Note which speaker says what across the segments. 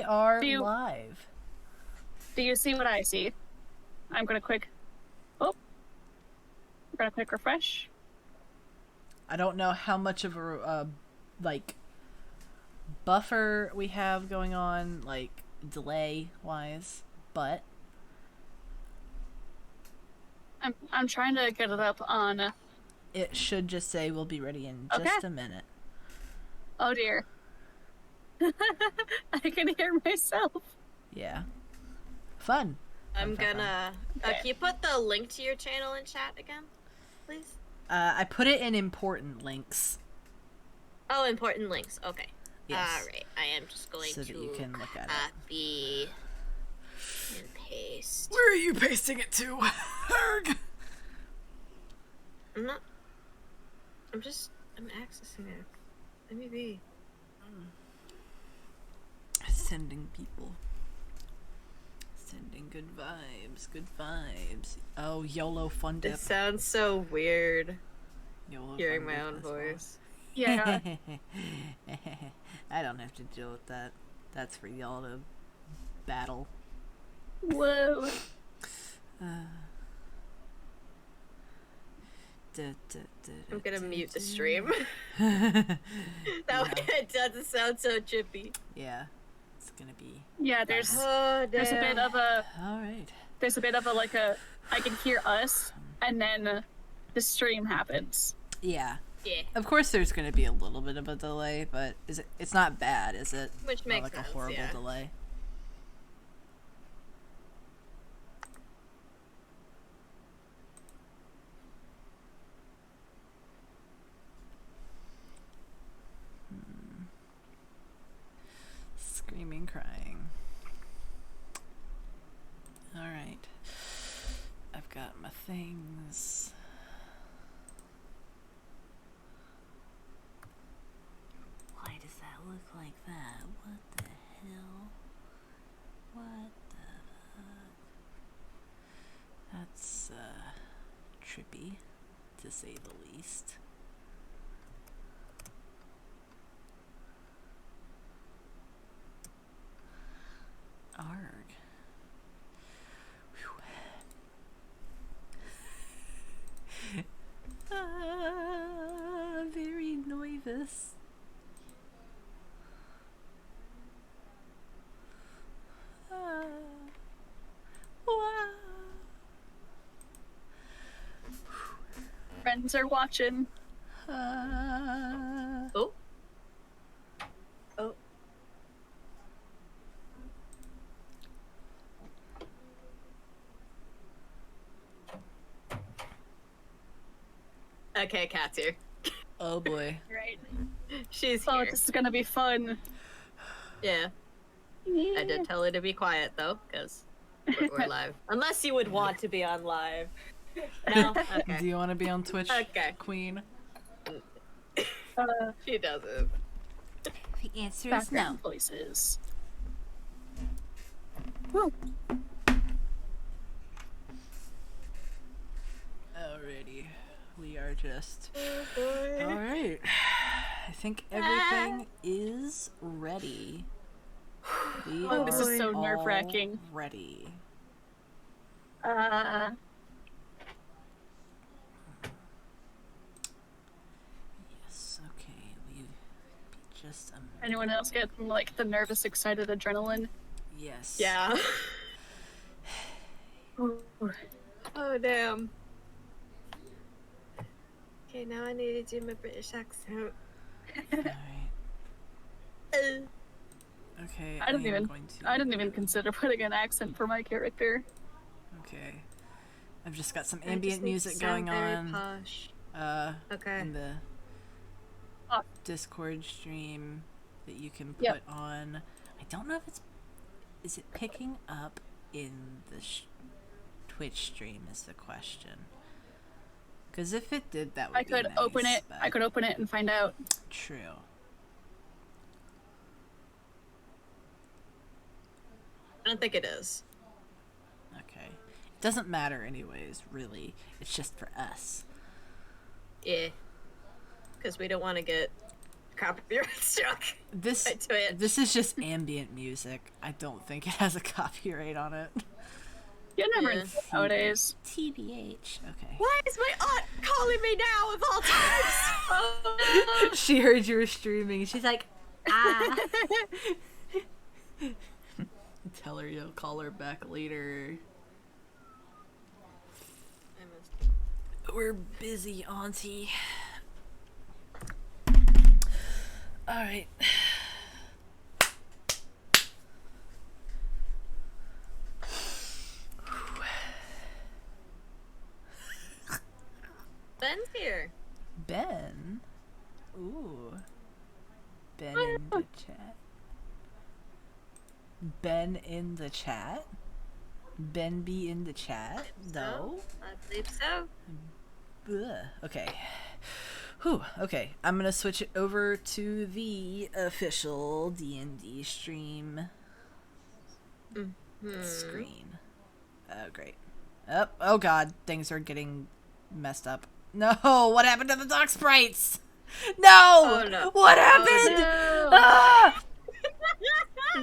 Speaker 1: are
Speaker 2: Do you-
Speaker 1: live.
Speaker 2: Do you see what I see? I'm gonna quick. Oh. I'm gonna quick refresh.
Speaker 1: I don't know how much of a like buffer we have going on, like delay wise, but
Speaker 2: I'm trying to get it up on.
Speaker 1: it should just say we'll be ready in
Speaker 2: Okay.
Speaker 1: just a minute.
Speaker 2: Oh dear. I can hear myself.
Speaker 1: Yeah. Fun.
Speaker 3: I'm
Speaker 1: Fun, fun,
Speaker 3: gonna.
Speaker 2: Okay.
Speaker 3: Can you put the link to your channel in chat again, please?
Speaker 1: I put it in important links.
Speaker 3: Oh, important links. Okay.
Speaker 1: Yes.
Speaker 3: All right. I am just going
Speaker 1: So
Speaker 3: to
Speaker 1: that you can look at it.
Speaker 3: copy and paste.
Speaker 1: Where are you pasting it to? Arg!
Speaker 3: I'm not. I'm accessing it. Let me be.
Speaker 1: Sending people. Sending good vibes. Good vibes. Oh, YOLO fun dip.
Speaker 3: It sounds so weird
Speaker 1: YOLO
Speaker 3: hearing
Speaker 1: fun
Speaker 3: my
Speaker 1: dip
Speaker 3: own
Speaker 1: as well.
Speaker 3: voice.
Speaker 2: Yeah.
Speaker 1: I don't have to deal with that. That's for y'all to battle.
Speaker 2: Whoa.
Speaker 3: I'm gonna mute the stream.
Speaker 1: That
Speaker 3: That way it doesn't sound so chippy.
Speaker 1: Yeah, it's gonna be.
Speaker 2: Yeah, there's
Speaker 3: Oh,
Speaker 2: there's a bit of a
Speaker 1: All right.
Speaker 2: like a I can hear us and then the stream happens.
Speaker 1: Yeah.
Speaker 3: Yeah.
Speaker 1: Of course, there's gonna be a little bit of a delay, but it's not bad, is it?
Speaker 3: Which
Speaker 1: Not
Speaker 3: makes
Speaker 1: like
Speaker 3: sense,
Speaker 1: a horrible
Speaker 3: yeah.
Speaker 1: delay. Screaming, crying. Alright. I've got my things. Why does that look like that? What the hell? What the fuck? That's, trippy, to say the least. Arg. Very nervous. Wow.
Speaker 2: Friends are watching.
Speaker 3: Oh. Oh. Okay, Kat's here.
Speaker 1: Oh boy.
Speaker 2: Right.
Speaker 3: She's
Speaker 2: Oh,
Speaker 3: here.
Speaker 2: this is gonna be fun.
Speaker 3: Yeah. I did tell her to be quiet though, because we're live. Unless you would want to be on live. No?
Speaker 1: Do
Speaker 3: Okay.
Speaker 1: you want to be on Twitch,
Speaker 3: Okay.
Speaker 1: Queen?
Speaker 3: She doesn't.
Speaker 1: The answer
Speaker 2: Background voices. Woo.
Speaker 1: Alrighty. We are just... Alright. I think everything is ready. We
Speaker 2: Oh, this is so
Speaker 1: are
Speaker 2: nerve-wracking.
Speaker 1: all ready. Yes, okay. We be just a minute.
Speaker 2: Anyone else get like the nervous, excited adrenaline?
Speaker 1: Yes.
Speaker 3: Yeah.
Speaker 2: Ooh.
Speaker 3: Oh, damn. Okay, now I need to do my British accent.
Speaker 1: Alright. Okay,
Speaker 2: I didn't
Speaker 1: am
Speaker 2: even
Speaker 1: going to...
Speaker 2: I didn't even consider putting an accent for my character.
Speaker 1: Okay. I've just got some
Speaker 3: I
Speaker 1: ambient
Speaker 3: just need to
Speaker 1: music
Speaker 3: sound
Speaker 1: going
Speaker 3: very
Speaker 1: on.
Speaker 3: posh. Okay.
Speaker 1: In the
Speaker 2: Oh.
Speaker 1: Discord stream that you can put
Speaker 2: Yep.
Speaker 1: on. I don't know if it's... Is it picking up in the Twitch stream is the question. Because if it did, that would
Speaker 2: I
Speaker 1: be
Speaker 2: could
Speaker 1: nice,
Speaker 2: open it.
Speaker 1: but-
Speaker 2: I could open it and find out.
Speaker 1: True.
Speaker 3: I don't think it is.
Speaker 1: Okay. It doesn't matter anyways, really. It's just for us.
Speaker 3: Yeah. Because we don't want to get copyright struck.
Speaker 1: This
Speaker 3: Right to it.
Speaker 1: this is just ambient music. I don't think it has a copyright on it.
Speaker 2: You never
Speaker 3: Yeah.
Speaker 2: know nowadays.
Speaker 1: TBH. Okay.
Speaker 3: Why is my aunt calling me now of all times? Oh,
Speaker 1: She heard you were streaming. She's like, ah. Tell her you'll call her back later. We're busy, Auntie. Alright.
Speaker 3: Ben's here.
Speaker 1: Ben? Ooh. Ben in the chat. Ben in the chat? Ben be in the chat? No?
Speaker 3: I believe so.
Speaker 1: Ugh. Okay. Whew. Okay. I'm gonna switch it over to the official D&D stream screen. Oh, great. Oh god, things are getting messed up. No! What happened to the dog sprites? No!
Speaker 3: Oh, no.
Speaker 1: What happened?
Speaker 2: No.
Speaker 1: Ah!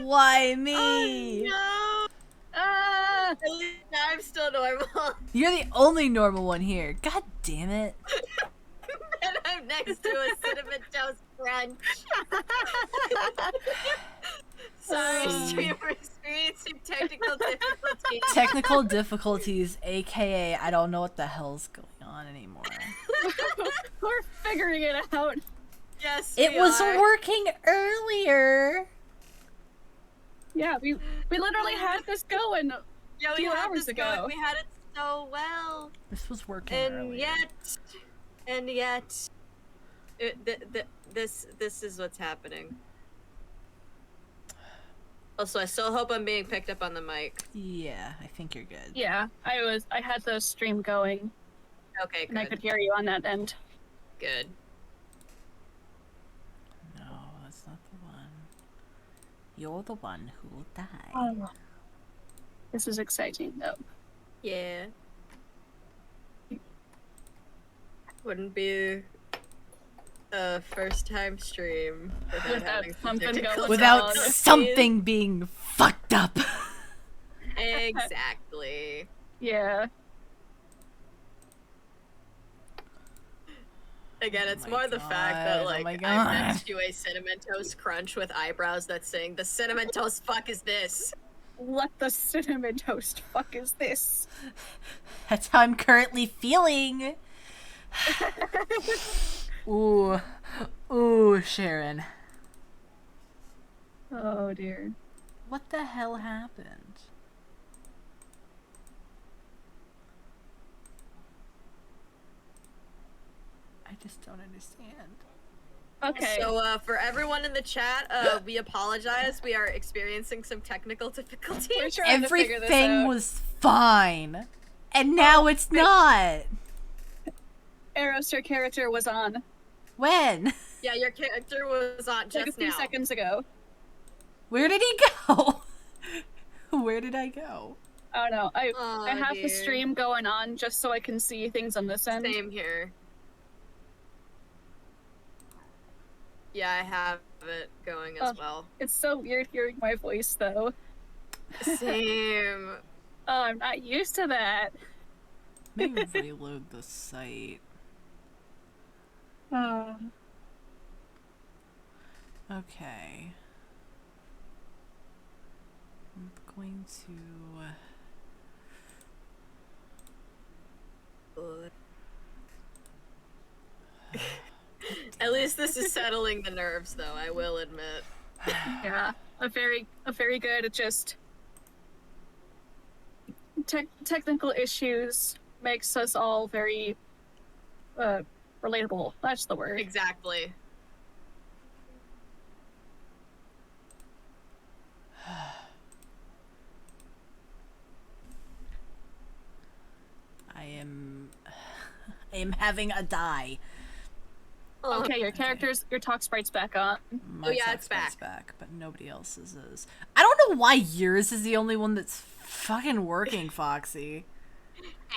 Speaker 1: Why me?
Speaker 3: No!
Speaker 2: Ah!
Speaker 3: At least now I'm still normal.
Speaker 1: You're the only normal one here. God damn it.
Speaker 3: And I'm next to a cinnamon toast crunch. Sorry, streamer experiencing technical difficulties.
Speaker 1: Technical difficulties, aka I don't know what the hell's going on anymore.
Speaker 2: We're figuring it out.
Speaker 3: Yes,
Speaker 1: It
Speaker 3: we
Speaker 1: was
Speaker 3: are.
Speaker 1: working earlier.
Speaker 2: Yeah, we literally had this going.
Speaker 3: Yeah, we
Speaker 2: few
Speaker 3: had
Speaker 2: hours
Speaker 3: this going.
Speaker 2: ago.
Speaker 3: We had it so well,
Speaker 1: This was working
Speaker 3: and
Speaker 1: earlier.
Speaker 3: yet, this is what's happening. Also, I still hope I'm being picked up on the mic.
Speaker 1: Yeah, I think you're good.
Speaker 2: Yeah, I had the stream going,
Speaker 3: Okay,
Speaker 2: and I could
Speaker 3: good.
Speaker 2: hear you on that end.
Speaker 3: Good.
Speaker 1: No, that's not the one. You're the one who will die.
Speaker 2: This is exciting, though.
Speaker 3: Yeah. Wouldn't be a first time stream without
Speaker 2: Without
Speaker 3: having some
Speaker 2: something
Speaker 3: technical
Speaker 2: going
Speaker 1: Without
Speaker 2: on.
Speaker 1: something being fucked up.
Speaker 3: Exactly.
Speaker 2: Yeah.
Speaker 3: Again, it's
Speaker 1: my
Speaker 3: more the fact that
Speaker 1: God, oh
Speaker 3: like
Speaker 1: my
Speaker 3: I'm
Speaker 1: God.
Speaker 3: next to a cinnamon toast crunch with eyebrows that sing, "The cinnamon toast fuck is this?"
Speaker 2: What the cinnamon toast fuck is this?
Speaker 1: That's how I'm currently feeling. Ooh. Ooh, Sharon.
Speaker 2: Oh dear.
Speaker 1: What the hell happened? I just don't understand.
Speaker 2: Okay.
Speaker 3: So for everyone in the chat, we apologize. We are experiencing some technical
Speaker 2: We're
Speaker 3: difficulties.
Speaker 2: trying to figure this
Speaker 1: Everything
Speaker 2: out.
Speaker 1: was fine. And now it's not.
Speaker 2: Eros, your character was on
Speaker 1: When?
Speaker 3: Yeah, your character was on
Speaker 2: like a
Speaker 3: just
Speaker 2: few
Speaker 3: now.
Speaker 2: seconds ago.
Speaker 1: Where did he go? Where did I go?
Speaker 2: Oh no, I
Speaker 3: Aw,
Speaker 2: have the
Speaker 3: dear.
Speaker 2: stream going on just so I can see things on this end.
Speaker 3: Same here. Yeah, I have it going as
Speaker 2: Oh.
Speaker 3: well.
Speaker 2: It's so weird hearing my voice though.
Speaker 3: Same.
Speaker 2: Oh, I'm not used to that.
Speaker 1: Maybe reload the site. Okay. I'm going to...
Speaker 3: At least this is settling the nerves, though. I will admit.
Speaker 2: Yeah, a very good. Just technical issues makes us all very relatable. That's the word.
Speaker 3: Exactly.
Speaker 1: I am having a die.
Speaker 2: Okay, your character's your talk sprite's back on.
Speaker 1: My
Speaker 3: Oh, yeah,
Speaker 1: talk
Speaker 3: it's
Speaker 1: sprite's
Speaker 3: back.
Speaker 1: back, but nobody else's is. I don't know why yours is the only one that's fucking working, Foxy.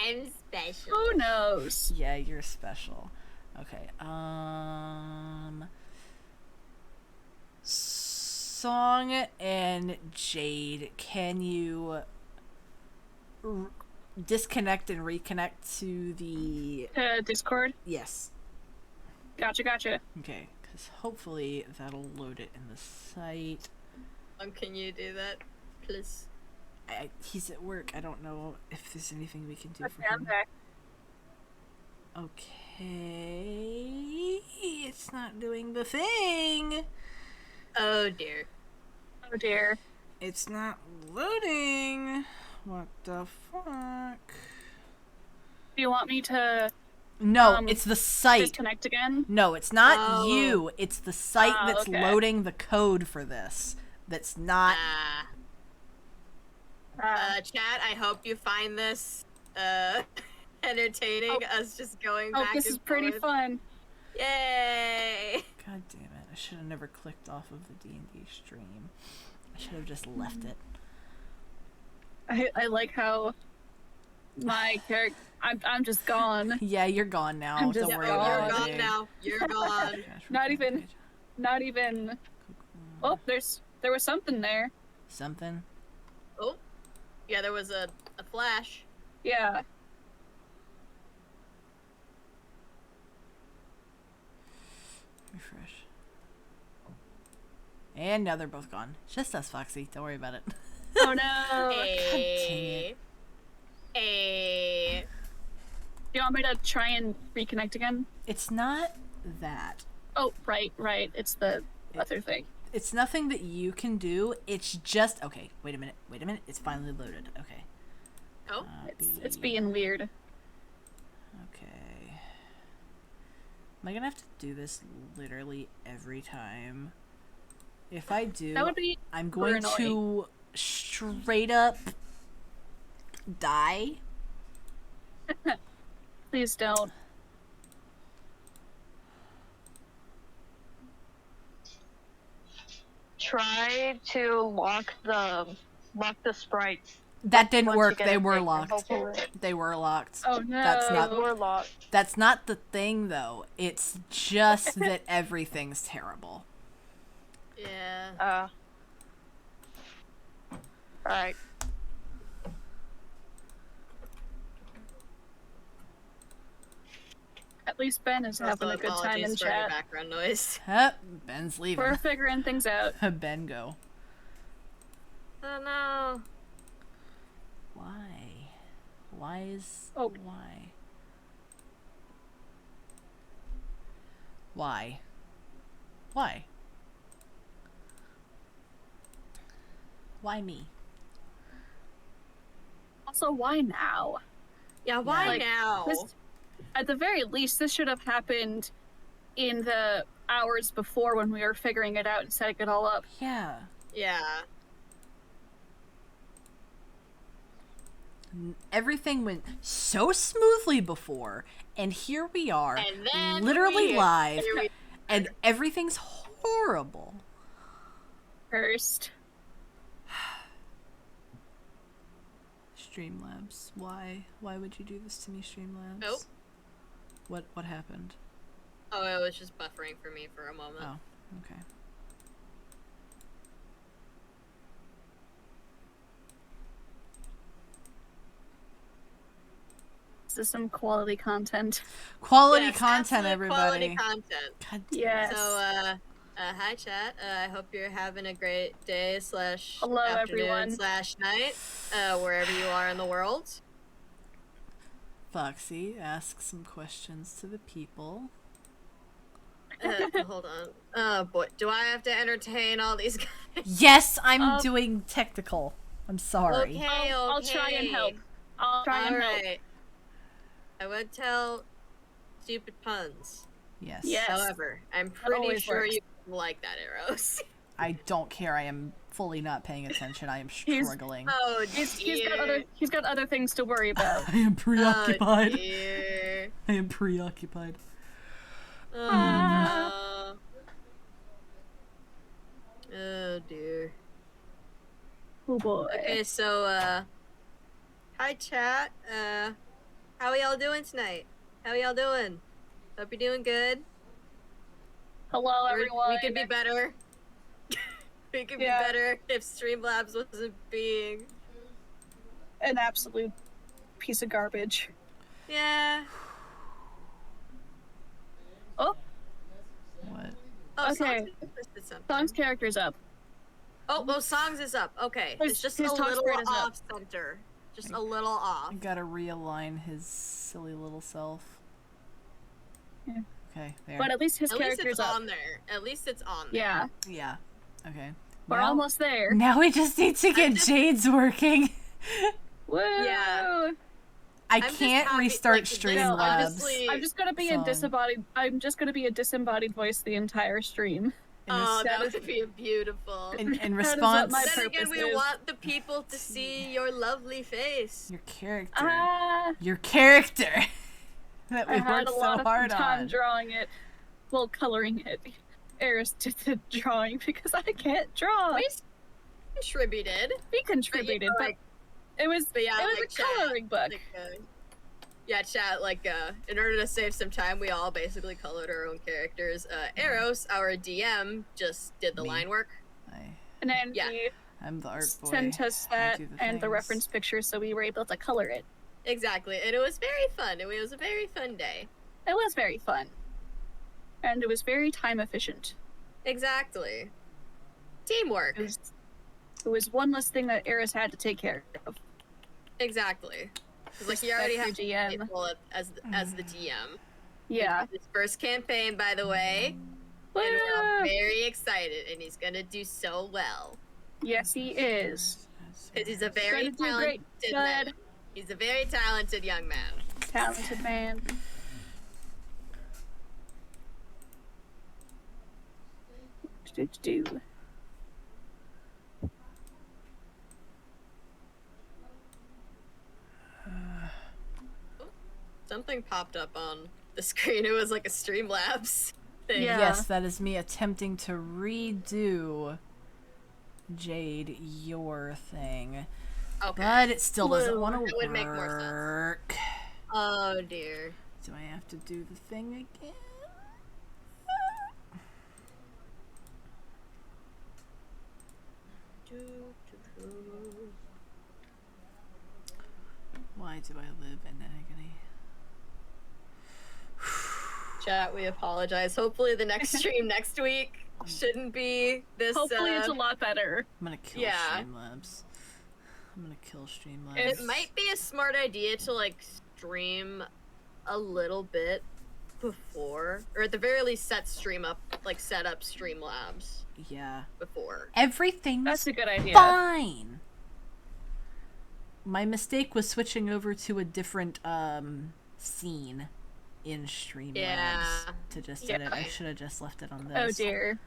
Speaker 3: I'm special.
Speaker 2: Who knows?
Speaker 1: Yeah, you're special. Okay, Song and Jade, can you disconnect and reconnect to the...
Speaker 2: Discord.
Speaker 1: Yes.
Speaker 2: Gotcha.
Speaker 1: Okay, because hopefully that'll load it in the site.
Speaker 3: Can you do that, please?
Speaker 1: He's at work. I don't know if there's anything we can do for
Speaker 2: Okay, I'm
Speaker 1: him.
Speaker 2: back.
Speaker 1: Okay, it's not doing the thing.
Speaker 3: Oh dear.
Speaker 2: Oh dear.
Speaker 1: It's not loading. What the fuck?
Speaker 2: Do you want me to
Speaker 1: No, it's the site.
Speaker 2: disconnect again?
Speaker 1: No, it's not
Speaker 3: Oh.
Speaker 1: you. It's the site that's
Speaker 2: okay.
Speaker 1: loading the code for this. That's not.
Speaker 3: Chat, I hope you find this entertaining, us just going
Speaker 2: Oh,
Speaker 3: back
Speaker 2: this
Speaker 3: and
Speaker 2: is pretty
Speaker 3: forth.
Speaker 2: fun.
Speaker 3: Yay!
Speaker 1: God damn it! I should have never clicked off of the D&D stream. I should have just left it.
Speaker 2: I like how my character. I'm just gone.
Speaker 1: Yeah, you're gone now.
Speaker 2: I'm just
Speaker 1: Don't worry
Speaker 3: You're
Speaker 1: about
Speaker 3: gone
Speaker 1: it.
Speaker 3: now. You're gone.
Speaker 1: Cash
Speaker 2: Not
Speaker 1: return
Speaker 2: even-
Speaker 1: page.
Speaker 2: Not even. Oh, there was something there.
Speaker 1: Something.
Speaker 3: Oh, yeah, there was a flash.
Speaker 2: Yeah.
Speaker 1: Refresh. And now they're both gone. It's just us, Foxy. Don't worry about it.
Speaker 2: Oh no.
Speaker 3: Hey. Hey.
Speaker 2: Do you want me to try and reconnect again?
Speaker 1: It's not that.
Speaker 2: Oh, right. It's the other thing.
Speaker 1: It's nothing that you can do. It's just... Okay, wait a minute. It's finally loaded. Okay.
Speaker 3: Oh.
Speaker 2: It's being weird.
Speaker 1: Okay. Am I gonna have to do this literally every time? If I do,
Speaker 2: That would be
Speaker 1: I'm going to straight up die.
Speaker 2: Please don't.
Speaker 4: Try to lock the sprites.
Speaker 1: That didn't
Speaker 4: once you
Speaker 1: work.
Speaker 4: get
Speaker 1: They
Speaker 4: a
Speaker 1: were
Speaker 4: picture.
Speaker 1: locked.
Speaker 4: Hopefully.
Speaker 1: They were locked.
Speaker 2: Oh no.
Speaker 1: That's not-
Speaker 4: We're locked.
Speaker 1: That's not the thing, though. It's just that everything's terrible.
Speaker 3: Yeah.
Speaker 4: Alright.
Speaker 2: At least Ben is having
Speaker 3: Also,
Speaker 2: a good time
Speaker 3: apologies
Speaker 2: in
Speaker 3: for any
Speaker 2: chat.
Speaker 3: background noise.
Speaker 1: Huh, Ben's leaving.
Speaker 2: We're figuring things out.
Speaker 1: Ben go.
Speaker 3: Oh no.
Speaker 1: Why? Why is...
Speaker 2: Oh.
Speaker 1: Why? Why? Why? Why me?
Speaker 2: Also, why now?
Speaker 3: Yeah, why
Speaker 2: Like,
Speaker 3: now?
Speaker 2: This, at the very least, this should have happened in the hours before when we were figuring it out and setting it all up.
Speaker 1: Yeah.
Speaker 3: Yeah.
Speaker 1: Everything went so smoothly before, and here we are,
Speaker 3: And then
Speaker 1: literally
Speaker 3: we-
Speaker 1: live,
Speaker 3: here we-
Speaker 1: and everything's horrible.
Speaker 2: First.
Speaker 1: Streamlabs, why? Why would you do this to me, Streamlabs?
Speaker 3: Nope.
Speaker 1: What happened?
Speaker 3: Oh, it was just buffering for me for a moment.
Speaker 1: Oh, okay.
Speaker 2: This is some quality content.
Speaker 1: Quality
Speaker 3: Yes,
Speaker 1: content,
Speaker 3: absolute
Speaker 1: everybody.
Speaker 3: Quality content.
Speaker 1: God damn.
Speaker 2: Yes.
Speaker 3: So, hi chat. I hope you're having a great day /
Speaker 2: Hello,
Speaker 3: afternoon
Speaker 2: everyone.
Speaker 3: / night, wherever you are in the world.
Speaker 1: Foxy, ask some questions to the people.
Speaker 3: Hold on. Oh boy, do I have to entertain all these guys?
Speaker 1: Yes, I'm
Speaker 2: Um,
Speaker 1: doing technical. I'm sorry.
Speaker 3: Okay,
Speaker 2: I'll try and help. I'll try and help.
Speaker 3: Alright. I would tell stupid puns.
Speaker 1: Yes.
Speaker 2: Yes.
Speaker 3: However, I'm pretty
Speaker 2: always
Speaker 3: sure
Speaker 2: works.
Speaker 3: you like that, Arrows.
Speaker 1: I don't care. I am fully not paying attention. I am
Speaker 2: He's-
Speaker 1: struggling.
Speaker 3: Oh,
Speaker 2: He's got other things to worry about.
Speaker 1: I am preoccupied.
Speaker 3: Oh, dear.
Speaker 1: I am preoccupied.
Speaker 3: Oh,
Speaker 2: Ah.
Speaker 3: no. Oh dear.
Speaker 2: Oh boy.
Speaker 3: Okay, so hi chat. How are y'all doing tonight? How are y'all doing? Hope you're doing good.
Speaker 2: Hello, everyone.
Speaker 3: We could be better. We could
Speaker 2: Yeah.
Speaker 3: be better if Streamlabs wasn't being.
Speaker 2: An absolute piece of garbage.
Speaker 3: Yeah.
Speaker 2: Oh,
Speaker 1: What?
Speaker 3: Oh,
Speaker 2: Okay.
Speaker 3: Songs posted something.
Speaker 2: Song's character's up.
Speaker 3: Oh, Songs is up. Okay.
Speaker 2: His-
Speaker 3: It's just
Speaker 2: his
Speaker 3: a
Speaker 2: talk
Speaker 3: little
Speaker 2: spread is up.
Speaker 3: off center. Just a little off.
Speaker 1: I gotta realign his silly little self.
Speaker 2: Yeah.
Speaker 1: Okay, there.
Speaker 2: But at least his
Speaker 3: At least
Speaker 2: character's
Speaker 3: it's
Speaker 2: up.
Speaker 3: on there. At least it's on there.
Speaker 2: Yeah,
Speaker 1: Yeah. Okay.
Speaker 2: we're almost there.
Speaker 1: Now we just need to get
Speaker 3: just-
Speaker 1: Jade's working.
Speaker 2: Woo!
Speaker 3: Yeah.
Speaker 1: I
Speaker 3: I'm just
Speaker 1: can't
Speaker 3: happy-
Speaker 1: restart
Speaker 3: like, this
Speaker 1: Streamlabs.
Speaker 3: obviously-
Speaker 2: I'm just gonna be a
Speaker 1: Song.
Speaker 2: disembodied. I'm just gonna be a disembodied voice the entire stream.
Speaker 3: Oh, that
Speaker 2: Instead
Speaker 3: would be beautiful.
Speaker 1: In
Speaker 2: That is what
Speaker 1: response,
Speaker 2: my
Speaker 3: Then again,
Speaker 2: purpose
Speaker 3: we
Speaker 2: is.
Speaker 3: want the people to see your lovely face.
Speaker 1: your character.
Speaker 2: Ah,
Speaker 1: Your character. That we
Speaker 2: I had
Speaker 1: worked
Speaker 2: a
Speaker 1: so
Speaker 2: lot of
Speaker 1: hard
Speaker 2: time
Speaker 1: on.
Speaker 2: drawing it, well, coloring it. Eris did the drawing because I can't draw.
Speaker 3: We contributed.
Speaker 2: We contributed, but
Speaker 3: like,
Speaker 2: it was
Speaker 3: but yeah,
Speaker 2: it was
Speaker 3: like
Speaker 2: a
Speaker 3: chat,
Speaker 2: coloring book.
Speaker 3: like, yeah, chat. In order to save some time, we all basically colored our own characters. Eros, our DM, just did the
Speaker 1: Me.
Speaker 3: line work.
Speaker 2: And then
Speaker 3: yeah.
Speaker 2: he
Speaker 1: I'm the art boy.
Speaker 2: sent us
Speaker 1: I
Speaker 2: that
Speaker 1: do
Speaker 2: and the
Speaker 1: things.
Speaker 2: reference picture, so we were able to color it.
Speaker 3: Exactly, and it was very fun. It was a very fun day.
Speaker 2: It was very fun, and it was very time efficient.
Speaker 3: Exactly. Teamwork.
Speaker 2: It was one less thing that Eris had to take care of.
Speaker 3: Exactly. 'Cause, like, you already have
Speaker 2: Respect your GM.
Speaker 3: people as the DM.
Speaker 2: Yeah.
Speaker 3: His first campaign, by the way. And
Speaker 2: Woo!
Speaker 3: we're all very excited, and he's gonna do so well.
Speaker 2: Yes, he is.
Speaker 3: Because he's a very
Speaker 2: Gonna do great.
Speaker 3: talented man.
Speaker 2: Good.
Speaker 3: He's a very talented young man.
Speaker 2: Talented man. Do.
Speaker 3: Something popped up on the screen. It was like a Streamlabs thing.
Speaker 2: Yeah.
Speaker 1: Yes, that is me attempting to redo Jade your thing.
Speaker 3: Okay.
Speaker 1: But it still doesn't
Speaker 2: Blue.
Speaker 1: want
Speaker 3: That
Speaker 1: to
Speaker 3: would make more sense.
Speaker 1: work.
Speaker 3: Oh dear.
Speaker 1: Do I have to do the thing again? Why do I live in agony?
Speaker 3: Chat, we apologize. Hopefully the next stream next week shouldn't be this.
Speaker 2: Hopefully, it's a lot better.
Speaker 1: I'm gonna kill
Speaker 3: Yeah.
Speaker 1: Streamlabs. I'm gonna kill Streamlabs.
Speaker 3: It might be a smart idea to like stream a little bit before, or at the very least set up Streamlabs
Speaker 1: Yeah.
Speaker 3: before.
Speaker 1: Everything's
Speaker 2: That's a good idea.
Speaker 1: fine. My mistake was switching over to a different scene in Streamlabs
Speaker 3: Yeah.
Speaker 1: to just
Speaker 2: Yeah.
Speaker 1: edit. I should have just left it on this.
Speaker 2: Oh dear.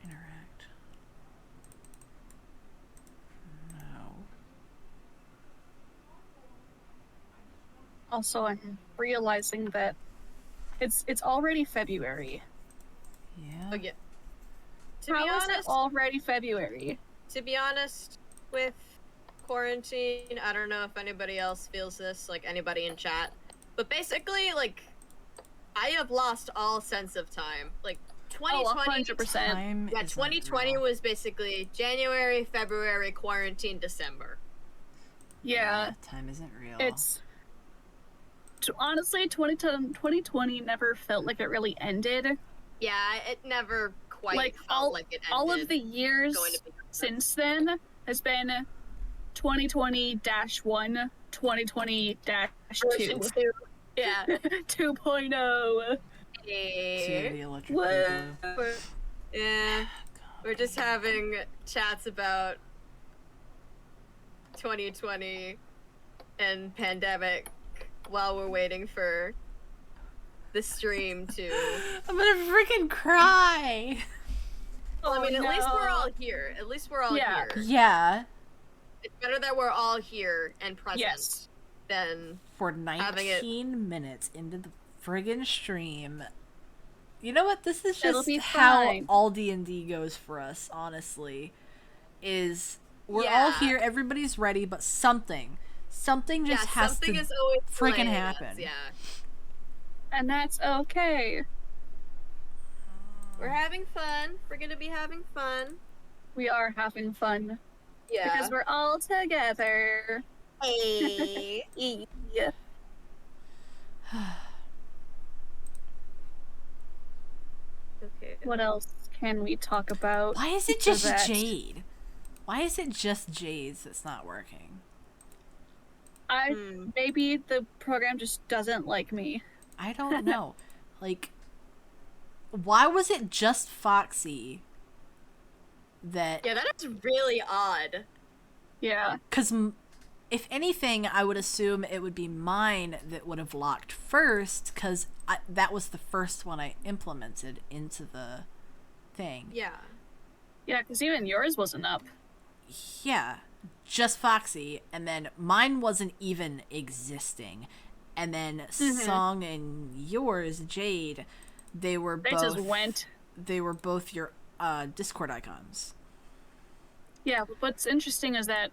Speaker 1: Interact. No.
Speaker 2: Also, I'm realizing that it's already February.
Speaker 1: Yeah.
Speaker 3: Oh yeah. To be
Speaker 2: How is it
Speaker 3: honest,
Speaker 2: already February?
Speaker 3: with quarantine, I don't know if anybody else feels this, like anybody in chat, but basically, like, I have lost all sense of time. Like, 2020.
Speaker 2: 100%.
Speaker 1: Time
Speaker 3: Yeah,
Speaker 1: is
Speaker 3: 2020
Speaker 1: unreal.
Speaker 3: was basically January, February, quarantine, December.
Speaker 2: Yeah,
Speaker 1: Time isn't real.
Speaker 2: it's honestly 2020 never felt like it really ended.
Speaker 3: Yeah, it never quite
Speaker 2: Like,
Speaker 3: felt
Speaker 2: all-
Speaker 3: like it ended.
Speaker 2: All of the years
Speaker 3: going to be
Speaker 2: since then has been 2020-1, 2020-2,
Speaker 3: version 2. Yeah.
Speaker 2: 2.0.
Speaker 1: See
Speaker 3: Hey.
Speaker 1: the electric
Speaker 2: Whoa.
Speaker 1: boogaloo.
Speaker 3: Yeah. We're just having chats about 2020 and pandemic while we're waiting for the stream to.
Speaker 1: I'm gonna freaking cry.
Speaker 3: Well, I mean,
Speaker 2: Oh,
Speaker 3: at least we're
Speaker 2: no.
Speaker 3: all here. At least we're all
Speaker 2: Yeah.
Speaker 3: here.
Speaker 1: Yeah.
Speaker 3: It's better that we're all here and present
Speaker 2: Yes.
Speaker 3: than.
Speaker 1: For
Speaker 3: Having it-
Speaker 1: 19 minutes into the friggin' stream. You know what? This is
Speaker 2: It'll
Speaker 1: just
Speaker 2: be
Speaker 1: how
Speaker 2: fine.
Speaker 1: all D&D goes for us, honestly. Is we're all
Speaker 3: Yeah.
Speaker 1: here, everybody's ready, but something Something just has
Speaker 3: something
Speaker 1: to
Speaker 3: is always
Speaker 1: freaking
Speaker 3: delaying us,
Speaker 1: happen.
Speaker 3: Yeah.
Speaker 2: And that's okay.
Speaker 3: We're having fun. We're gonna be having fun.
Speaker 2: We are having fun.
Speaker 3: Yeah.
Speaker 2: Because we're all together.
Speaker 3: Hey.
Speaker 2: Yeah.
Speaker 3: Okay.
Speaker 2: What else can we talk about?
Speaker 1: Why is it
Speaker 2: for
Speaker 1: just
Speaker 2: that?
Speaker 1: Jade? Why is it just Jade's that's not working?
Speaker 2: Maybe the program just doesn't like me.
Speaker 1: I don't know. Like, why was it just Foxy that...
Speaker 3: Yeah, that is really odd.
Speaker 2: Yeah.
Speaker 1: Because if anything, I would assume it would be mine that would have locked first, because that was the first one I implemented into the thing.
Speaker 3: Yeah.
Speaker 2: Yeah, because even yours wasn't up.
Speaker 1: Yeah, just Foxy, and then mine wasn't even existing. And then Song and yours, Jade, they were
Speaker 2: They
Speaker 1: both...
Speaker 2: just went.
Speaker 1: They were both your Discord icons.
Speaker 2: Yeah, but what's interesting is that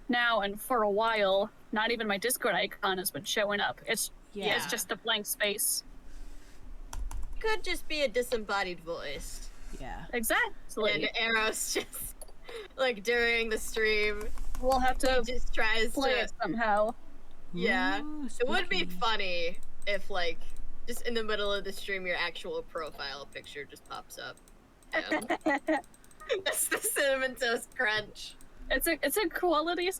Speaker 2: now and for a while, not even my Discord icon has been showing up. It's
Speaker 1: Yeah.
Speaker 2: just a blank space.
Speaker 3: Could just be a disembodied voice.
Speaker 1: Yeah.
Speaker 2: Exactly.
Speaker 3: And Eros just, like, during the stream,
Speaker 2: We'll have to
Speaker 3: he just tries
Speaker 2: play
Speaker 3: to...
Speaker 2: it somehow.
Speaker 3: Yeah.
Speaker 1: Ooh,
Speaker 3: It would be
Speaker 1: spooky.
Speaker 3: funny if, like, just in the middle of the stream, your actual profile picture just pops up. That's the Cinnamon Toast Crunch.
Speaker 2: It's a quality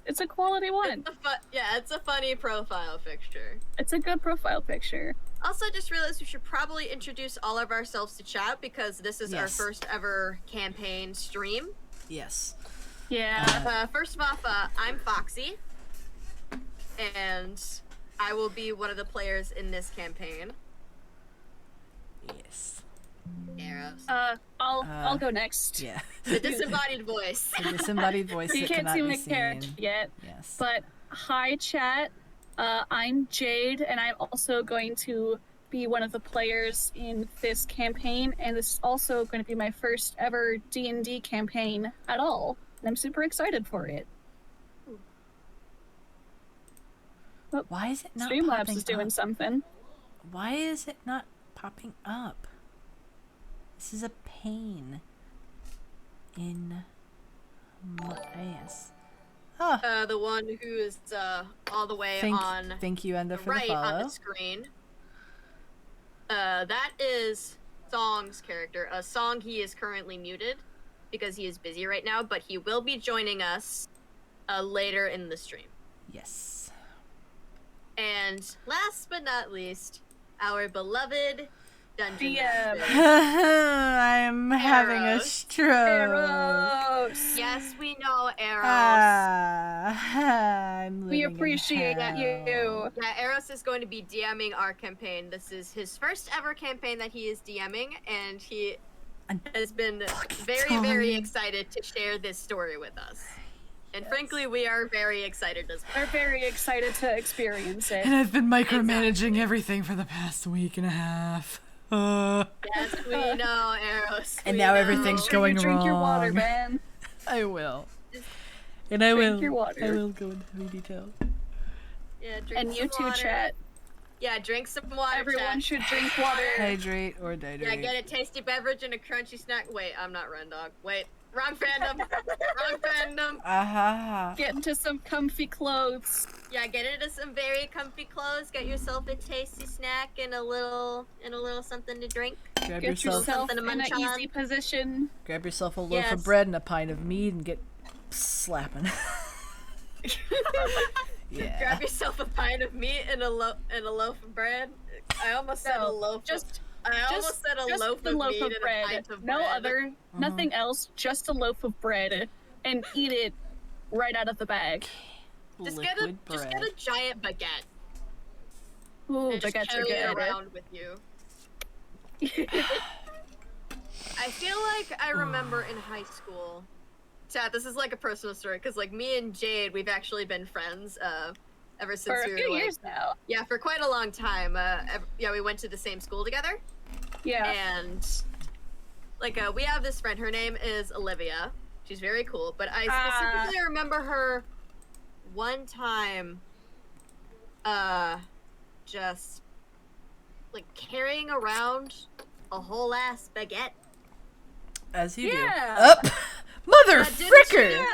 Speaker 2: one.
Speaker 3: It's a funny profile picture.
Speaker 2: It's a good profile picture.
Speaker 3: Also, just realized we should probably introduce all of ourselves to chat because this is our
Speaker 1: Yes.
Speaker 3: first ever campaign stream.
Speaker 1: Yes.
Speaker 2: Yeah.
Speaker 3: First off, I'm Foxy, and I will be one of the players in this campaign.
Speaker 1: Yes.
Speaker 3: Eros.
Speaker 2: I'll go next.
Speaker 1: Yeah.
Speaker 3: The disembodied voice.
Speaker 1: The disembodied voice
Speaker 2: You
Speaker 1: that
Speaker 2: can't
Speaker 1: cannot
Speaker 2: see
Speaker 1: be
Speaker 2: my
Speaker 1: seen.
Speaker 2: character yet,
Speaker 1: Yes.
Speaker 2: but hi chat. I'm Jade, and I'm also going to be one of the players in this campaign, and this is also going to be my first ever D&D campaign at all, and I'm super excited for it.
Speaker 1: Why is it not
Speaker 2: Streamlabs
Speaker 1: popping
Speaker 2: is doing
Speaker 1: up?
Speaker 2: something.
Speaker 1: Why is it not popping up? This is a pain in my ass. Oh,
Speaker 3: The one who is all the way on
Speaker 1: thank you, Enda,
Speaker 3: the
Speaker 1: for the
Speaker 3: right on
Speaker 1: follow.
Speaker 3: the screen. That is Song's character. Song, he is currently muted because he is busy right now, but he will be joining us later in the stream.
Speaker 1: Yes.
Speaker 3: And last but not least, our beloved Dungeon
Speaker 2: DM.
Speaker 3: Master.
Speaker 1: I'm having a
Speaker 3: Eros.
Speaker 1: stroke.
Speaker 2: Eros!
Speaker 3: Yes, we know, Eros.
Speaker 1: I'm
Speaker 2: We
Speaker 1: living in
Speaker 2: appreciate
Speaker 1: hell.
Speaker 2: you.
Speaker 3: Yeah, Eros is going to be DMing our campaign. This is his first ever campaign that he is DMing, and he has been very, very excited to share this story with us. And frankly, we are very excited as well.
Speaker 2: We're very excited to experience it.
Speaker 1: And I've been micromanaging everything for the past week and a half.
Speaker 3: Yes, we know, Eros.
Speaker 1: And
Speaker 3: we
Speaker 1: now
Speaker 3: know.
Speaker 1: everything's
Speaker 2: Make sure
Speaker 1: going
Speaker 2: you drink your water,
Speaker 1: wrong.
Speaker 2: man.
Speaker 1: I will. And I
Speaker 2: Drink
Speaker 1: will.
Speaker 2: your water.
Speaker 1: I will go into detail.
Speaker 3: Yeah, drink
Speaker 2: And
Speaker 3: some
Speaker 2: you too,
Speaker 3: water.
Speaker 2: chat.
Speaker 3: Yeah, drink some water,
Speaker 2: Everyone
Speaker 3: chat.
Speaker 2: should drink water.
Speaker 1: Hydrate or dihydrate.
Speaker 3: Yeah, get a tasty beverage and a crunchy snack. Wait, I'm not Ren Dog. Wait, wrong fandom. Wrong fandom.
Speaker 1: Aha.
Speaker 2: Get into some comfy clothes.
Speaker 3: Yeah, get into some very comfy clothes. Get yourself a tasty snack and a little something to drink.
Speaker 1: Grab
Speaker 2: Get
Speaker 1: yourself,
Speaker 2: yourself
Speaker 3: something to
Speaker 2: in an
Speaker 3: munch on.
Speaker 2: easy position.
Speaker 1: grab yourself a loaf
Speaker 3: Yes.
Speaker 1: of bread and a pint of meat and get slapping. Yeah.
Speaker 3: Grab yourself a pint of meat and a loaf of bread. I almost said a
Speaker 2: No,
Speaker 3: loaf.
Speaker 2: just
Speaker 3: I almost said a
Speaker 2: just
Speaker 3: loaf
Speaker 2: the
Speaker 3: of
Speaker 2: loaf
Speaker 3: meat
Speaker 2: of
Speaker 3: and
Speaker 2: bread.
Speaker 3: a pint of
Speaker 2: No
Speaker 3: bread.
Speaker 2: other, nothing else. Just a loaf of bread, and eat it right out of the bag.
Speaker 3: Just get
Speaker 1: Liquid
Speaker 3: a
Speaker 1: bread.
Speaker 3: giant baguette
Speaker 2: Ooh,
Speaker 3: and just
Speaker 2: baguettes are
Speaker 3: carry it
Speaker 2: good.
Speaker 3: around with you. I feel like I remember in high school. Chat, this is like a personal story because like me and Jade, we've actually been friends ever since
Speaker 2: For
Speaker 3: we
Speaker 2: a
Speaker 3: were
Speaker 2: few
Speaker 3: like,
Speaker 2: years now.
Speaker 3: yeah, for quite a long time. Yeah, we went to the same school together,
Speaker 2: Yeah.
Speaker 3: and like we have this friend. Her name is Olivia. She's very cool, but I specifically remember her one time just like carrying around a whole ass baguette.
Speaker 1: As you
Speaker 2: Yeah.
Speaker 1: do. Up, mother
Speaker 3: Didn't
Speaker 1: fricker!
Speaker 3: you?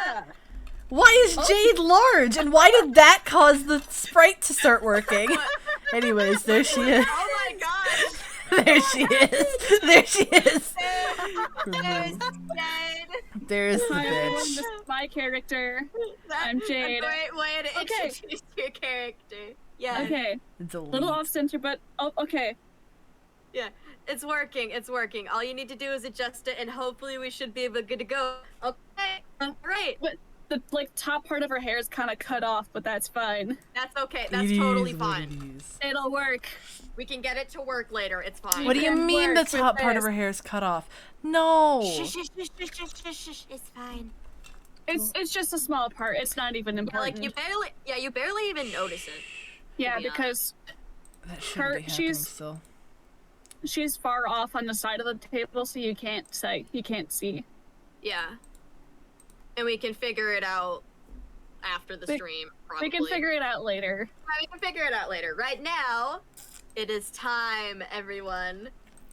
Speaker 1: Why is Jade large, and why did that cause the sprite to start working? Anyways, there she is.
Speaker 3: Oh my gosh!
Speaker 1: There she is. There she is.
Speaker 3: There's Jade.
Speaker 1: There's the
Speaker 2: Hi everyone,
Speaker 1: bitch.
Speaker 2: this is my character. I'm Jade.
Speaker 3: A great way to
Speaker 2: Okay.
Speaker 3: introduce your character. Yeah.
Speaker 2: Okay,
Speaker 1: Delete.
Speaker 2: little off center, but okay.
Speaker 3: Yeah. It's working. It's working. All you need to do is adjust it, and hopefully we should be able good to go. Okay. Great.
Speaker 2: The top part of her hair is kind of cut off, but that's fine.
Speaker 3: That's okay. That's
Speaker 1: It
Speaker 3: totally
Speaker 1: is what
Speaker 3: fine.
Speaker 1: it is.
Speaker 2: It'll work.
Speaker 3: We can get it to work later. It's fine.
Speaker 1: What do you
Speaker 2: can
Speaker 1: mean the
Speaker 2: work with
Speaker 1: top part of
Speaker 2: this.
Speaker 1: her hair is cut off? No.
Speaker 3: Shush, shush, shush, shush, shush, shush, shush. It's fine.
Speaker 2: It's just a small part. It's not even
Speaker 3: Yeah,
Speaker 2: important.
Speaker 3: like you barely even notice it.
Speaker 2: Yeah,
Speaker 3: to be
Speaker 2: because
Speaker 1: That shouldn't
Speaker 2: her-
Speaker 1: be happening
Speaker 2: she's-
Speaker 1: still.
Speaker 2: she's far off on the side of the table, so you can't see.
Speaker 3: Yeah. And we can figure it out after the
Speaker 2: We-
Speaker 3: stream, probably.
Speaker 2: We can figure it out later.
Speaker 3: Yeah, we can figure it out later. Right now, it is time, everyone.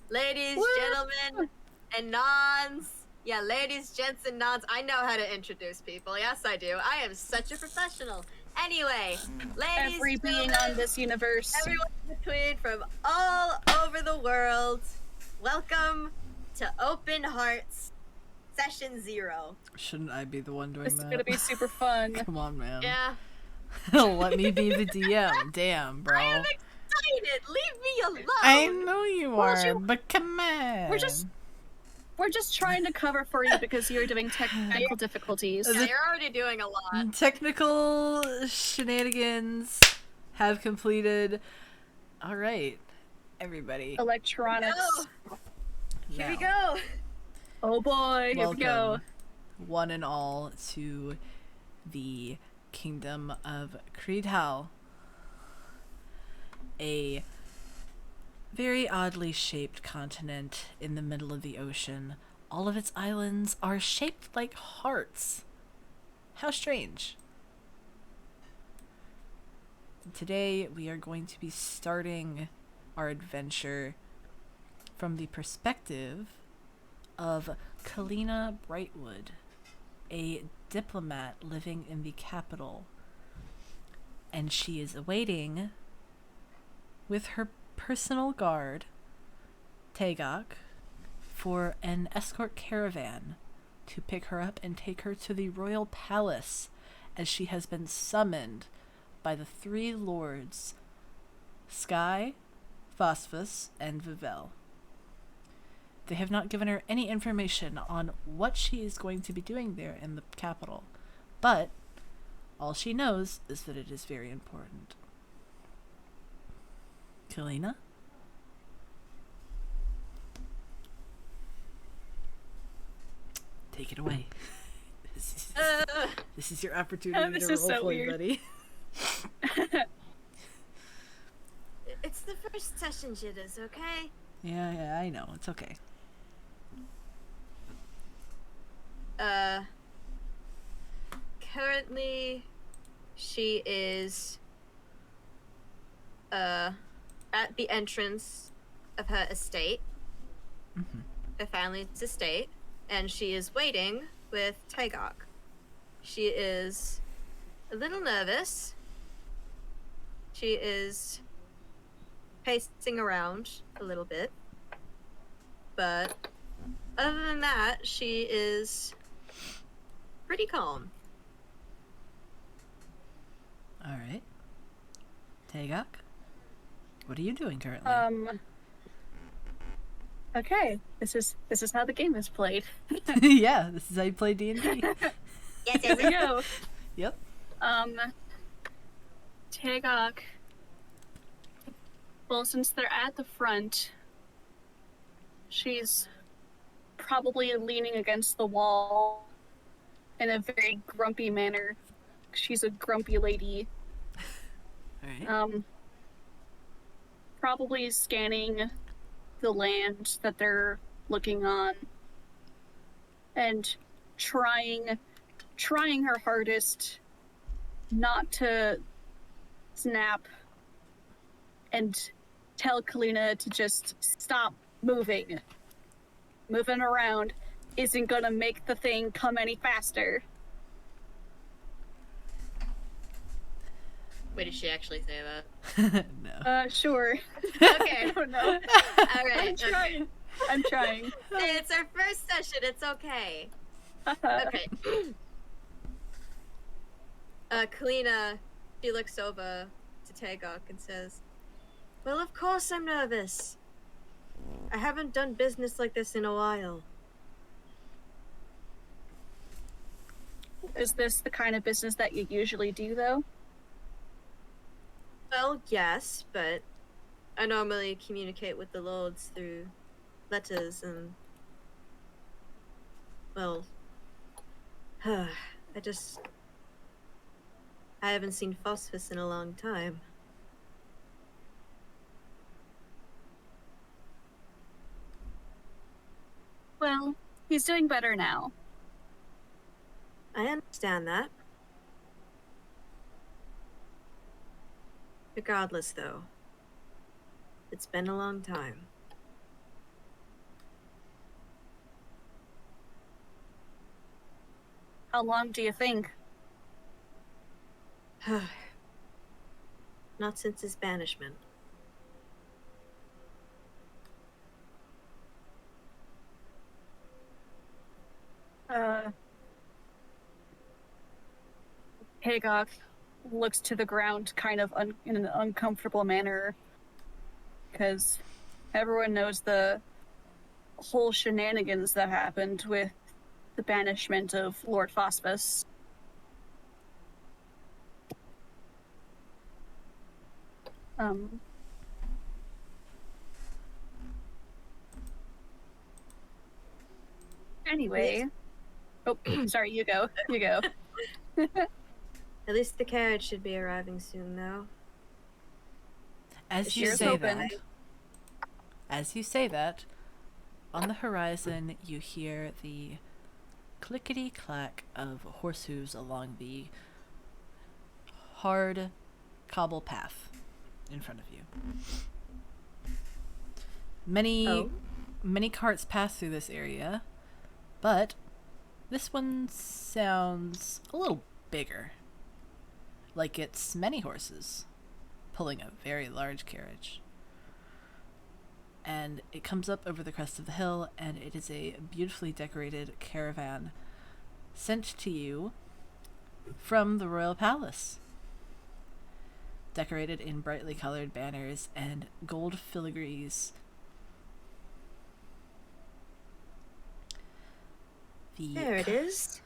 Speaker 3: Ladies,
Speaker 2: Woo!
Speaker 3: gentlemen, and nons. Yeah, ladies, gents, and nons. I know how to introduce people. Yes, I do. I am such a professional. Anyway, ladies,
Speaker 2: Every being
Speaker 3: gentlemen,
Speaker 2: on this universe.
Speaker 3: everyone in between from all over the world, welcome to Open Hearts Session 0.
Speaker 1: Shouldn't I be the one doing
Speaker 2: This is
Speaker 1: that?
Speaker 2: gonna be super fun.
Speaker 1: Come on, man.
Speaker 3: Yeah.
Speaker 1: Let me be the DM. Damn, bro.
Speaker 3: I am excited. Leave me alone.
Speaker 1: I know you
Speaker 2: Well,
Speaker 1: are,
Speaker 2: you-
Speaker 1: but come on.
Speaker 2: We're just trying to cover for you because you're doing technical difficulties.
Speaker 3: Yeah, you're already doing a lot.
Speaker 1: Technical shenanigans have completed. All right, everybody.
Speaker 2: Electronics.
Speaker 3: Go. Here we
Speaker 1: Now,
Speaker 3: go.
Speaker 2: Oh boy, here we go.
Speaker 1: welcome, one and all, to the Kingdom of Creedhal. A very oddly shaped continent in the middle of the ocean. All of its islands are shaped like hearts. How strange. Today we are going to be starting our adventure from the perspective of Kalina Brightwood, a diplomat living in the capital. And she is awaiting, with her personal guard, Tagok, for an escort caravan to pick her up and take her to the royal palace, as she has been summoned by the three lords, Sky, Phosphus, and Vivel. They have not given her any information on what she is going to be doing there in the capital, but all she knows is that it is very important. Kalina? Take it away. This is your opportunity
Speaker 2: This
Speaker 1: to
Speaker 2: is so
Speaker 1: roleplay,
Speaker 2: weird.
Speaker 1: buddy.
Speaker 3: It's the first session, jitters, okay?
Speaker 1: Yeah, I know. It's okay.
Speaker 3: Currently, she is, at the entrance of her estate, her family's estate, and she is waiting with Tagok. She is a little nervous. She is pacing around a little bit. But other than that, she is pretty calm.
Speaker 1: All right. Tagok, what are you doing currently?
Speaker 2: Okay. This is how the game is played.
Speaker 1: Yeah, this is how you play D&D.
Speaker 3: Yes,
Speaker 2: Here we go.
Speaker 1: Yep.
Speaker 2: Tagok. Well, since they're at the front, she's probably leaning against the wall in a very grumpy manner. She's a grumpy lady.
Speaker 1: All right.
Speaker 2: Probably scanning the land that they're looking on and trying her hardest not to snap and tell Kalina to just stop moving. Moving around isn't gonna make the thing come any faster.
Speaker 3: Wait, did she actually say that?
Speaker 1: No.
Speaker 2: Sure.
Speaker 3: Okay.
Speaker 2: I don't know.
Speaker 3: All right.
Speaker 2: I'm trying. I'm trying.
Speaker 3: Hey, it's our first session. It's okay. Okay. Kalina, she looks over to Tagok and says, "Well, of course I'm nervous. I haven't done business like this in a while."
Speaker 2: Is this the kind of business that you usually do, though?
Speaker 3: Well, yes, but I normally communicate with the lords through letters and, well, I haven't seen Phosphus in a long time.
Speaker 2: Well, he's doing better now.
Speaker 3: I understand that. Regardless, though, it's been a long time.
Speaker 2: How long do you think?
Speaker 3: Not since his banishment.
Speaker 2: Hagok looks to the ground kind of in an uncomfortable manner because everyone knows the whole shenanigans that happened with the banishment of Lord Phosphus. Anyway. Oh, sorry, you go. You go.
Speaker 3: At least the carriage should be arriving soon, though.
Speaker 1: As you
Speaker 2: Here's
Speaker 1: say
Speaker 2: hoping.
Speaker 1: that, on the horizon you hear the clickety-clack of horse hooves along the hard cobble path in front of you. Many carts pass through this area, but this one sounds a little bigger. Like it's many horses pulling a very large carriage. And it comes up over the crest of the hill, and it is a beautifully decorated caravan sent to you from the royal palace. Decorated in brightly colored banners and gold filigrees.
Speaker 3: There it is.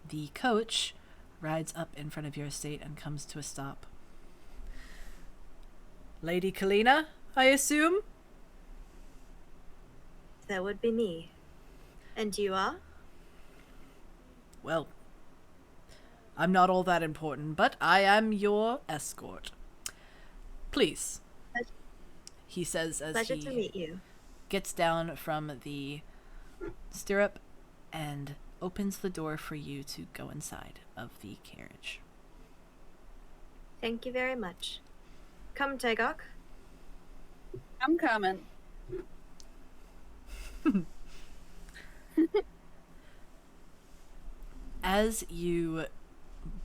Speaker 1: The coach rides up in front of your estate and comes to a stop. Lady Kalina, I assume?
Speaker 3: That would be me. And you are?
Speaker 1: Well, I'm not all that important, but I am your escort. Please, he says as
Speaker 3: Pleasure to
Speaker 1: he
Speaker 3: meet you.
Speaker 1: gets down from the stirrup and opens the door for you to go inside of the carriage.
Speaker 3: Thank you very much. Come, Tagok.
Speaker 2: I'm coming.
Speaker 1: As you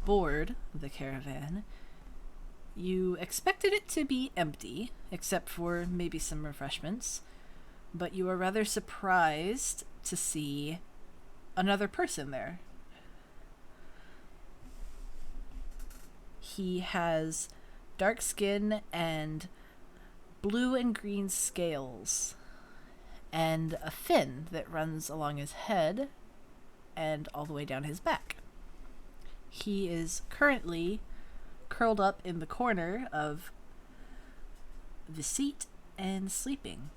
Speaker 1: board the caravan, you expected it to be empty, except for maybe some refreshments, but you are rather surprised to see another person there. He has dark skin and blue and green scales, and a fin that runs along his head and all the way down his back. He is currently curled up in the corner of the seat and sleeping.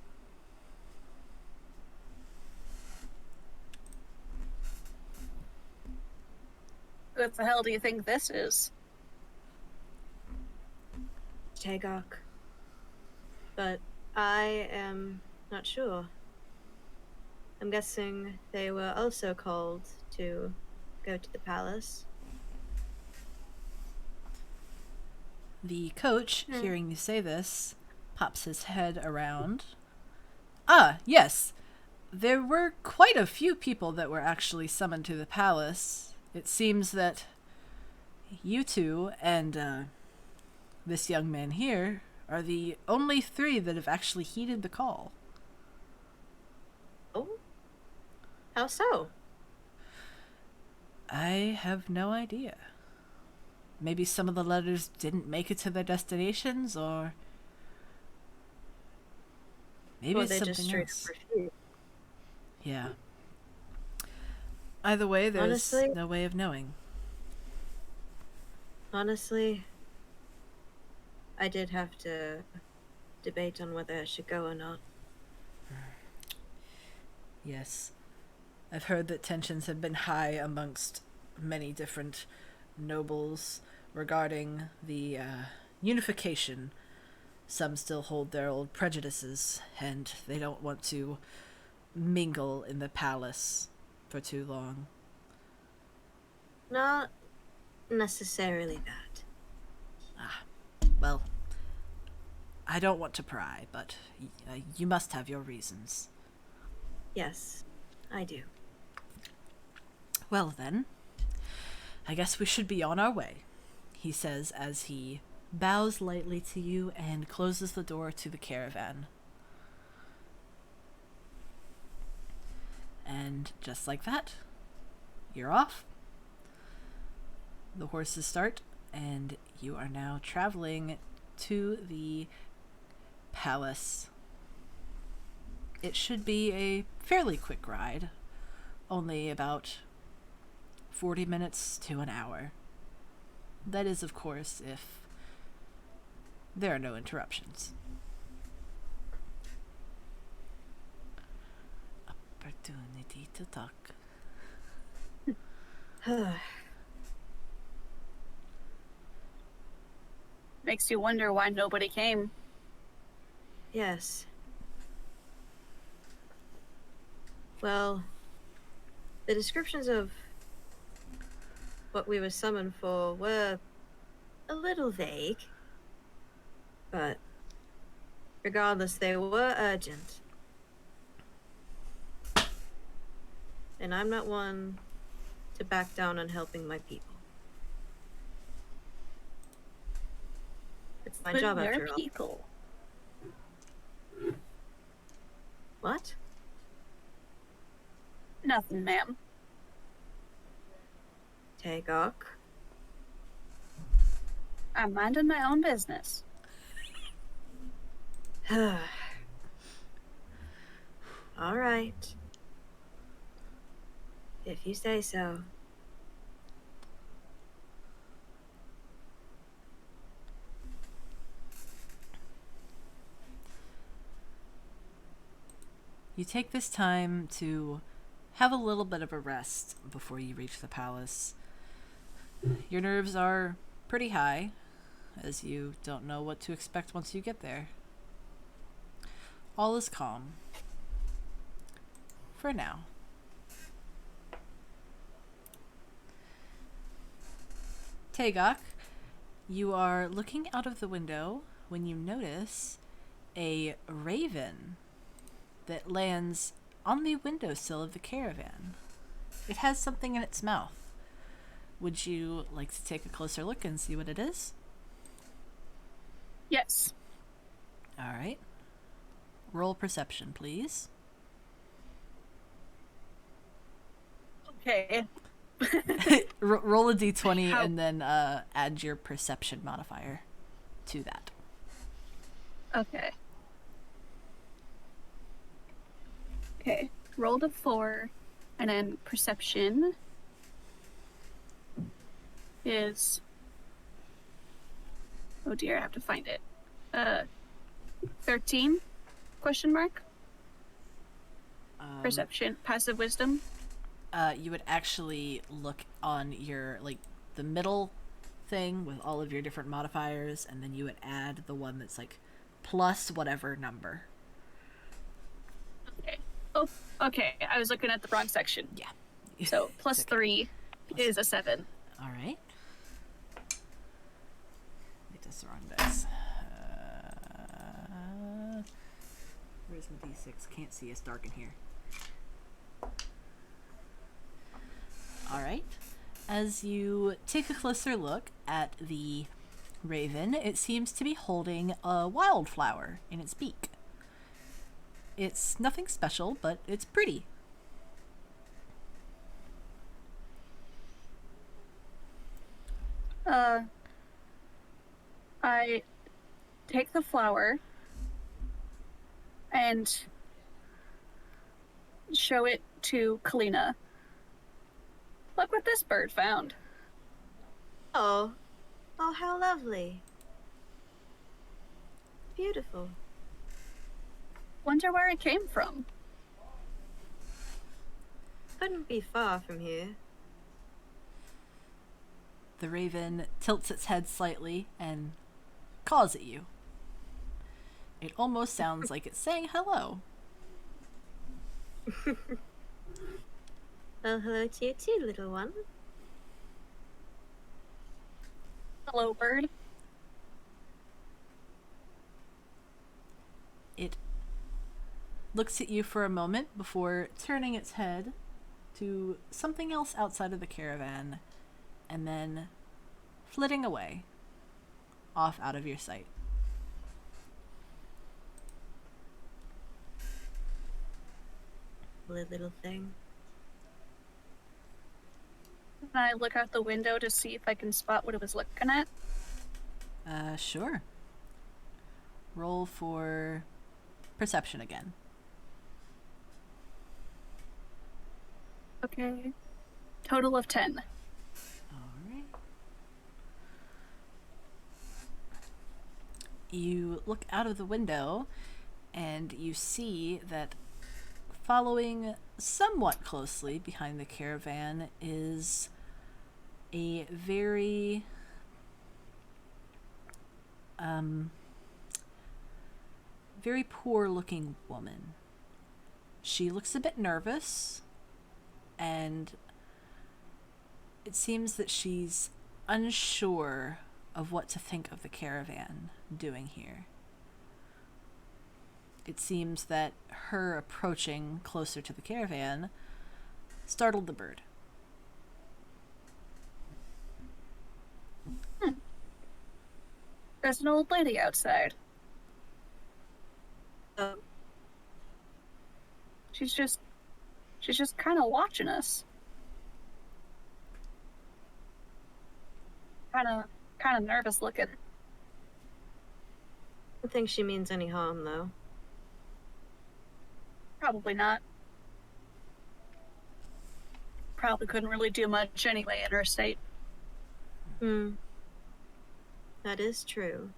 Speaker 2: What the hell do you think this is?
Speaker 3: Tagok. But I am not sure. I'm guessing they were also called to go to the palace.
Speaker 1: The coach,
Speaker 3: Hmm.
Speaker 1: hearing you say this, pops his head around. Ah, yes. There were quite a few people that were actually summoned to the palace. It seems that you two and this young man here are the only 3 that have actually heeded the call.
Speaker 3: Oh? How so?
Speaker 1: I have no idea. Maybe some of the letters didn't make it to their destinations, or maybe
Speaker 3: Or
Speaker 1: it's
Speaker 3: they
Speaker 1: something
Speaker 3: just straight
Speaker 1: else.
Speaker 3: up refused.
Speaker 1: Yeah. Either way, there's
Speaker 3: Honestly-
Speaker 1: no way of knowing.
Speaker 3: Honestly, I did have to debate on whether I should go or not.
Speaker 1: Yes. I've heard that tensions have been high amongst many different nobles regarding the unification. Some still hold their old prejudices, and they don't want to mingle in the palace for too long.
Speaker 3: Not necessarily that.
Speaker 1: Well, I don't want to pry, but you must have your reasons.
Speaker 3: Yes, I do.
Speaker 1: Well then, I guess we should be on our way, he says as he bows lightly to you and closes the door to the caravan. And just like that, you're off. The horses start, and you are now traveling to the palace. It should be a fairly quick ride, only about 40 minutes to an hour. That is, of course, if there are no interruptions. Opportunity to talk.
Speaker 2: Makes you wonder why nobody came.
Speaker 3: Yes. Well, the descriptions of what we were summoned for were a little vague. But regardless, they were urgent. And I'm not one to back down on helping my people. It's my
Speaker 2: But
Speaker 3: job
Speaker 2: we're
Speaker 3: after all.
Speaker 2: people.
Speaker 3: What?
Speaker 2: Nothing, ma'am.
Speaker 3: Tagok?
Speaker 2: I'm minding my own business.
Speaker 3: All right. If you say so.
Speaker 1: You take this time to have a little bit of a rest before you reach the palace. Your nerves are pretty high, as you don't know what to expect once you get there. All is calm. For now. Tagok, you are looking out of the window when you notice a raven that lands on the windowsill of the caravan. It has something in its mouth. Would you like to take a closer look and see what it is?
Speaker 2: Yes.
Speaker 1: All right. Roll perception, please.
Speaker 2: Okay.
Speaker 1: Roll a d20
Speaker 2: How-
Speaker 1: and then add your perception modifier to that.
Speaker 2: Okay. Okay. Rolled a 4, and then perception is. Oh dear, I have to find it. 13? Question mark. Perception, passive wisdom.
Speaker 1: You would actually look on your, like, the middle thing with all of your different modifiers, and then you would add the one that's, like, plus whatever number.
Speaker 2: Okay. Oh, okay. I was looking at the wrong section.
Speaker 1: Yeah.
Speaker 2: So plus
Speaker 1: It's okay.
Speaker 2: 3 is a 7.
Speaker 1: All right. That's the wrong dice. Where's my d6? Can't see. It's dark in here. Alright. As you take a closer look at the raven, it seems to be holding a wildflower in its beak. It's nothing special, but it's pretty.
Speaker 2: I take the flower and show it to Kalina. Look what this bird found.
Speaker 3: Oh. Oh, how lovely. Beautiful.
Speaker 2: Wonder where it came from.
Speaker 3: Couldn't be far from here.
Speaker 1: The raven tilts its head slightly and caws at you. It almost sounds like it's saying hello.
Speaker 3: Well, hello to you too, little one.
Speaker 2: Hello, bird.
Speaker 1: It looks at you for a moment before turning its head to something else outside of the caravan and then flitting away, off out of your sight.
Speaker 3: Little thing.
Speaker 2: Can I look out the window to see if I can spot what it was looking at?
Speaker 1: Sure. Roll for perception again.
Speaker 2: Okay. Total of 10.
Speaker 1: Alright. You look out of the window and you see that following somewhat closely behind the caravan is a very very poor looking woman. She looks a bit nervous, and it seems that she's unsure of what to think of the caravan doing here. It seems that her approaching closer to the caravan startled the bird.
Speaker 2: There's an old lady outside.
Speaker 3: Oh,
Speaker 2: She's just kind of watching us. Kind of nervous looking.
Speaker 3: I don't think she means any harm, though.
Speaker 2: Probably not. Probably couldn't really do much anyway in her state.
Speaker 3: That is true.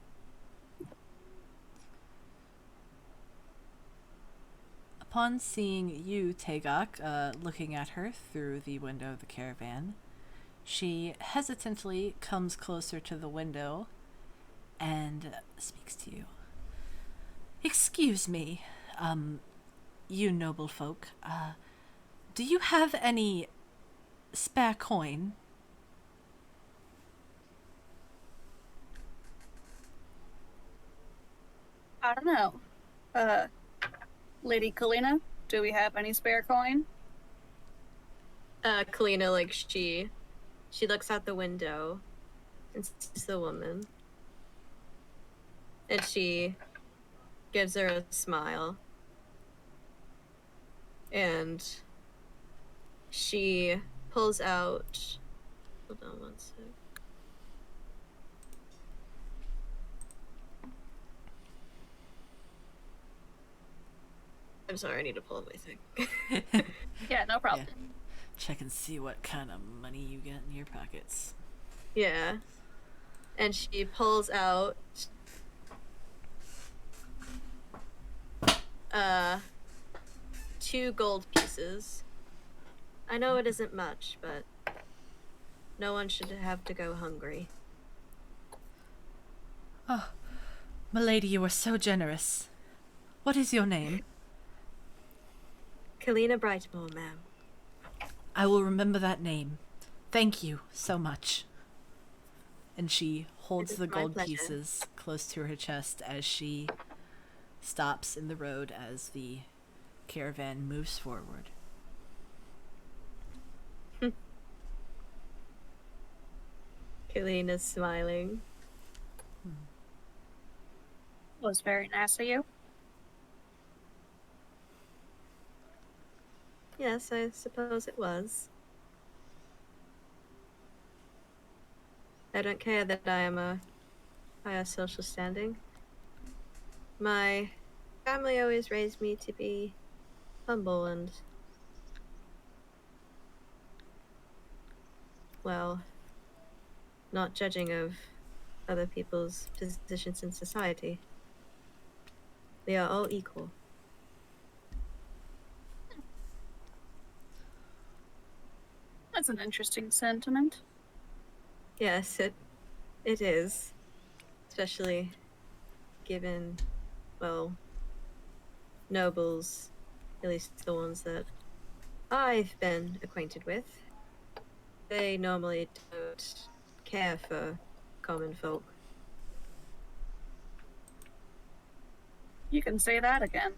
Speaker 1: Upon seeing you, Tagok, looking at her through the window of the caravan, she hesitantly comes closer to the window and speaks to you. Excuse me, you noble folk, do you have any spare coin?
Speaker 2: I don't know. Lady Kalina, do we have any spare coin?
Speaker 3: Kalina, like, she looks out the window and sees the woman. And she gives her a smile. And she pulls out... Hold on one sec. I'm sorry, I need to pull up my thing.
Speaker 2: Yeah, no problem.
Speaker 1: Yeah. Check and see what kind of money you get in your pockets.
Speaker 3: Yeah. And she pulls out 2 gold pieces. I know it isn't much, but no one should have to go hungry.
Speaker 1: Oh, milady, you are so generous. What is your name?
Speaker 3: Kalina Brightmore, ma'am.
Speaker 1: I will remember that name. Thank you so much. And she holds
Speaker 3: is
Speaker 1: the
Speaker 3: my
Speaker 1: gold
Speaker 3: pleasure.
Speaker 1: pieces close to her chest as she stops in the road as the caravan moves forward.
Speaker 3: Kalina's smiling.
Speaker 2: Was very nice of you.
Speaker 3: Yes, I suppose it was. I don't care that I am a higher social standing. My family always raised me to be humble and, well, not judging of other people's positions in society. We are all equal.
Speaker 2: That's an interesting sentiment.
Speaker 3: Yes, it is. Especially given, well, nobles, at least the ones that I've been acquainted with. They normally don't care for common folk.
Speaker 2: You can say that again.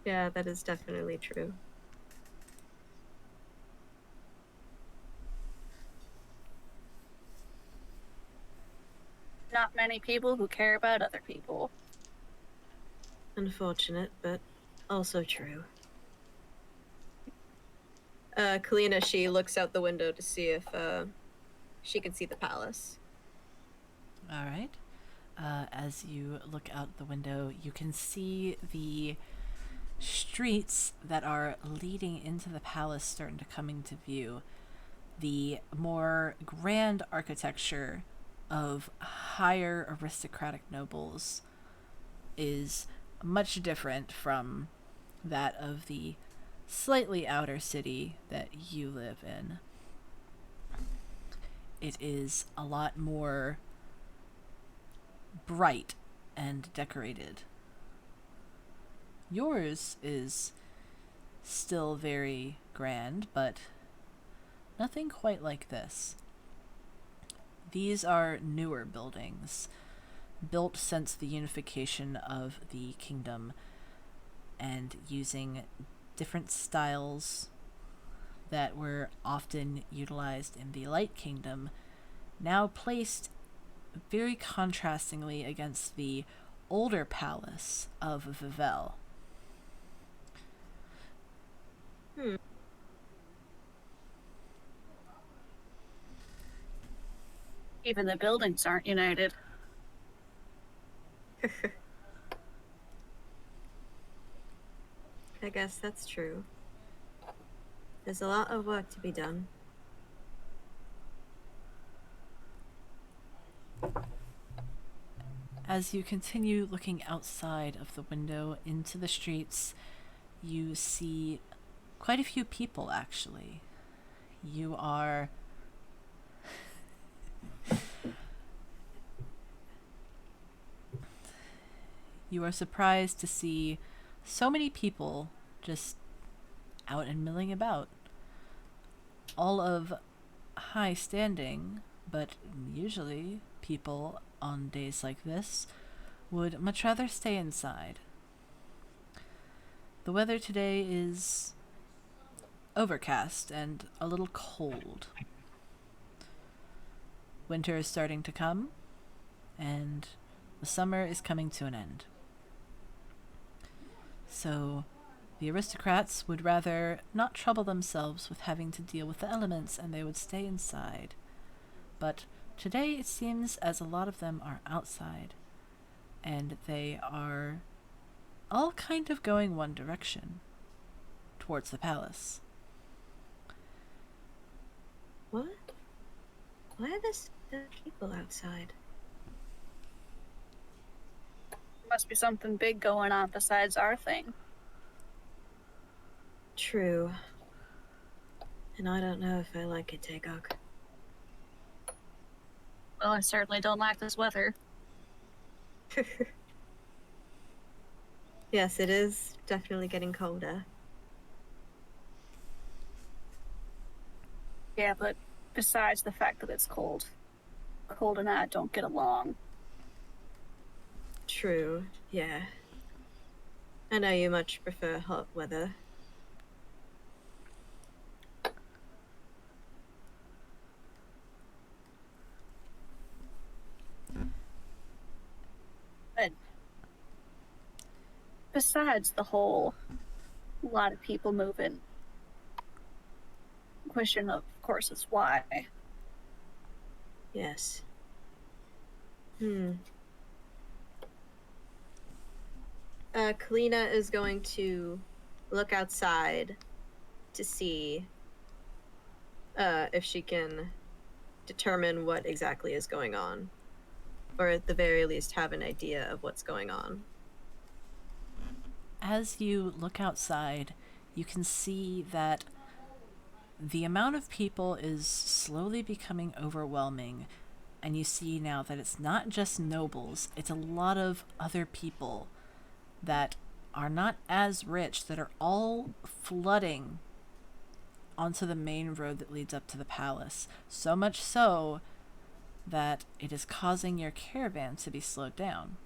Speaker 3: Yeah, that is definitely true.
Speaker 2: Not many people who care about other people.
Speaker 3: Unfortunate, but also true. Kalina, she looks out the window to see if she can see the palace.
Speaker 1: All right. As you look out the window, you can see the streets that are leading into the palace starting to come into view. The more grand architecture of higher aristocratic nobles is much different from that of the slightly outer city that you live in. It is a lot more bright and decorated. Yours is still very grand, but nothing quite like this. These are newer buildings, built since the unification of the kingdom, and using different styles that were often utilized in the Light Kingdom, now placed very contrastingly against the older palace of Vivel.
Speaker 2: Even the buildings aren't united.
Speaker 3: I guess that's true. There's a lot of work to be done.
Speaker 1: As you continue looking outside of the window into the streets, you see quite a few people, actually. You are surprised to see so many people just out and milling about. All of high standing, but usually people on days like this would much rather stay inside. The weather today is overcast and a little cold. Winter is starting to come, and the summer is coming to an end. So, the aristocrats would rather not trouble themselves with having to deal with the elements, and they would stay inside. But today it seems as a lot of them are outside, and they are all kind of going one direction, towards the palace.
Speaker 3: What? Why are there so many people outside?
Speaker 2: Must be something big going on besides our thing.
Speaker 3: True. And I don't know if I like it, Tagok.
Speaker 2: Well, I certainly don't like this weather.
Speaker 3: Yes, it is definitely getting colder.
Speaker 2: Yeah, but besides the fact that it's cold, Cold and I don't get along.
Speaker 3: True, yeah. I know you much prefer hot weather.
Speaker 2: But besides the whole lot of people moving, question of course is why.
Speaker 3: Yes. Kalina is going to look outside to see if she can determine what exactly is going on. Or at the very least have an idea of what's going on.
Speaker 1: As you look outside, you can see that the amount of people is slowly becoming overwhelming, and you see now that it's not just nobles, it's a lot of other people that are not as rich that are all flooding onto the main road that leads up to the palace. So much so that it is causing your caravan to be slowed down.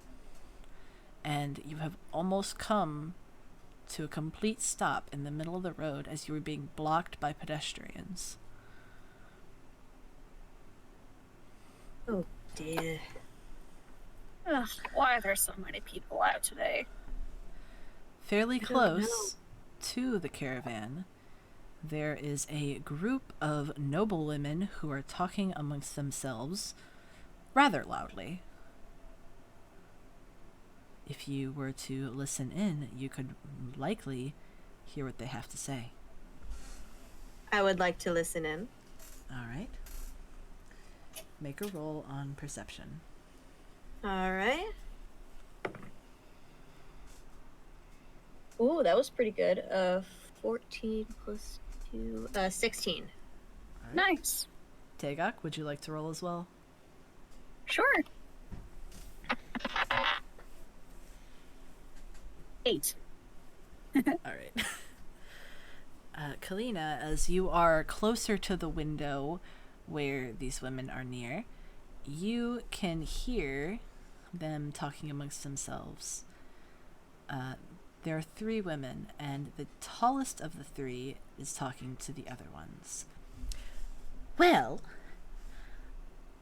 Speaker 1: And you have almost come to a complete stop in the middle of the road as you were being blocked by pedestrians.
Speaker 3: Oh dear.
Speaker 2: Ugh, why are there so many people out today?
Speaker 1: Fairly
Speaker 3: don't
Speaker 1: close to the caravan, there is a group of noble women who are talking amongst themselves rather loudly. If you were to listen in, you could likely hear what they have to say.
Speaker 3: I would like to listen in.
Speaker 1: All right. Make a roll on perception.
Speaker 3: Alright. Ooh, that was pretty good. 14 plus 2, 16.
Speaker 2: Nice.
Speaker 1: Tagok, would you like to roll as well?
Speaker 2: Sure. 8.
Speaker 1: All right. Kalina, as you are closer to the window where these women are near, you can hear them talking amongst themselves. There are 3 women, and the tallest of the 3 is talking to the other ones.
Speaker 5: Well,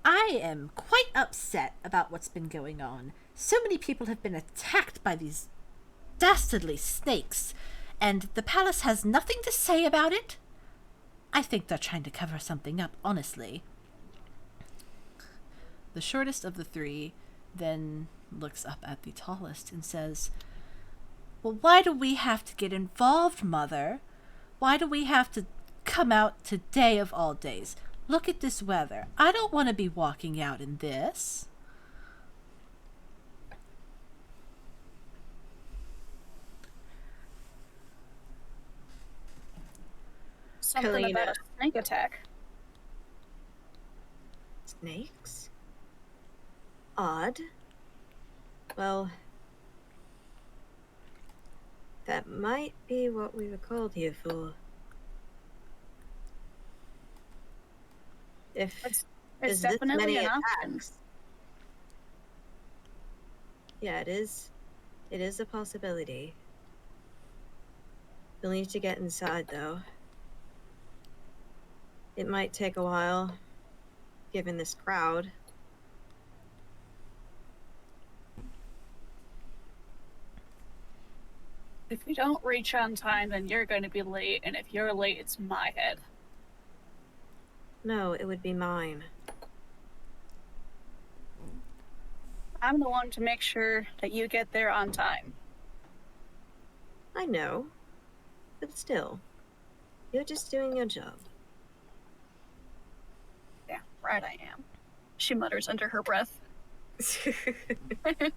Speaker 5: I am quite upset about what's been going on. So many people have been attacked by these dastardly snakes, and the palace has nothing to say about it. I think they're trying to cover something up, honestly.
Speaker 1: The shortest of the 3 then looks up at the tallest and says,
Speaker 5: Well, why do we have to get involved, Mother? Why do we have to come out today of all days? Look at this weather. I don't want to be walking out in this.
Speaker 2: Something about a snake attack.
Speaker 3: Snakes? Odd. Well, that might be what we were called here for. If
Speaker 2: It's
Speaker 3: there's this
Speaker 2: definitely
Speaker 3: many
Speaker 2: an option.
Speaker 3: attacks. Yeah, it is. It is a possibility. We'll need to get inside, though. It might take a while, given this crowd.
Speaker 2: If we don't reach on time, then you're going to be late, and if you're late, it's my head.
Speaker 3: No, it would be mine.
Speaker 2: I'm the one to make sure that you get there on time.
Speaker 3: I know. But still, you're just doing your job.
Speaker 2: Yeah, right I am. She mutters under her breath.
Speaker 3: I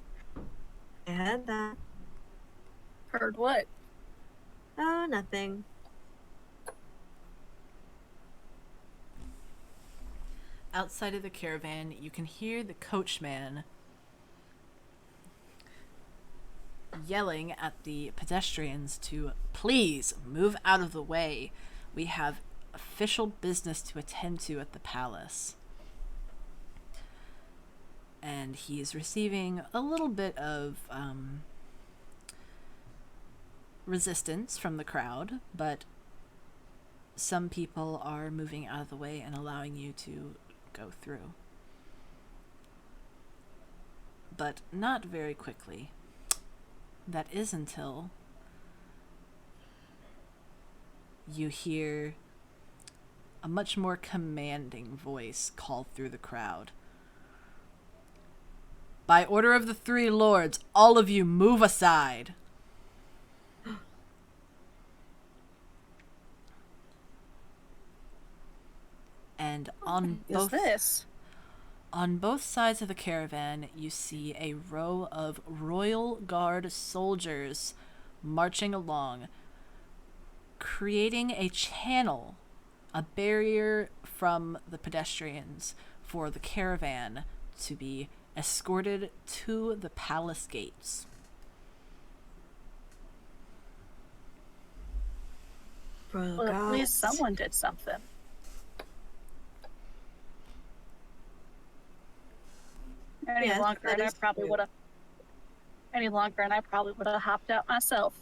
Speaker 3: had that.
Speaker 2: Heard what?
Speaker 3: Oh, nothing.
Speaker 1: outside of the caravan, you can hear the coachman yelling at the pedestrians to please move out of the way. We have official business to attend to at the palace. And he is receiving a little bit of resistance from the crowd, but some people are moving out of the way and allowing you to go through. But not very quickly. That is until you hear a much more commanding voice call through the crowd. By order of the three lords, all of you move aside. And on both sides of the caravan, you see a row of royal guard soldiers marching along, creating a channel, a barrier from the pedestrians for the caravan to be escorted to the palace gates.
Speaker 3: Bro,
Speaker 2: Well, at least someone did something. Any
Speaker 3: Yes,
Speaker 2: longer,
Speaker 3: that
Speaker 2: and I
Speaker 3: is
Speaker 2: probably
Speaker 3: true.
Speaker 2: would have. Any longer, and I probably would have hopped out myself.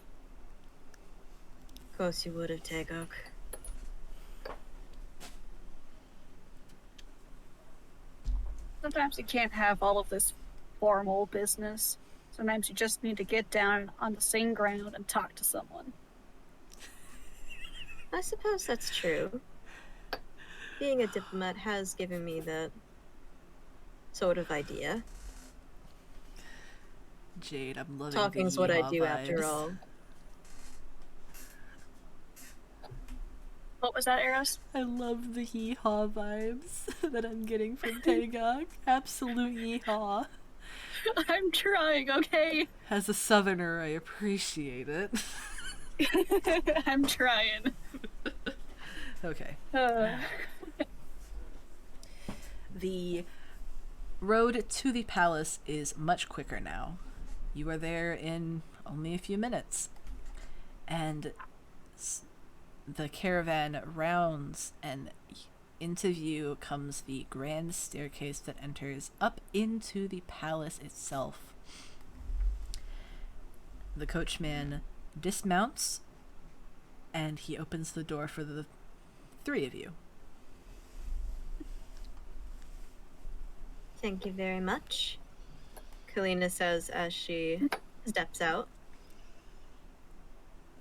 Speaker 3: Of course you would have, Tagok.
Speaker 2: Sometimes you can't have all of this formal business. Sometimes you just need to get down on the same ground and talk to someone.
Speaker 3: I suppose that's true. Being a diplomat has given me that sort of idea.
Speaker 1: Jade, I'm loving
Speaker 3: Talking's
Speaker 1: the
Speaker 3: what I
Speaker 1: yeehaw
Speaker 3: do after
Speaker 1: vibes.
Speaker 3: all.
Speaker 2: What was that, Eros?
Speaker 1: I love the hee-haw vibes that I'm getting from Tagok. Absolute yeehaw.
Speaker 2: I'm trying, okay?
Speaker 1: As a southerner, I appreciate it.
Speaker 2: I'm trying.
Speaker 1: Okay.
Speaker 2: Uh,
Speaker 1: The road to the palace is much quicker now. You are there in only a few minutes. And the caravan rounds, and into view comes the grand staircase that enters up into the palace itself. The coachman dismounts, and he opens the door for the three of you.
Speaker 3: Thank you very much, Kalina says as she steps out.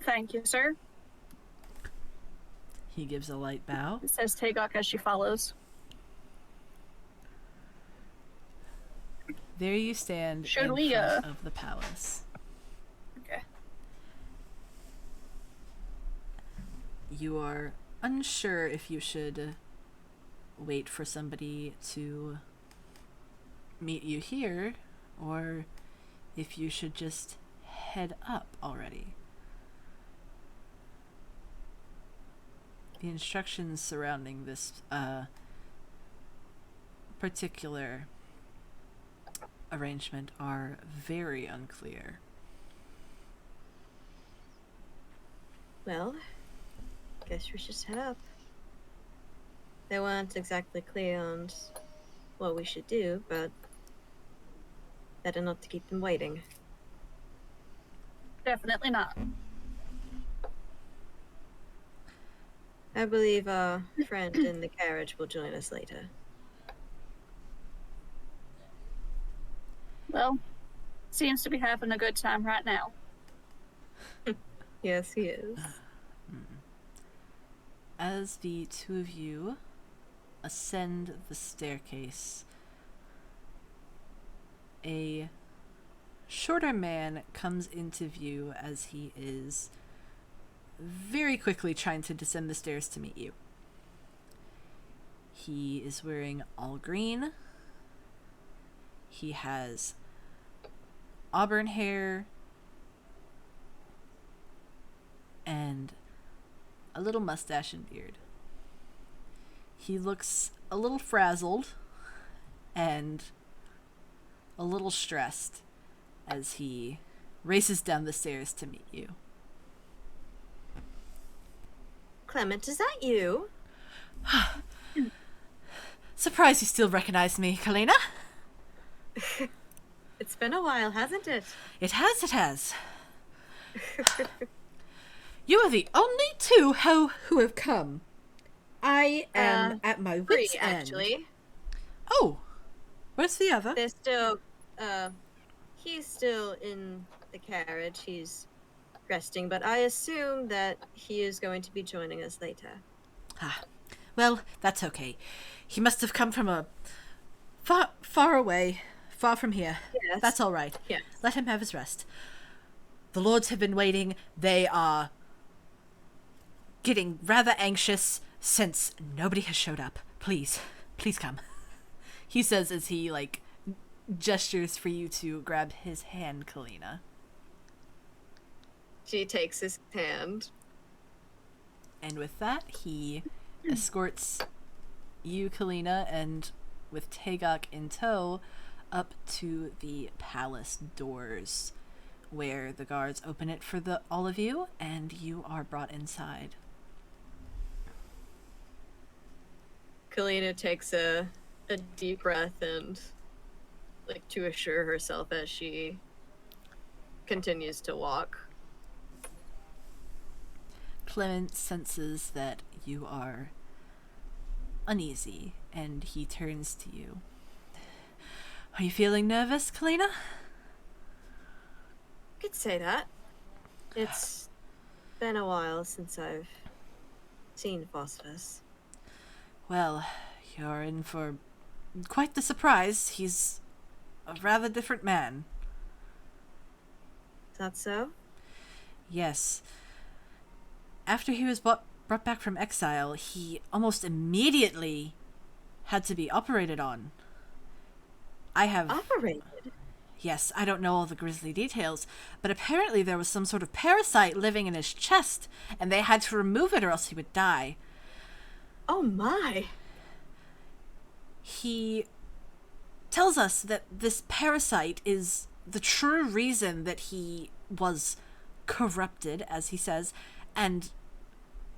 Speaker 2: Thank you, sir.
Speaker 1: He gives a light bow.
Speaker 2: Says Tagok as she follows.
Speaker 1: There you stand
Speaker 2: Should
Speaker 1: in
Speaker 2: we,
Speaker 1: front of the palace.
Speaker 2: Okay.
Speaker 1: You are unsure if you should wait for somebody to meet you here, or if you should just head up already. The instructions surrounding this particular arrangement are very unclear.
Speaker 3: Well, guess we should just head up. They weren't exactly clear on what we should do, but better not to keep them waiting.
Speaker 2: Definitely not.
Speaker 3: I believe our friend in the carriage will join us later.
Speaker 2: Well, seems to be having a good time right now.
Speaker 3: Yes, he is.
Speaker 1: As the two of you ascend the staircase, a shorter man comes into view as he is very quickly trying to descend the stairs to meet you. He is wearing all green. He has auburn hair and a little mustache and beard. He looks a little frazzled and a little stressed as he races down the stairs to meet you.
Speaker 3: Clement, is that you?
Speaker 1: Surprised you still recognize me, Kalina.
Speaker 3: It's been a while, hasn't it?
Speaker 1: It has, it has. You are the only two who have come. I am at my
Speaker 3: Three,
Speaker 1: wit's end.
Speaker 3: actually.
Speaker 1: Oh, where's the other?
Speaker 3: They're still, he's still in the carriage. He's resting, but I assume that he is going to be joining us later.
Speaker 1: Ah, well, that's okay. He must have come from a far away, far from here.
Speaker 3: Yes.
Speaker 1: That's all right.
Speaker 3: Yes.
Speaker 1: Let him have his rest. The lords have been waiting. They are getting rather anxious since nobody has showed up. Please, please come. He says as he, like, gestures for you to grab his hand, Kalina.
Speaker 3: She takes his hand.
Speaker 1: And with that, he escorts you, Kalina, and with Tagok in tow, up to the palace doors, where the guards open it for all of you, and you are brought inside.
Speaker 3: Kalina takes a deep breath and, like, to assure herself as she continues to walk.
Speaker 1: Clement senses that you are uneasy, and he turns to you. Are you feeling nervous, Kalina?
Speaker 3: Could say that. It's been a while since I've seen Phosphorus.
Speaker 1: Well, you're in for quite the surprise. He's a rather different man.
Speaker 3: Is that so?
Speaker 1: Yes. After he was brought back from exile, he almost immediately had to be operated on. I have...
Speaker 3: Operated?
Speaker 1: Yes, I don't know all the grisly details, but apparently there was some sort of parasite living in his chest, and they had to remove it or else he would die.
Speaker 3: Oh my!
Speaker 1: He tells us that this parasite is the true reason that he was corrupted, as he says, and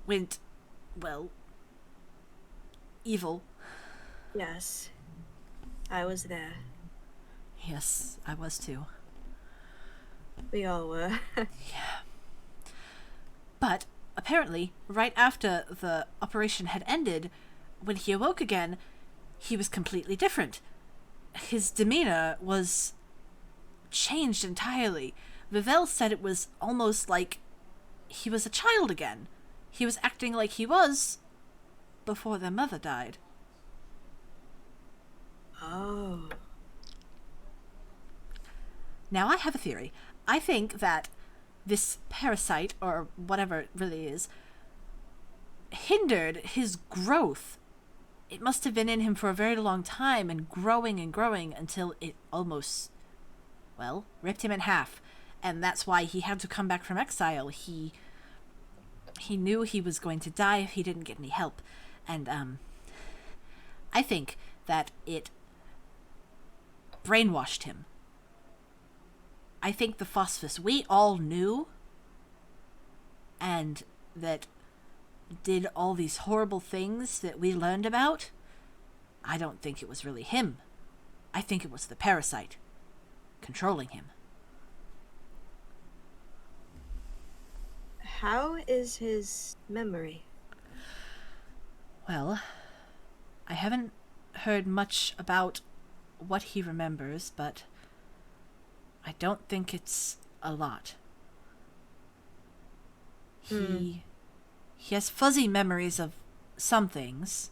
Speaker 1: went, well, evil.
Speaker 3: Yes. I was there.
Speaker 1: Yes, I was too.
Speaker 3: We all were.
Speaker 1: But apparently, right after the operation had ended, when he awoke again, he was completely different. His demeanor was changed entirely. Vivel said it was almost like he was a child again. He was acting like he was before their mother died.
Speaker 3: Oh.
Speaker 1: Now, I have a theory. I think that this parasite, or whatever it really is, hindered his growth. It must have been in him for a very long time and growing until it almost, well, ripped him in half. And that's why he had to come back from exile. He knew he was going to die if he didn't get any help. And, I think that it brainwashed him. I think the Phosphorus we all knew and that did all these horrible things that we learned about, I don't think it was really him. I think it was the parasite controlling him.
Speaker 3: How is his memory?
Speaker 1: Well, I haven't heard much about what he remembers, but I don't think it's a lot. He has fuzzy memories of some things,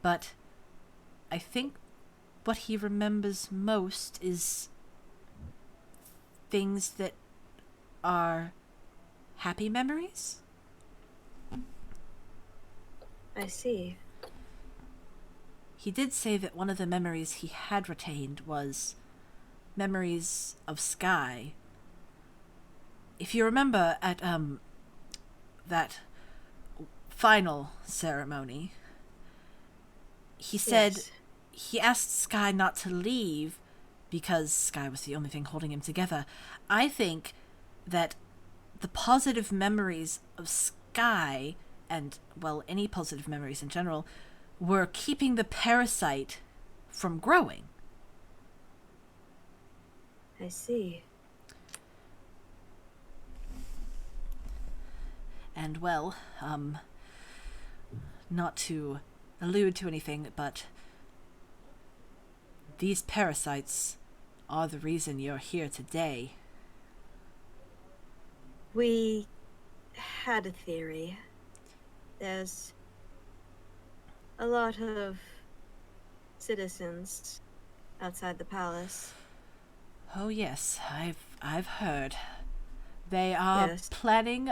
Speaker 1: but I think what he remembers most is things that are happy memories.
Speaker 3: I see.
Speaker 1: He did say that one of the memories he had retained was memories of Sky. If you remember at that final ceremony, he said
Speaker 3: Yes.
Speaker 1: he asked Sky not to leave because Sky was the only thing holding him together. I think that the positive memories of Sky
Speaker 5: and, well, any positive memories in general, were keeping the parasite from growing.
Speaker 3: I see.
Speaker 5: And, well, not to allude to anything, but these parasites are the reason you're here today.
Speaker 3: We had a theory. There's a lot of citizens outside the palace.
Speaker 5: Oh yes, I've heard. They are
Speaker 3: Yes.
Speaker 5: planning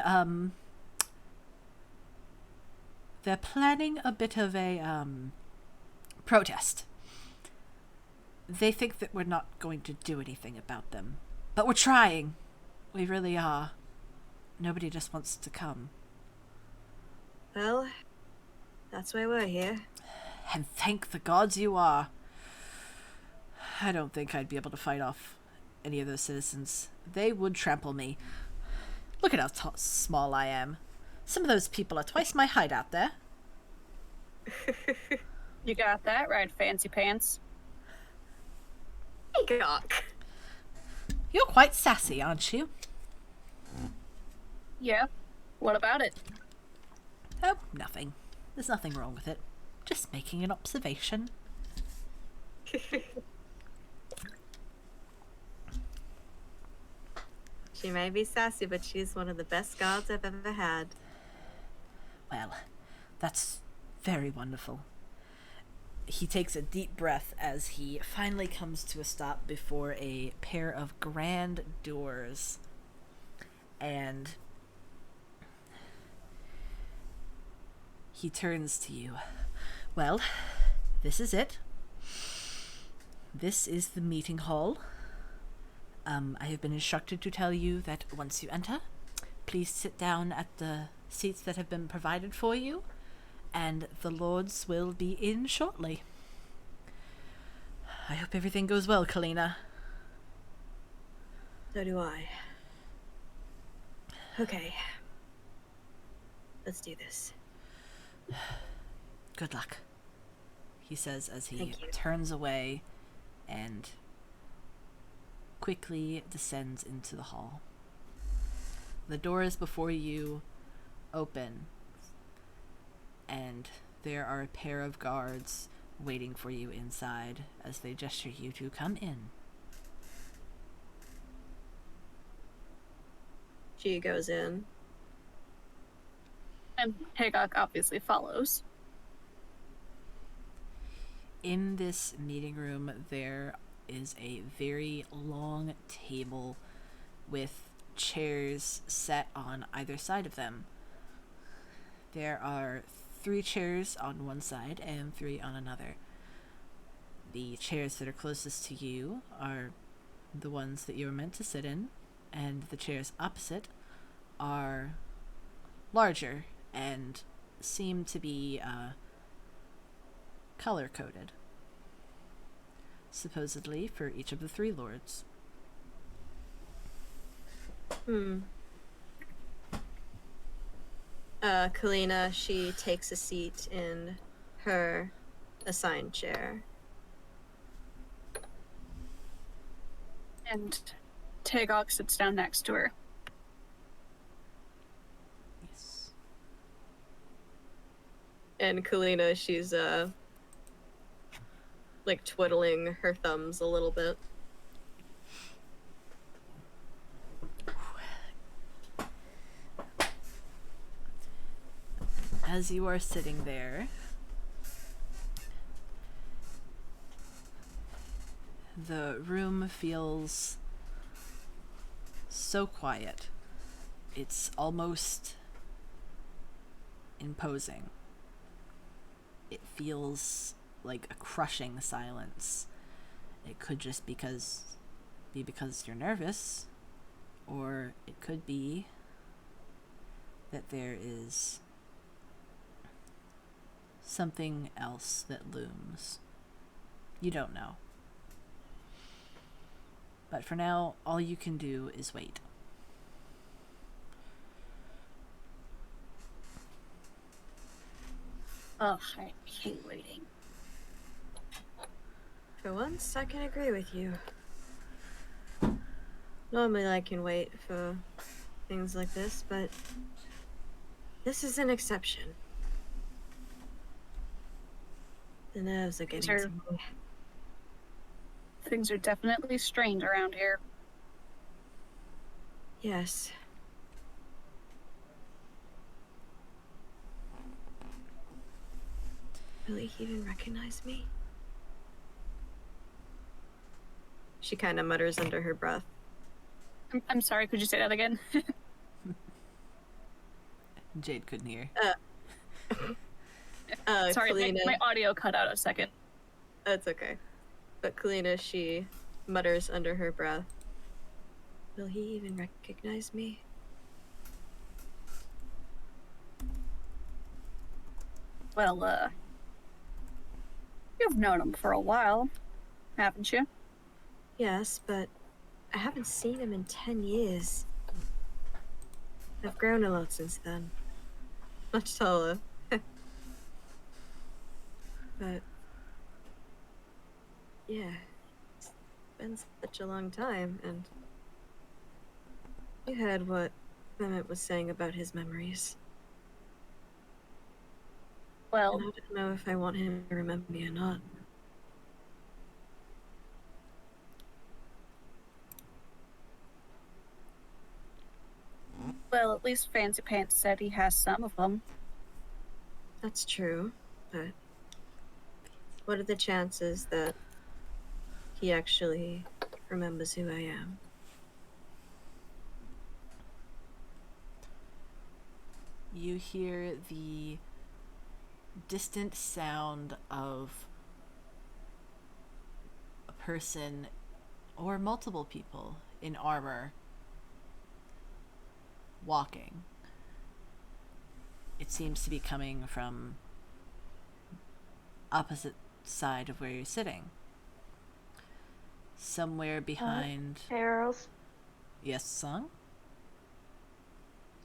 Speaker 5: they're planning a bit of a protest. They think that we're not going to do anything about them. But we're trying. We really are. Nobody just wants to come.
Speaker 3: Well, that's why we're here.
Speaker 5: And thank the gods you are. I don't think I'd be able to fight off any of those citizens. They would trample me. Look at how small I am. Some of those people are twice my height out there.
Speaker 2: You got that right, fancy pants.
Speaker 3: Hey, Gawk.
Speaker 5: You're quite sassy, aren't you?
Speaker 2: Yeah. What about it?
Speaker 5: Oh, nothing. There's nothing wrong with it. Just making an observation.
Speaker 3: She may be sassy, but she's one of the best gods I've ever had.
Speaker 5: Well, that's very wonderful. He takes a deep breath as he finally comes to a stop before a pair of grand doors. And he turns to you. Well, this is it. This is the meeting hall. I have been instructed to tell you that once you enter, please sit down at the seats that have been provided for you, and the lords will be in shortly. I hope everything goes well, Kalina.
Speaker 3: So do I. Okay. Let's do this.
Speaker 5: Good luck, he says as he
Speaker 3: Thank you.
Speaker 5: turns away and quickly descends into the hall. The doors before you open, and there are a pair of guards waiting for you inside as they gesture you to come in.
Speaker 3: She goes in.
Speaker 2: And Hagok obviously follows.
Speaker 5: In this meeting room, there is a very long table with chairs set on either side of them. There are 3 chairs on one side and 3 on another. The chairs that are closest to you are the ones that you were meant to sit in, and the chairs opposite are larger and seem to be color-coded, supposedly for each of the 3 lords.
Speaker 3: Kalina, she takes a seat in her assigned chair.
Speaker 2: And Tagok sits down next to her.
Speaker 5: Yes.
Speaker 3: And Kalina, she's like twiddling her thumbs a little bit.
Speaker 5: As you are sitting there, the room feels so quiet. It's almost imposing. It feels like a crushing silence. It could just be because you're nervous, or it could be that there is something else that looms. You don't know. But for now, all you can do is wait.
Speaker 2: Ugh, I hate waiting.
Speaker 3: For once, I can agree with you. Normally, I can wait for things like this, but this is an exception. The nerves are getting
Speaker 2: These are-
Speaker 3: to me.
Speaker 2: Things are definitely strained around here.
Speaker 3: Yes. Will he even recognize me? She kind of mutters under her breath.
Speaker 2: I'm sorry, could you say that again?
Speaker 1: Jade couldn't hear.
Speaker 2: Sorry,
Speaker 3: Kalina,
Speaker 2: my audio cut out a second.
Speaker 3: that's okay. But Kalina, she mutters under her breath. Will he even recognize me?
Speaker 2: Well, you've known him for a while, haven't you?
Speaker 3: Yes, but I haven't seen him in 10 years. I've grown a lot since then. Much taller. But yeah, it's been such a long time, and you heard what Mehmet was saying about his memories.
Speaker 2: Well,
Speaker 3: And I don't know if I want him to remember me or not.
Speaker 2: well, at least Fancy Pants said he has some of them.
Speaker 3: That's true, but what are the chances that he actually remembers who I am?
Speaker 1: You hear the distant sound of a person or multiple people in armor walking. It seems to be coming from opposite side of where you're sitting. Somewhere behind...
Speaker 4: Hey, Earls.
Speaker 1: Yes, Song?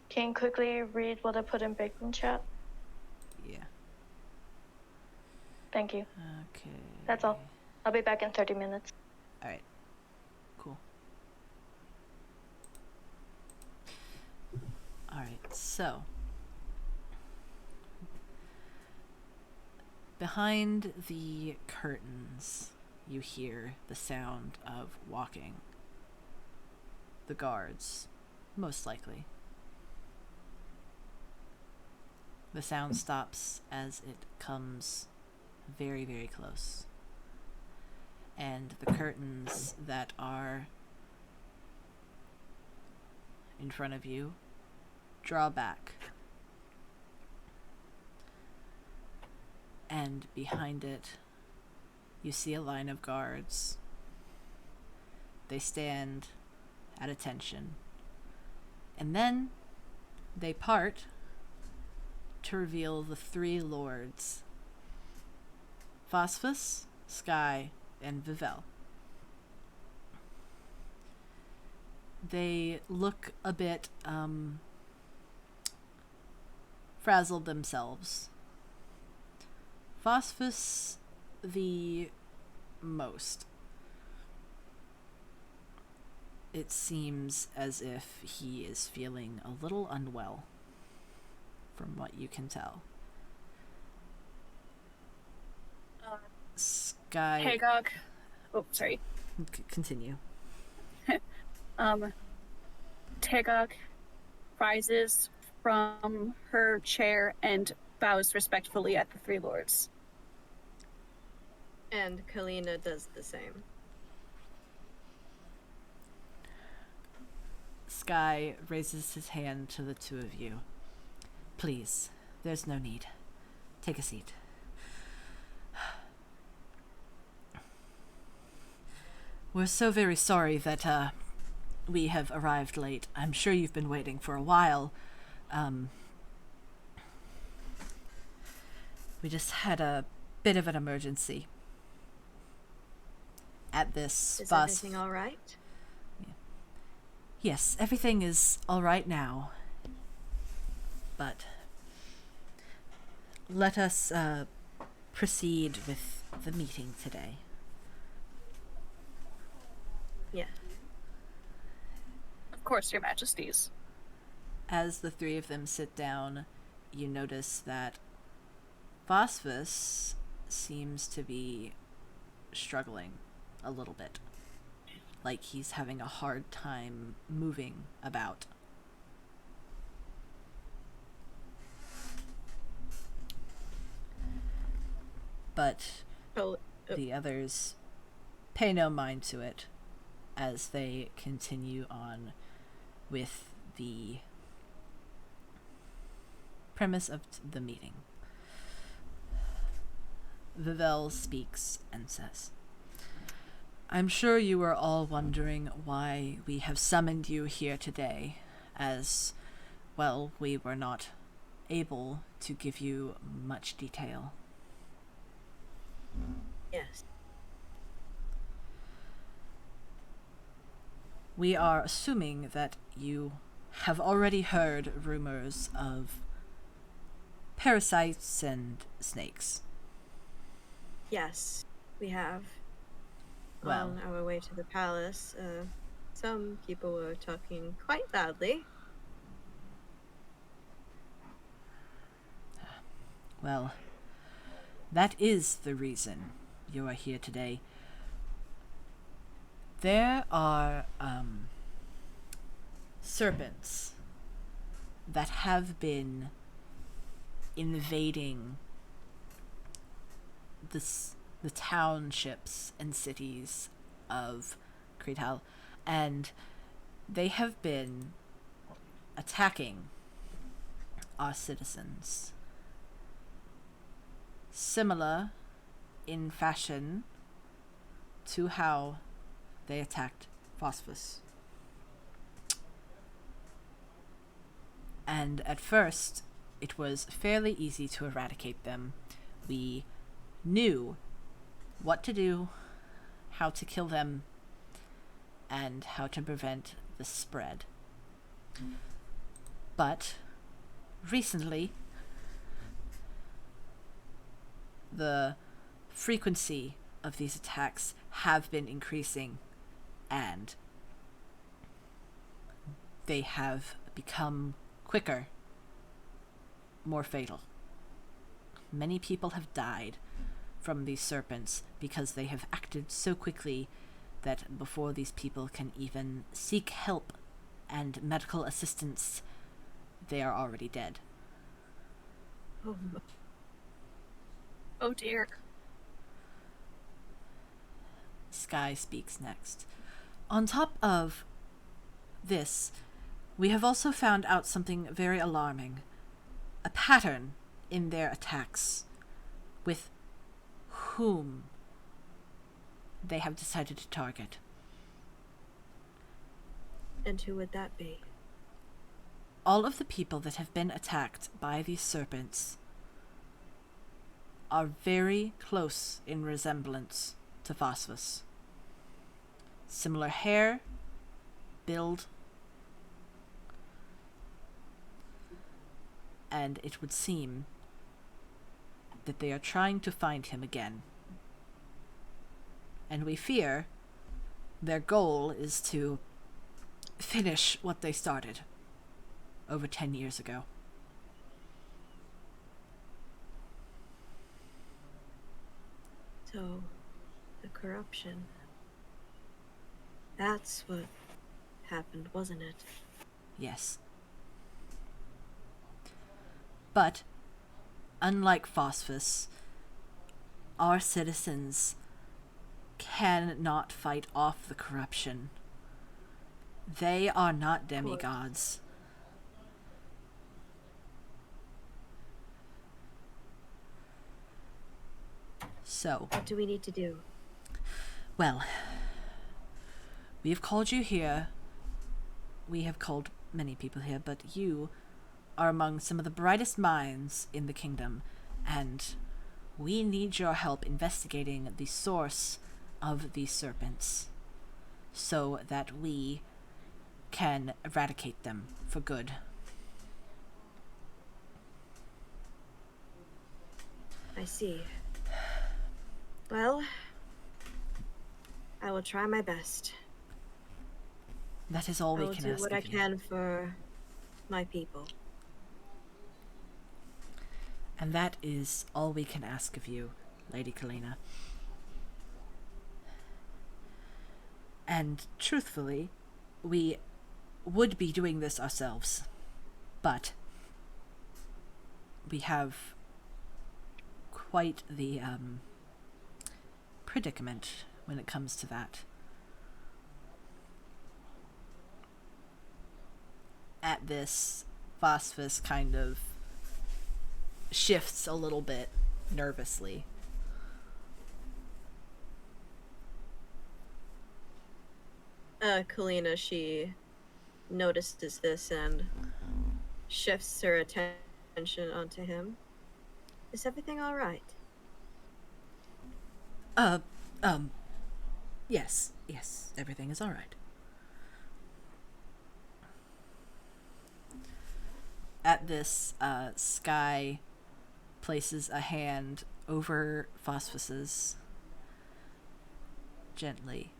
Speaker 4: Can you quickly read what I put in Bacon chat?
Speaker 1: Yeah.
Speaker 4: Thank you.
Speaker 1: Okay.
Speaker 4: That's all. I'll be back in 30 minutes.
Speaker 1: Alright. Cool. Alright, so. Behind the curtains, you hear the sound of walking. The guards, most likely. The sound stops as it comes very, very close. And the curtains that are in front of you draw back. And behind it, you see a line of guards. They stand at attention. And then they part to reveal the three lords: Phosphus, Sky, and Vivel. They look a bit frazzled themselves. Phosphus the most. It seems as if he is feeling a little unwell, from what you can tell. Sky...
Speaker 2: Hagog. Oh, sorry.
Speaker 1: Continue.
Speaker 2: Tagog rises from her chair and bows respectfully at the three lords.
Speaker 3: And Kalina does the same.
Speaker 1: Sky raises his hand to the two of you. Please, there's no need. Take a seat. We're so very sorry that, we have arrived late. I'm sure you've been waiting for a while. We just had a bit of an emergency at this
Speaker 3: Is
Speaker 1: bus.
Speaker 3: everything all right?
Speaker 1: Yes, everything is all right now. But
Speaker 5: let us proceed with the meeting today.
Speaker 3: Yeah.
Speaker 2: Of course, Your Majesties.
Speaker 1: As the three of them sit down, you notice that Phosphus seems to be struggling a little bit. Like he's having a hard time moving about. But
Speaker 3: Oh,
Speaker 1: the others pay no mind to it as they continue on with the premise of the meeting. Vivel speaks and says, I'm sure you are all wondering why we have summoned you here today, as, well, we were not able to give you much detail.
Speaker 3: yes.
Speaker 1: We are assuming that you have already heard rumors of parasites and snakes.
Speaker 3: Yes, we have.
Speaker 1: Well.
Speaker 3: On our way to the palace, some people were talking quite loudly.
Speaker 1: Well, that is the reason you are here today. There are, serpents that have been invading the townships and cities of Creedhall, and they have been attacking our citizens. Similar in fashion to how they attacked Phosphus. And at first, it was fairly easy to eradicate them. We knew what to do, how to kill them, and how to prevent the spread. But recently, the frequency of these attacks have been increasing, and they have become quicker, more fatal. Many people have died from these serpents because they have acted so quickly that before these people can even seek help and medical assistance, they are already dead.
Speaker 3: Oh,
Speaker 2: Oh dear.
Speaker 1: Sky speaks next. On top of this, we have also found out something very alarming. A pattern in their attacks with whom they have decided to target.
Speaker 3: and who would that be?
Speaker 1: All of the people that have been attacked by these serpents are very close in resemblance to Phosphus. Similar hair, build, and it would seem that they are trying to find him again. And we fear their goal is to finish what they started over 10 years ago.
Speaker 3: So, the corruption. That's what happened, wasn't it?
Speaker 1: Yes. But, unlike Phosphus, our citizens cannot fight off the corruption. They are not demigods. So,
Speaker 3: What do we need to do?
Speaker 1: well, we have called you here. We have called many people here, but you are among some of the brightest minds in the kingdom, and we need your help investigating the source of these serpents so that we can eradicate them for good.
Speaker 3: I see. Well, I will try my best.
Speaker 5: That is all
Speaker 3: I
Speaker 5: we
Speaker 3: will
Speaker 5: can
Speaker 3: do
Speaker 5: ask
Speaker 3: what
Speaker 5: of
Speaker 3: I
Speaker 5: you.
Speaker 3: can for my people.
Speaker 5: And that is all we can ask of you, Lady Kalina. And truthfully, we would be doing this ourselves, but we have quite the predicament when it comes to that. At this, Phosphus kind of shifts a little bit nervously.
Speaker 3: Kalina, she notices this and shifts her attention onto him. Is everything all right?
Speaker 5: Yes, everything is all right. At this, Sky places a hand over Phosphus's gently.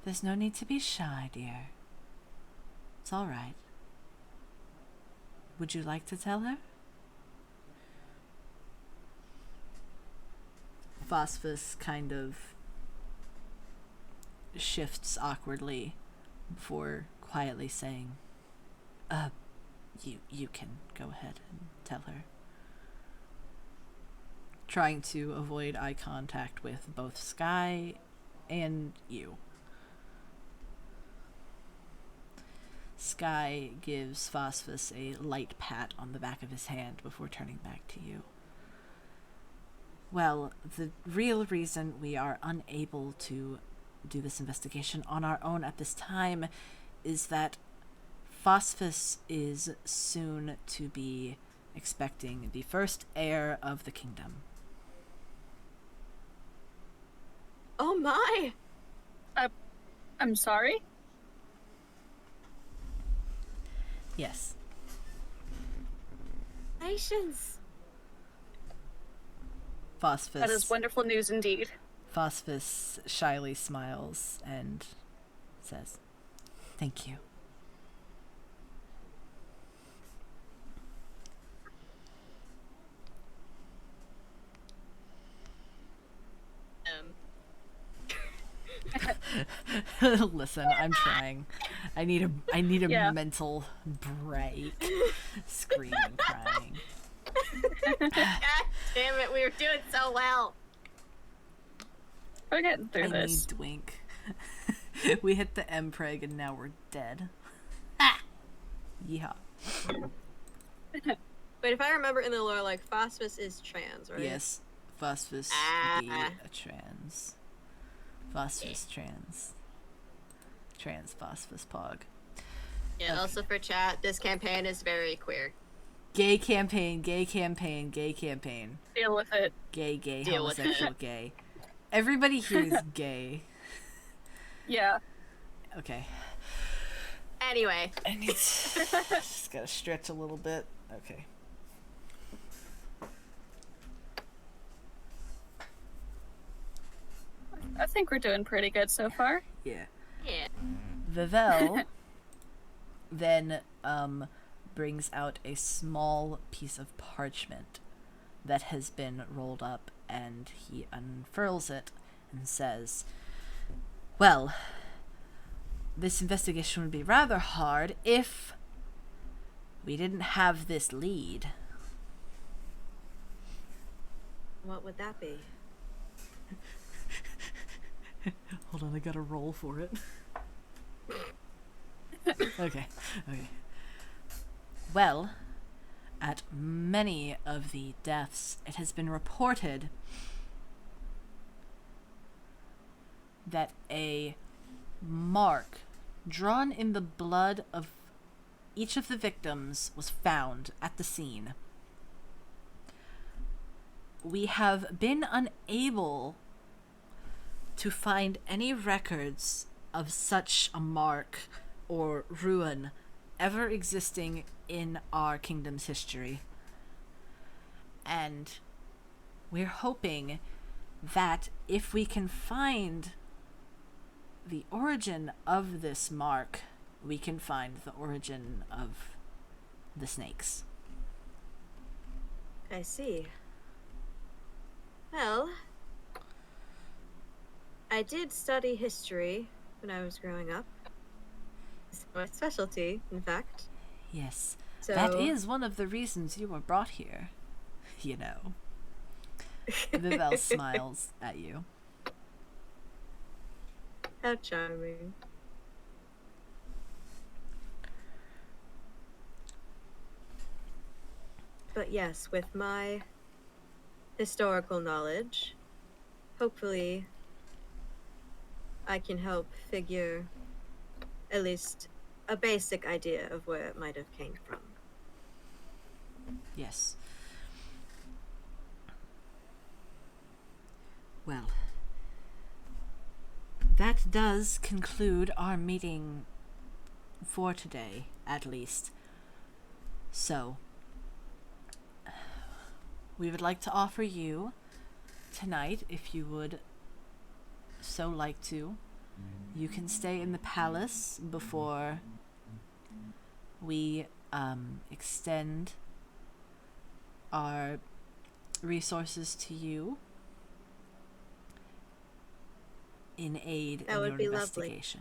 Speaker 5: There's no need to be shy, dear. It's all right. Would you like to tell her? Phosphus kind of shifts awkwardly before quietly saying, you can go ahead and tell her. Trying to avoid eye contact with both Sky and you. Sky gives Phosphus a light pat on the back of his hand before turning back to you. Well, the real reason we are unable to do this investigation on our own at this time is that Phosphus is soon to be expecting the first heir of the kingdom.
Speaker 3: Oh my!
Speaker 2: I'm sorry?
Speaker 5: Yes.
Speaker 3: Congratulations!
Speaker 5: Phosphus.
Speaker 2: That is wonderful news indeed.
Speaker 5: Phosphus shyly smiles and says, "Thank you." Listen, I'm trying. I need a
Speaker 2: Yeah.
Speaker 5: mental break. Screaming, crying.
Speaker 3: God damn it, we were doing so well!
Speaker 2: We're getting through
Speaker 5: I
Speaker 2: this.
Speaker 5: need Dwink. We hit the M-Preg and now we're dead. Yeehaw.
Speaker 3: Wait, if I remember in the lore, like, Phosphus is trans, right?
Speaker 5: Yes, Phosphus
Speaker 3: Ah.
Speaker 5: be a trans. Phosphus trans. Trans Phosphus Pog.
Speaker 3: Yeah,
Speaker 5: Okay.
Speaker 3: also for chat, this campaign is very queer.
Speaker 5: Gay campaign, gay campaign, gay campaign.
Speaker 2: Deal with it.
Speaker 5: Gay, gay,
Speaker 3: Deal with
Speaker 5: homosexual, gay. Everybody here is gay.
Speaker 2: Yeah.
Speaker 5: Okay.
Speaker 3: Anyway,
Speaker 5: I need to... just gotta stretch a little bit. Okay.
Speaker 2: I think we're doing pretty good so far.
Speaker 5: Yeah.
Speaker 3: yeah.
Speaker 5: Vivel then brings out a small piece of parchment that has been rolled up, and he unfurls it and says, "Well, this investigation would be rather hard if we didn't have this lead."
Speaker 3: What would that be?
Speaker 5: Hold on, I gotta roll for it. Okay. Well, at many of the deaths, it has been reported that a mark drawn in the blood of each of the victims was found at the scene. We have been unable to find any records of such a mark or ruin ever existing in our kingdom's history.
Speaker 1: And we're hoping that if we can find the origin of this mark, we can find the origin of the snakes.
Speaker 3: I see. Well, I did study history when I was growing up. It's my specialty, in fact.
Speaker 1: Yes,
Speaker 3: So
Speaker 1: that is one of the reasons you were brought here. You know. Vivel smiles at you.
Speaker 3: How charming. But yes, with my historical knowledge, hopefully I can help figure at least a basic idea of where it might have came from.
Speaker 1: Yes. Well, that does conclude our meeting for today, at least. So, we would like to offer you tonight, if you would so like to, you can stay in the palace before we extend our resources to you in aid
Speaker 3: That
Speaker 1: in
Speaker 3: would
Speaker 1: your
Speaker 3: be lovely.
Speaker 1: investigation.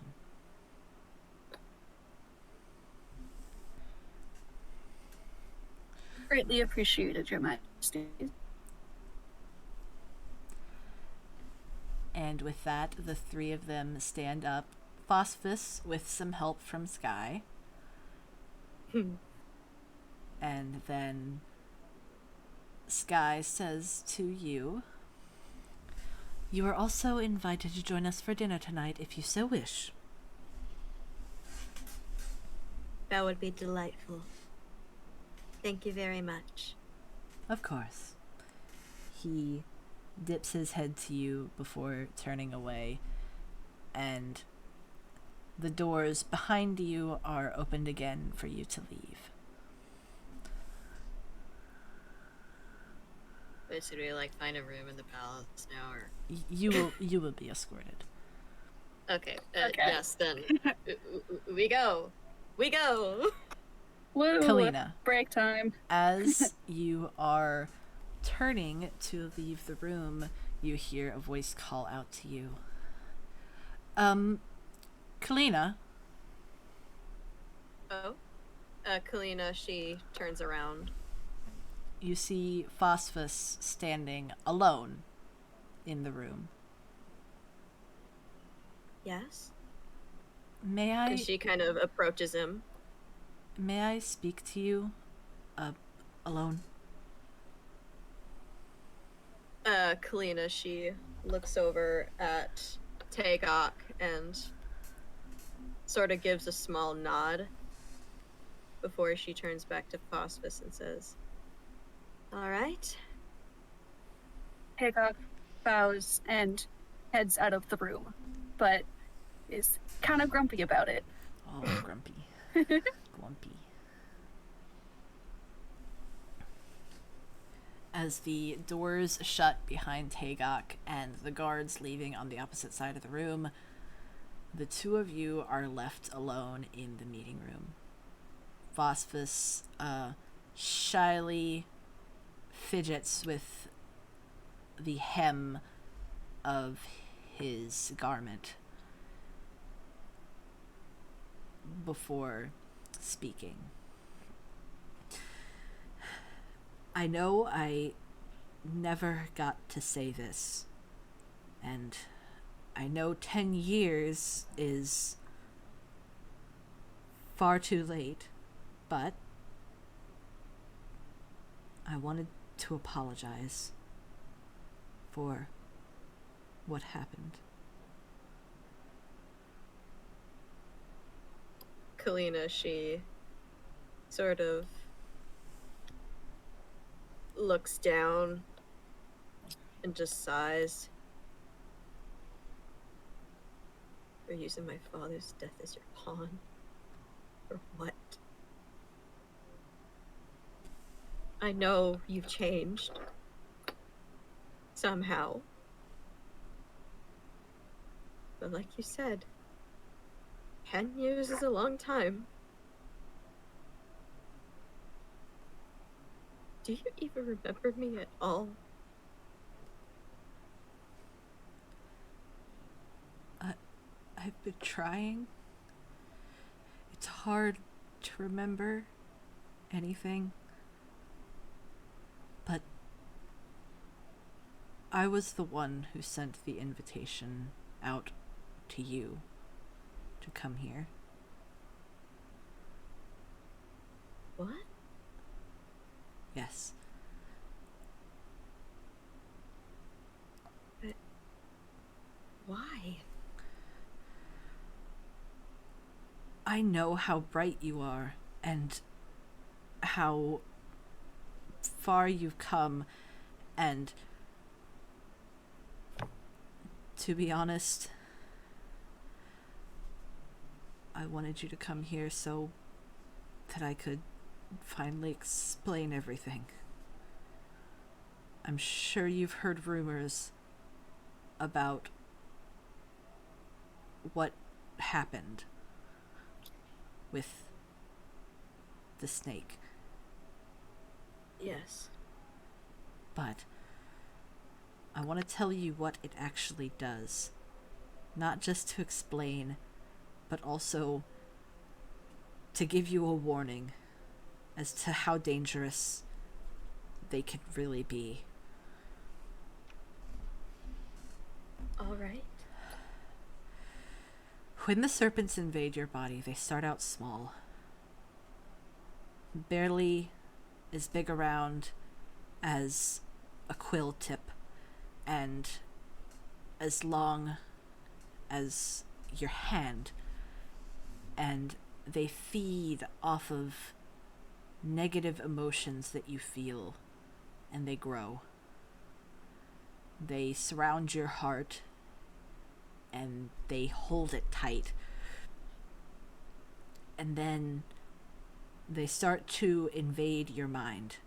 Speaker 2: Greatly appreciated, Your Majesty.
Speaker 1: And with that, the three of them stand up, Phosphus with some help from Sky. And then Sky says to you, "You are also invited to join us for dinner tonight if you so wish."
Speaker 3: That would be delightful. Thank you very much.
Speaker 1: Of course. He dips his head to you before turning away, and the doors behind you are opened again for you to leave.
Speaker 3: Wait, should we like find a room in the palace now, or?
Speaker 1: You will be escorted.
Speaker 3: Okay.
Speaker 2: Okay.
Speaker 3: Yes, then we go. We go.
Speaker 2: Woo!
Speaker 1: Kalina,
Speaker 2: Break time.
Speaker 1: as you are turning to leave the room, you hear a voice call out to you. Kalina.
Speaker 3: Oh. Kalina, she turns around.
Speaker 1: You see Phosphus standing alone in the room.
Speaker 3: Yes.
Speaker 1: May I
Speaker 3: And she kind of approaches him.
Speaker 1: may I speak to you alone?
Speaker 3: Kalina, she looks over at Tagok and sort of gives a small nod before she turns back to Phosphus and says, "All right."
Speaker 2: Hickok bows and heads out of the room, but is kind of grumpy about it.
Speaker 1: Oh, grumpy. Glumpy. As the doors shut behind Tagok and the guards leaving on the opposite side of the room, the two of you are left alone in the meeting room. Phosphus shyly fidgets with the hem of his garment before speaking. I know I never got to say this, and I know 10 years is far too late, but I wanted to apologize for what happened.
Speaker 3: Kalina, she sort of looks down and just sighs. "You're using my father's death as your pawn? For what?" I know you've changed. Somehow. But like you said, 10 years is a long time. Do you even remember me at all?
Speaker 1: I've been trying. It's hard to remember anything. But I was the one who sent the invitation out to you to come here.
Speaker 3: What?
Speaker 1: Yes.
Speaker 3: But why?
Speaker 1: I know how bright you are and how far you've come, and to be honest, I wanted you to come here so that I could finally explain everything. I'm sure you've heard rumors about what happened with the snake.
Speaker 3: Yes.
Speaker 1: But I want to tell you what it actually does. Not just to explain, but also to give you a warning as to how dangerous they can really be.
Speaker 3: All right.
Speaker 1: When the serpents invade your body, they start out small. Barely as big around as a quill tip and as long as your hand. And they feed off of negative emotions that you feel, and they grow. They surround your heart and they hold it tight. And then they start to invade your mind.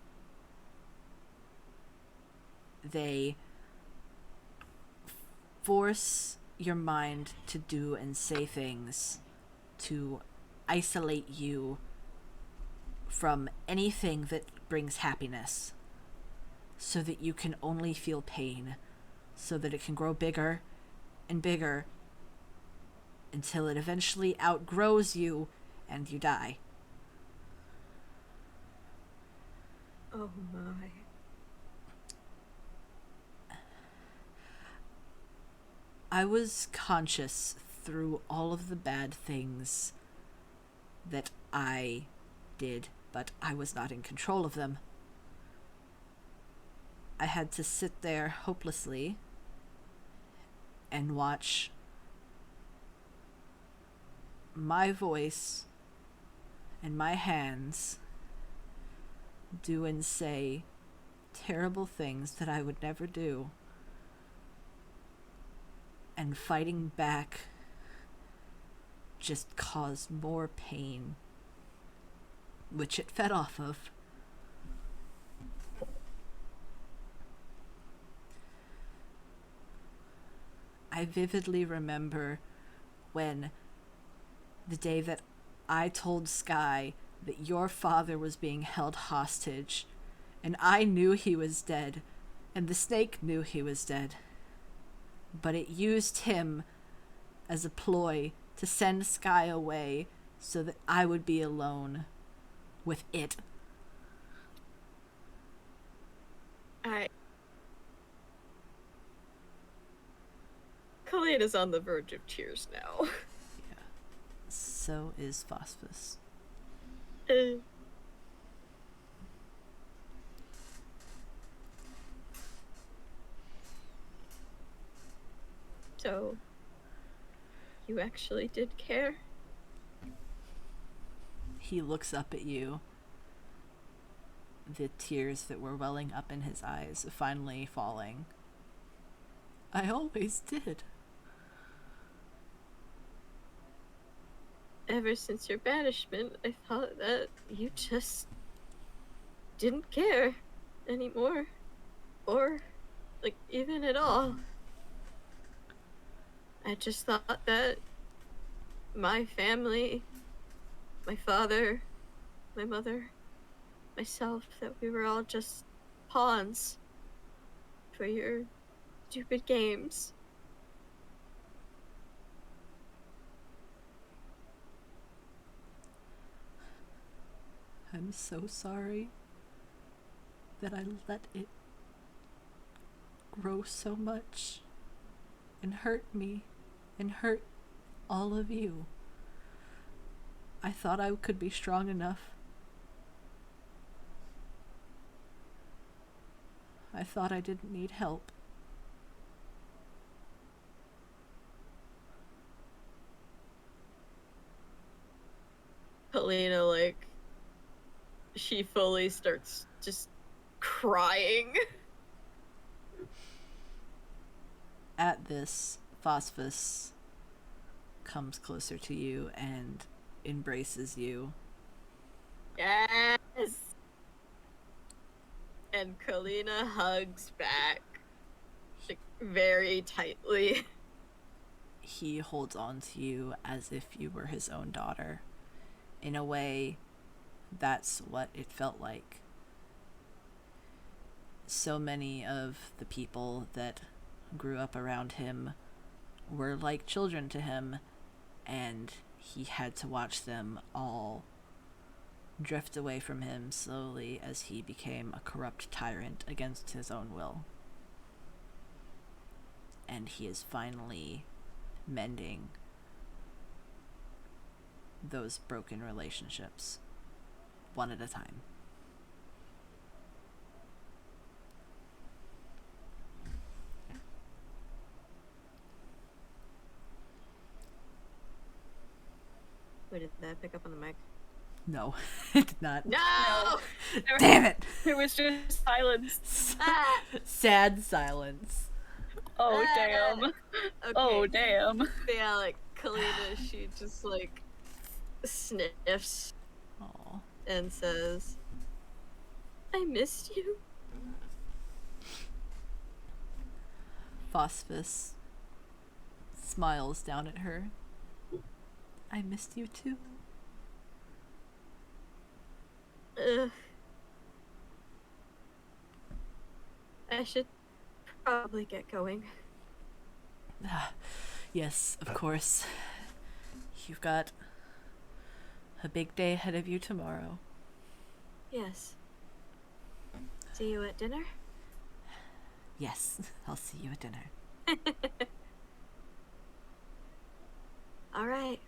Speaker 1: They force your mind to do and say things to isolate you from anything that brings happiness, so that you can only feel pain, so that it can grow bigger and bigger until it eventually outgrows you and you die.
Speaker 3: Oh my.
Speaker 1: I was conscious through all of the bad things that I did, but I was not in control of them. I had to sit there hopelessly and watch my voice and my hands do and say terrible things that I would never do. And fighting back just caused more pain, which it fed off of. I vividly remember when the day that I told Sky that your father was being held hostage, and I knew he was dead, and the snake knew he was dead. But it used him as a ploy to send Sky away so that I would be alone with it.
Speaker 3: Colleen is on the verge of tears now.
Speaker 1: Yeah. So is Phosphus.
Speaker 3: So, you actually did care?
Speaker 1: He looks up at you. The tears that were welling up in his eyes finally falling. I always did.
Speaker 3: Ever since your banishment, I thought that you just didn't care anymore. Or, like, even at all. I just thought that my family, my father, my mother, myself, that we were all just pawns for your stupid games.
Speaker 1: I'm so sorry that I let it grow so much and hurt me and hurt all of you. I thought I could be strong enough. I thought I didn't need help.
Speaker 3: Helena, like, she fully starts just crying.
Speaker 1: At this, Phosphus comes closer to you and embraces you.
Speaker 3: Yes! And Kalina hugs back, like, very tightly.
Speaker 1: He holds on to you as if you were his own daughter. In a way, that's what it felt like. So many of the people that grew up around him were like children to him, and he had to watch them all drift away from him slowly as he became a corrupt tyrant against his own will. And he is finally mending those broken relationships one at a time.
Speaker 3: Wait, did that pick up on the mic?
Speaker 1: No, it did not.
Speaker 3: No!
Speaker 1: Damn it!
Speaker 2: There was just silence.
Speaker 3: Ah!
Speaker 1: Sad silence.
Speaker 2: Oh, damn.
Speaker 3: Okay.
Speaker 2: Oh, damn.
Speaker 3: Yeah, like, Kalina, she just, like, sniffs
Speaker 1: Aw.
Speaker 3: and says, I missed you.
Speaker 1: Phosphus smiles down at her. I missed you too.
Speaker 3: Ugh. I should probably get going.
Speaker 1: Yes, of course. You've got a big day ahead of you tomorrow.
Speaker 3: Yes. See you at dinner?
Speaker 1: Yes, I'll see you at dinner.
Speaker 3: All right.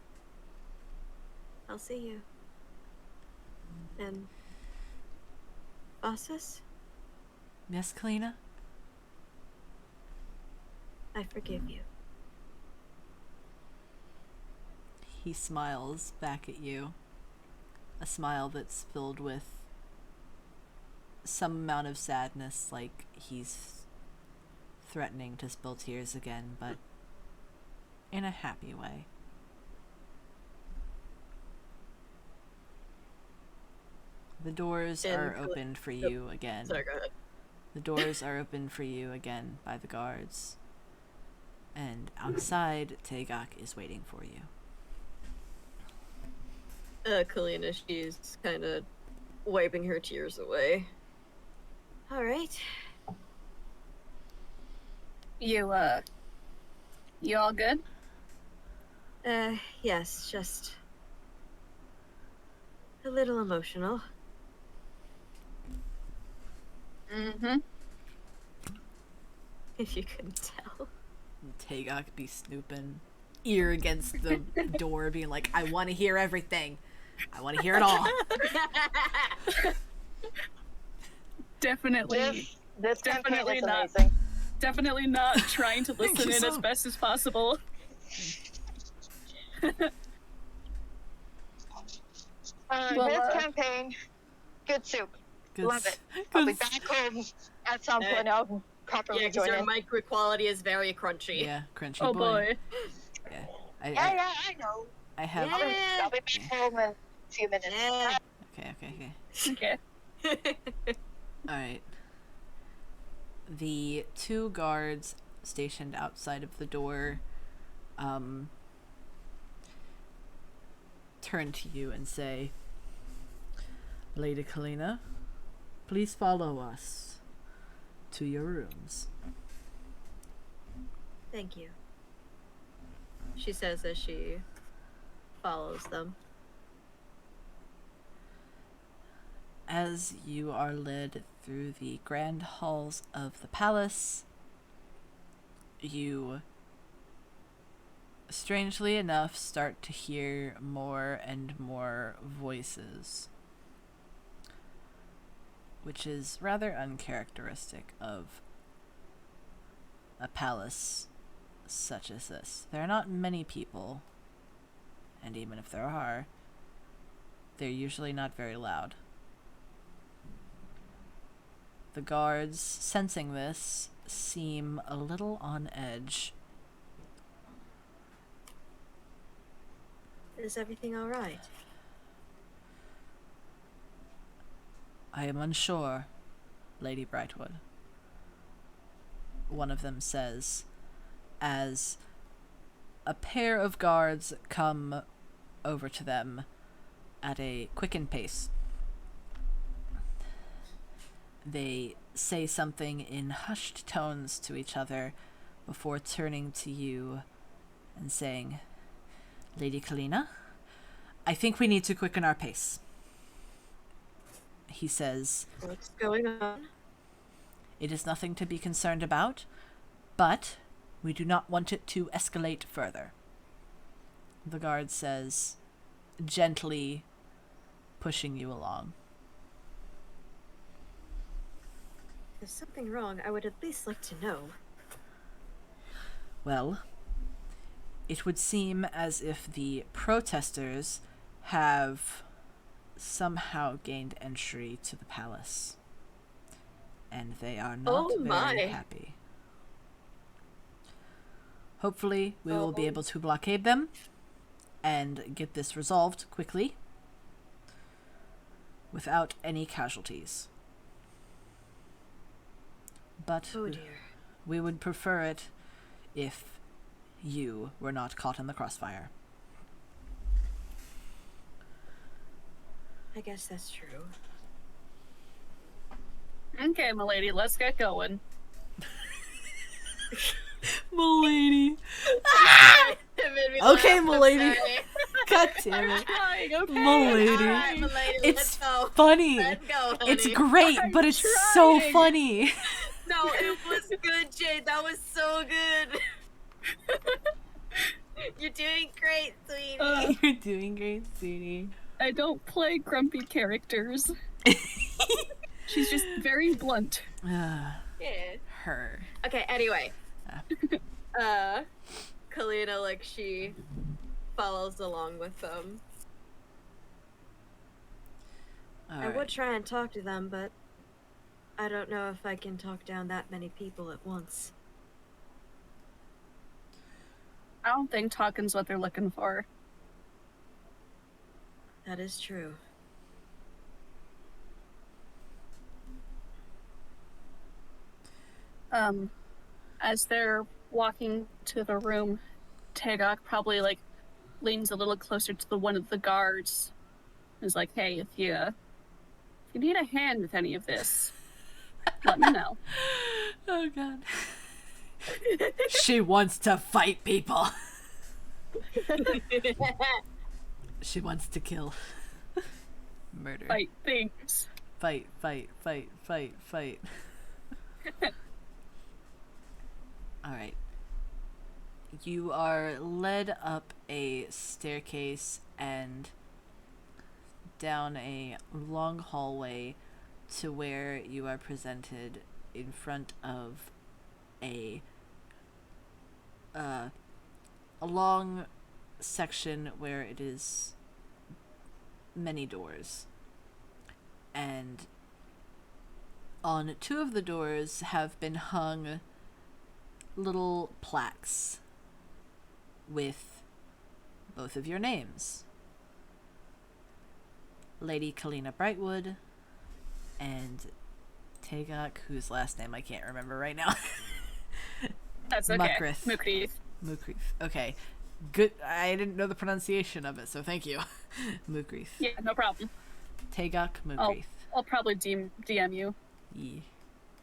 Speaker 3: I'll see you. And Bossus,
Speaker 1: Yes, Kalina?
Speaker 3: I forgive you.
Speaker 1: He smiles back at you. A smile that's filled with some amount of sadness, like he's threatening to spill tears again, but in a happy way. The doors are opened for you again.
Speaker 3: Sorry, go ahead.
Speaker 1: The doors are opened for you again by the guards. And outside, Tegak is waiting for you.
Speaker 3: Kalina, she's kind of wiping her tears away. All right.
Speaker 2: You all good?
Speaker 3: Yes, just a little emotional.
Speaker 2: Mm-hmm.
Speaker 3: If you couldn't tell.
Speaker 1: Tegak be snooping, ear against the door, being like, I want to hear everything. I want to hear it all.
Speaker 2: Definitely,
Speaker 4: This campaign
Speaker 2: Definitely
Speaker 4: is
Speaker 2: not.
Speaker 4: amazing.
Speaker 2: definitely not trying to listen
Speaker 1: you
Speaker 2: in
Speaker 1: so
Speaker 2: as best as possible. Well,
Speaker 4: This campaign, good soup.
Speaker 1: Good
Speaker 4: Love
Speaker 1: s-
Speaker 4: it. I'll be
Speaker 1: good
Speaker 4: back home at some point. I'll properly
Speaker 3: Yeah, because
Speaker 4: join
Speaker 3: your
Speaker 4: in.
Speaker 3: mic quality is very crunchy.
Speaker 1: Yeah, crunchy
Speaker 2: Oh
Speaker 1: boy.
Speaker 2: boy.
Speaker 1: Yeah.
Speaker 4: Yeah, I know.
Speaker 1: I have.
Speaker 3: Yeah.
Speaker 4: I'll be back home in a few minutes.
Speaker 3: Yeah.
Speaker 1: Okay.
Speaker 2: Okay.
Speaker 1: Alright. The two guards stationed outside of the door turn to you and say, Lady Kalina, please follow us to your rooms.
Speaker 3: Thank you. She says as she follows them.
Speaker 1: As you are led through the grand halls of the palace, you, strangely enough, start to hear more and more voices, which is rather uncharacteristic of a palace such as this. There are not many people, and even if there are, they're usually not very loud. The guards, sensing this, seem a little on edge.
Speaker 3: Is everything alright?
Speaker 1: I am unsure, Lady Brightwood. One of them says, as a pair of guards come over to them at a quickened pace. They say something in hushed tones to each other before turning to you and saying, Lady Kalina, I think we need to quicken our pace. He says,
Speaker 3: What's going on?
Speaker 1: It is nothing to be concerned about, but we do not want it to escalate further. The guard says, gently pushing you along.
Speaker 3: If there's something wrong, I would at least like to know.
Speaker 1: Well, it would seem as if the protesters have somehow gained entry to the palace, and they are not very happy. Hopefully, we will be able to blockade them and get this resolved quickly without any casualties. But
Speaker 3: Oh dear.
Speaker 1: we would prefer it if you were not caught in the crossfire.
Speaker 3: I guess that's true.
Speaker 2: Okay, milady, let's get going.
Speaker 1: Milady.
Speaker 3: It made me
Speaker 1: Okay,
Speaker 3: laugh, I'm
Speaker 1: milady.
Speaker 3: sorry.
Speaker 1: God damn it.
Speaker 2: Trying, okay?
Speaker 1: Milady.
Speaker 3: Alright, milady,
Speaker 1: It's
Speaker 3: let's go.
Speaker 1: funny.
Speaker 3: Let's go, honey.
Speaker 1: It's great, but it's so
Speaker 2: trying.
Speaker 1: funny.
Speaker 3: No, it was good, Jade. That was so good. You're doing great, sweetie.
Speaker 1: You're doing great, sweetie.
Speaker 2: I don't play grumpy characters. She's just very blunt.
Speaker 3: Yeah.
Speaker 1: Her.
Speaker 3: Okay, anyway. Kalina, like, she follows along with them. I would try and talk to them, but I don't know if I can talk down that many people at once.
Speaker 2: I don't think talking's what they're looking for.
Speaker 3: That is true.
Speaker 2: As they're walking to the room, Tagok probably like leans a little closer to the one of the guards. And is like, hey, if you need a hand with any of this, let me know.
Speaker 1: Oh god. She wants to fight people. She wants to kill. Murder.
Speaker 2: Fight things.
Speaker 1: Fight, fight, fight, fight, fight. Alright. You are led up a staircase and down a long hallway to where you are presented in front of a long section where it is many doors. And on two of the doors have been hung little plaques with both of your names. Lady Kalina Brightwood and Tagok, whose last name I can't remember right now.
Speaker 2: That's okay.
Speaker 1: Mukrith.
Speaker 2: Mukrith.
Speaker 1: Mukrith. Okay. Good. I didn't know the pronunciation of it, so thank you. Mukrith.
Speaker 2: Yeah, no problem.
Speaker 1: Tagok Mukrith.
Speaker 2: I'll probably DM you.
Speaker 1: Yeah.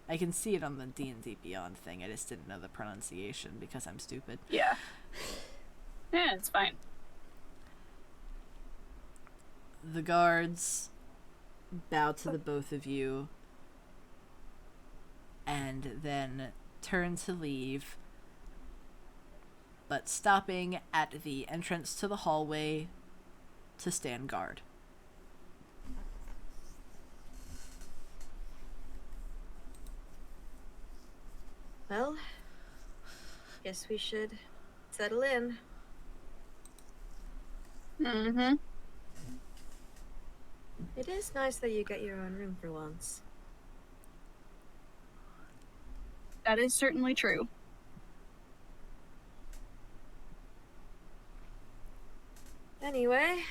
Speaker 1: I can see it on the D&D Beyond thing. I just didn't know the pronunciation because I'm stupid.
Speaker 2: Yeah. Yeah, it's fine.
Speaker 1: The guards bow to the both of you and then turn to leave, but stopping at the entrance to the hallway to stand guard.
Speaker 3: Well, guess we should settle in.
Speaker 2: Mm-hmm.
Speaker 3: It is nice that you get your own room for once.
Speaker 2: That is certainly true.
Speaker 3: Anyway,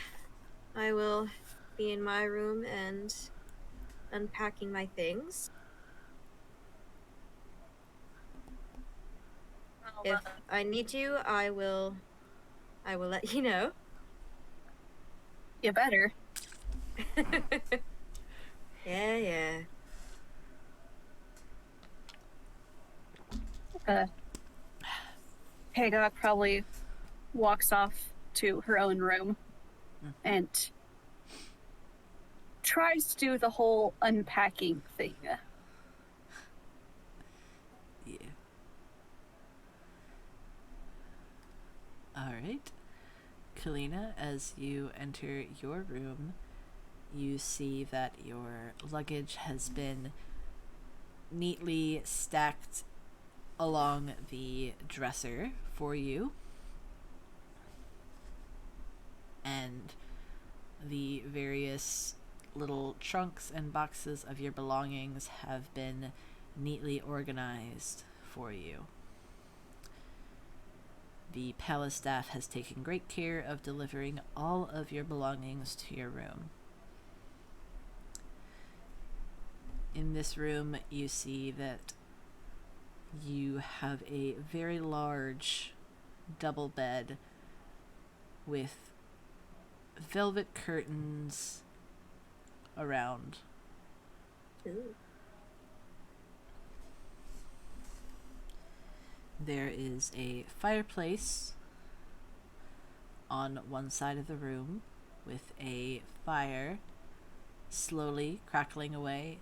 Speaker 3: I will be in my room and unpacking my things. If I need you, I will let you know.
Speaker 2: You better.
Speaker 3: Yeah.
Speaker 2: Tagok probably walks off to her own room and tries to do the whole unpacking thing.
Speaker 1: Yeah. Alright. Kalina, as you enter your room, you see that your luggage has been neatly stacked along the dresser for you. And the various little trunks and boxes of your belongings have been neatly organized for you. The palace staff has taken great care of delivering all of your belongings to your room. In this room, you see that you have a very large double bed with velvet curtains around.
Speaker 3: Ooh.
Speaker 1: There is a fireplace on one side of the room with a fire slowly crackling away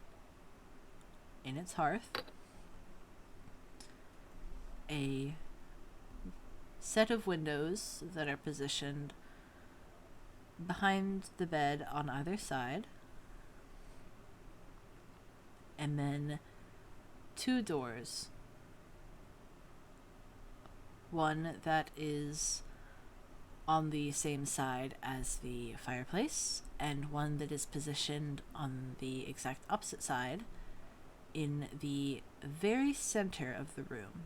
Speaker 1: in its hearth. A set of windows that are positioned behind the bed on either side. And then 2 doors. One that is on the same side as the fireplace, and one that is positioned on the exact opposite side in the very center of the room.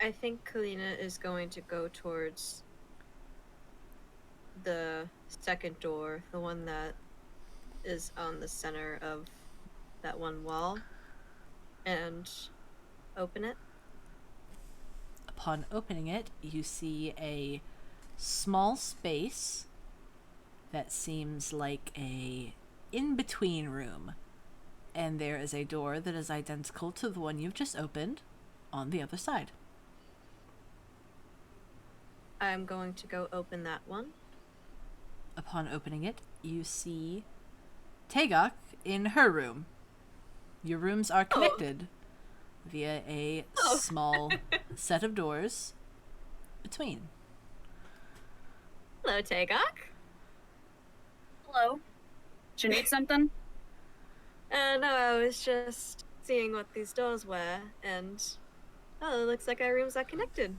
Speaker 3: I think Kalina is going to go towards the second door, the one that is on the center of that one wall, and open it.
Speaker 1: Upon opening it, you see a small space that seems like a in-between room, and there is a door that is identical to the one you've just opened on the other side.
Speaker 3: I'm going to go open that one.
Speaker 1: Upon opening it, you see Tagok in her room. Your rooms are connected via a small set of doors between.
Speaker 3: Hello, Tagok.
Speaker 2: Hello. Did you need something?
Speaker 3: No, I was just seeing what these doors were, and it looks like our rooms are connected.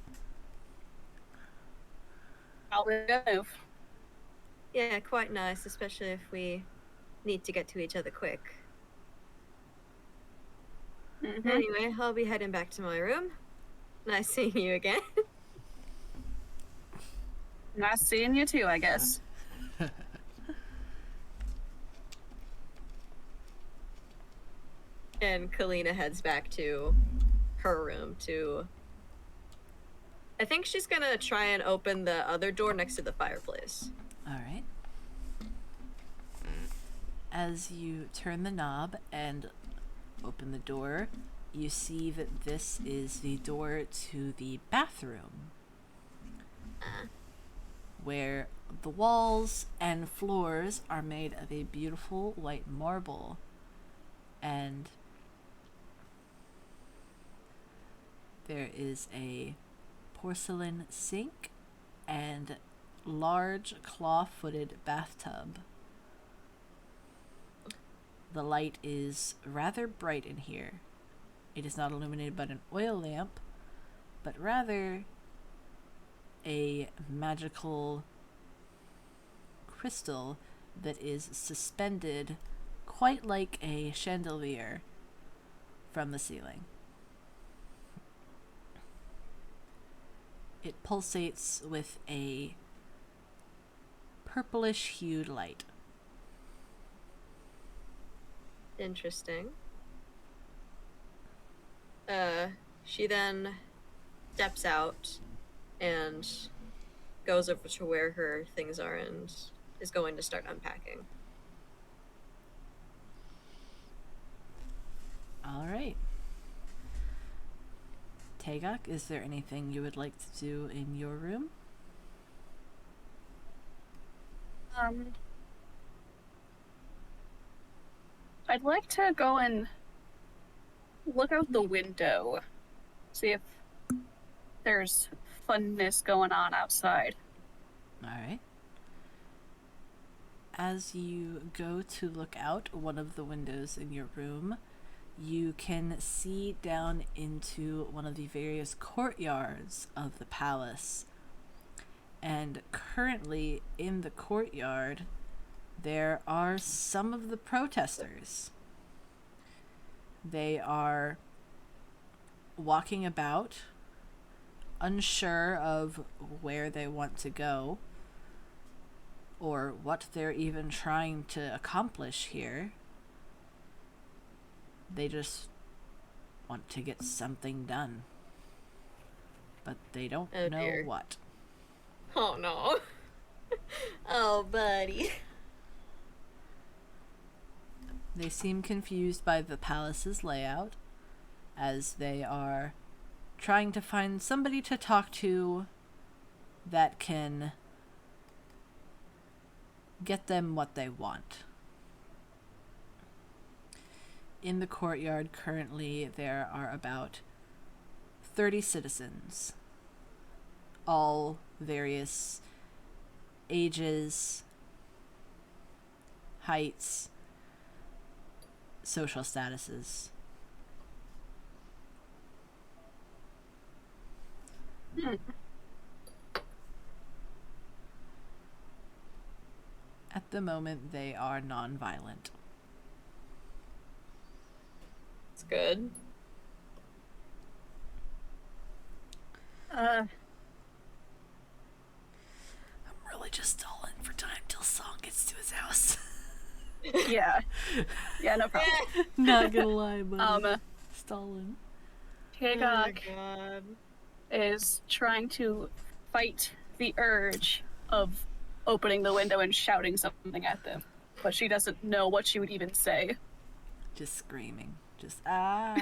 Speaker 2: Probably a good move.
Speaker 3: Yeah, quite nice, especially if we need to get to each other quick.
Speaker 2: Mm-hmm.
Speaker 3: Anyway, I'll be heading back to my room. Nice seeing you again.
Speaker 2: Nice seeing you too, I guess.
Speaker 3: And Kalina heads back to her room to... I think she's gonna try and open the other door next to the fireplace.
Speaker 1: Alright. As you turn the knob and open the door, you see that this is the door to the bathroom, where the walls and floors are made of a beautiful white marble, and there is a porcelain sink and large claw-footed bathtub. The light is rather bright in here. It is not illuminated by an oil lamp, but rather a magical crystal that is suspended quite like a chandelier from the ceiling. It pulsates with a purplish hued light.
Speaker 3: Interesting. She then steps out and goes over to where her things are and is going to start unpacking.
Speaker 1: Alright. Tagok, is there anything you would like to do in your room?
Speaker 2: I'd like to go and look out the window, see if there's funness going on outside.
Speaker 1: Alright. As you go to look out one of the windows in your room, you can see down into one of the various courtyards of the palace. And currently in the courtyard, there are some of the protesters. They are walking about, unsure of where they want to go or what they're even trying to accomplish here. They just want to get something done, but they don't
Speaker 3: Oh,
Speaker 1: know
Speaker 3: dear.
Speaker 1: what.
Speaker 3: Oh no. Oh, buddy.
Speaker 1: They seem confused by the palace's layout, as they are trying to find somebody to talk to that can get them what they want. In the courtyard currently there are about 30 citizens, all various ages, heights, social statuses. At the moment, they are non-violent.
Speaker 3: It's good.
Speaker 1: I'm really just stalling for time till Song gets to his house.
Speaker 2: Yeah. Yeah, no problem.
Speaker 1: Not gonna lie, buddy.
Speaker 2: Um,
Speaker 1: Stalling.
Speaker 2: Tagok
Speaker 3: God.
Speaker 2: is trying to fight the urge of opening the window and shouting something at them, but she doesn't know what she would even say.
Speaker 1: Just screaming. Just, ah.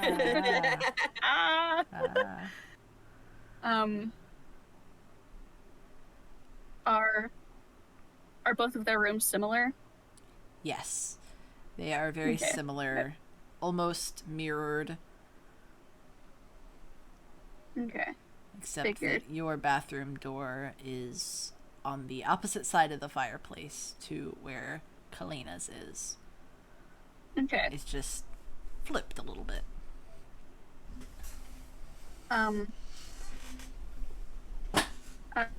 Speaker 2: Ah!
Speaker 1: ah.
Speaker 2: Are both of their rooms similar?
Speaker 1: Yes. They are very
Speaker 2: Okay.
Speaker 1: similar, almost mirrored,
Speaker 2: Okay.
Speaker 1: except
Speaker 2: Figured.
Speaker 1: that your bathroom door is on the opposite side of the fireplace to where Kalina's is.
Speaker 2: Okay.
Speaker 1: It's just flipped a little bit.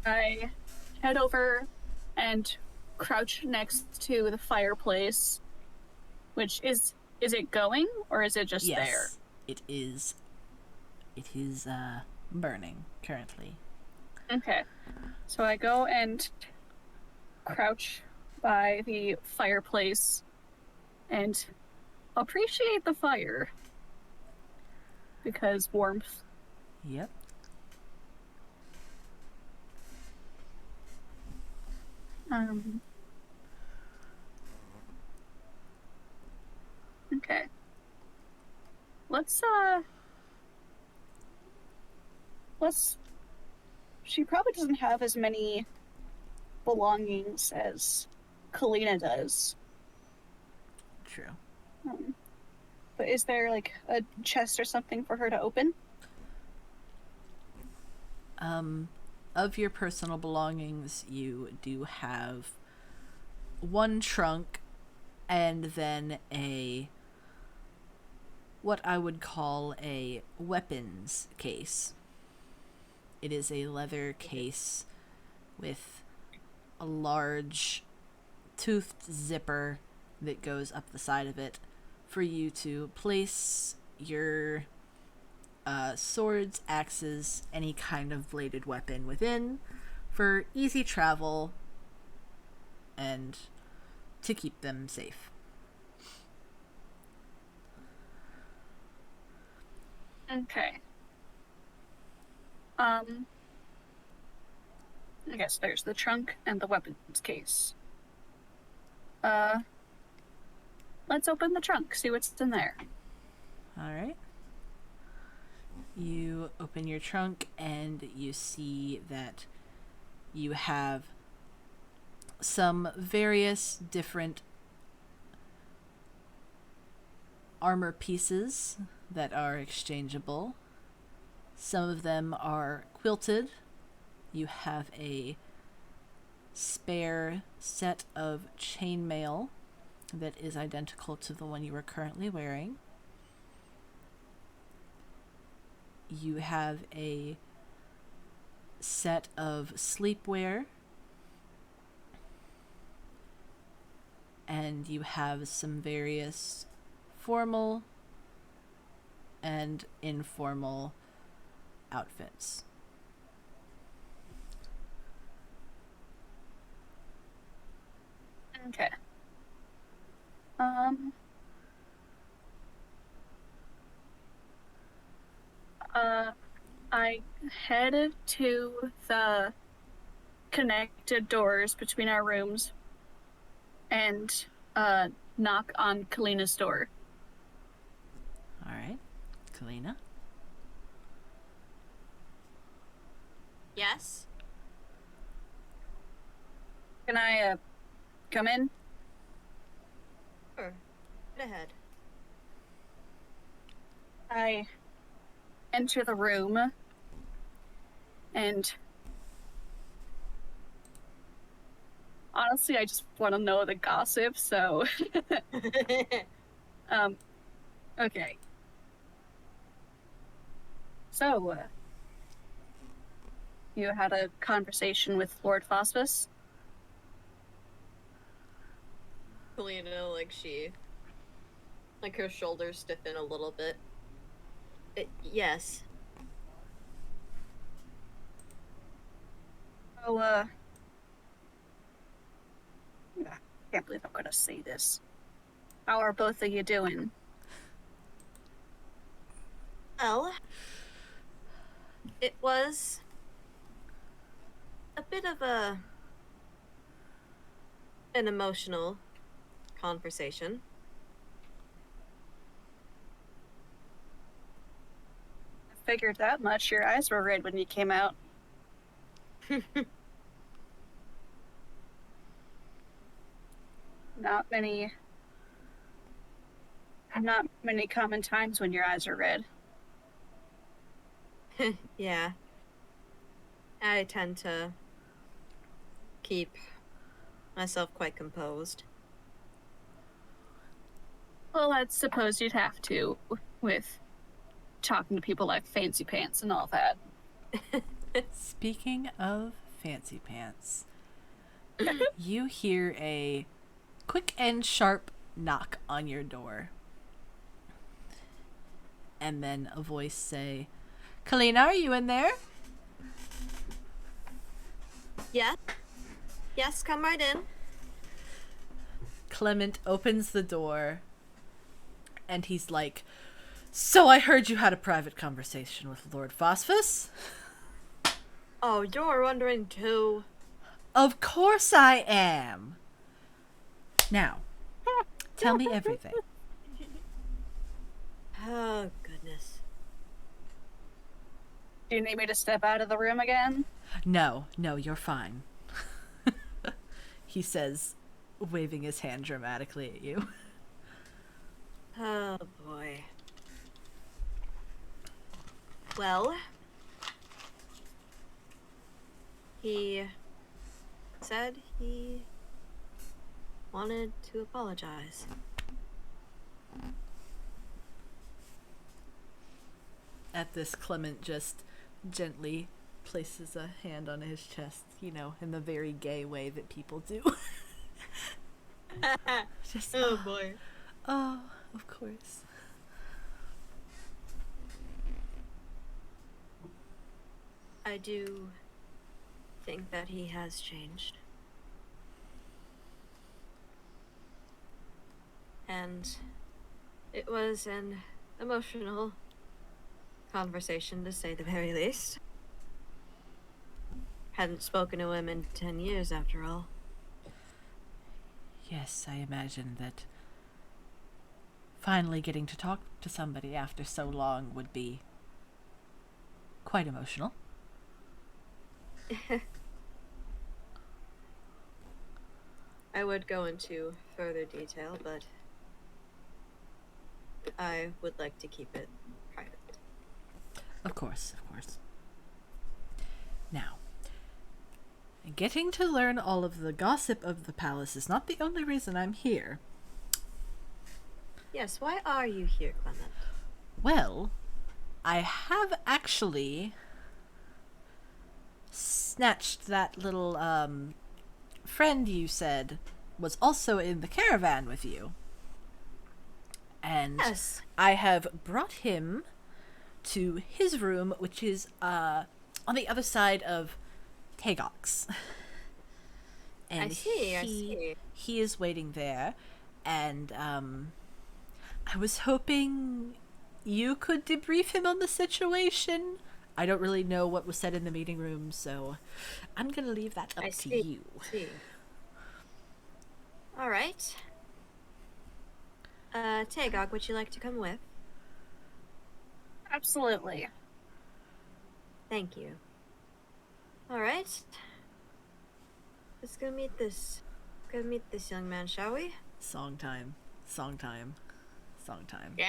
Speaker 2: I head over and crouch next to the fireplace, which is it going or is it just
Speaker 1: Yes,
Speaker 2: there?
Speaker 1: it is. It is burning currently.
Speaker 2: Okay. So I go and crouch by the fireplace and appreciate the fire because warmth.
Speaker 1: Yep.
Speaker 2: Okay. Let's she probably doesn't have as many belongings as Kalina does.
Speaker 1: True.
Speaker 2: But is there like a chest or something for her to open?
Speaker 1: Of your personal belongings, you do have one trunk and then what I would call a weapons case. It is a leather case with a large toothed zipper that goes up the side of it for you to place your swords, axes, any kind of bladed weapon within for easy travel and to keep them safe.
Speaker 2: Okay. I guess there's the trunk and the weapons case. Let's open the trunk, see what's in there.
Speaker 1: All right. You open your trunk and you see that you have some various different armor pieces that are exchangeable. Some of them are quilted. You have a spare set of chainmail that is identical to the one you are currently wearing. You have a set of sleepwear, and you have some various formal and informal outfits.
Speaker 2: Okay. I headed to the connected doors between our rooms and knock on Kalina's door.
Speaker 1: All right, Kalina.
Speaker 3: Yes?
Speaker 2: Can I come in?
Speaker 3: Sure. Go ahead.
Speaker 2: I enter the room and honestly I just want to know the gossip, so okay. So you had a conversation with Lord Phosphus?
Speaker 3: Kalina, like her shoulders stiffen a little bit. Yes.
Speaker 2: Oh, I can't believe I'm gonna say this. How are both of you doing?
Speaker 3: Well, it was a bit of an emotional conversation.
Speaker 2: I figured that much. Your eyes were red when you came out. Not many common times when your eyes are red.
Speaker 3: Yeah. I tend to keep myself quite composed.
Speaker 2: Well, I suppose you'd have to, with talking to people like Fancy Pants and all that.
Speaker 1: Speaking of Fancy Pants, you hear a quick and sharp knock on your door. And then a voice say, Kalina, are you in there?
Speaker 3: Yeah? Yes, come right in.
Speaker 1: Clement opens the door, and he's like, "So I heard you had a private conversation with Lord Phosphus?"
Speaker 3: Oh, you're wondering too.
Speaker 1: Of course I am. Now, tell me everything.
Speaker 3: Oh, goodness.
Speaker 2: Do you need me to step out of the room again?
Speaker 1: No, you're fine. He says, waving his hand dramatically at you.
Speaker 3: Oh, boy. Well, he said he wanted to apologize.
Speaker 1: At this, Clement just gently places a hand on his chest, you know, in the very gay way that people do. Just,
Speaker 3: Oh, boy.
Speaker 1: oh, of course.
Speaker 3: I do think that he has changed. And it was an emotional conversation, to say the very least. Hadn't spoken to him in 10 years, after all.
Speaker 1: Yes, I imagine that finally getting to talk to somebody after so long would be quite emotional.
Speaker 3: I would go into further detail, but I would like to keep it private.
Speaker 1: Of course, of course. Now, getting to learn all of the gossip of the palace is not the only reason I'm here.
Speaker 3: Yes, why are you here, Clement?
Speaker 1: Well, I have actually snatched that little, friend you said was also in the caravan with you. And
Speaker 3: Yes.
Speaker 1: I have brought him to his room, which is, on the other side of Tagox. And
Speaker 3: I see.
Speaker 1: he is waiting there, and, I was hoping you could debrief him on the situation. I don't really know what was said in the meeting room, so I'm gonna leave that up
Speaker 3: I
Speaker 1: to
Speaker 3: see.
Speaker 1: you.
Speaker 3: All right. Tagog, would you like to come with?
Speaker 2: Absolutely.
Speaker 3: Thank you. All right. Let's go meet this young man, shall we?
Speaker 1: Song time.
Speaker 3: Yeah.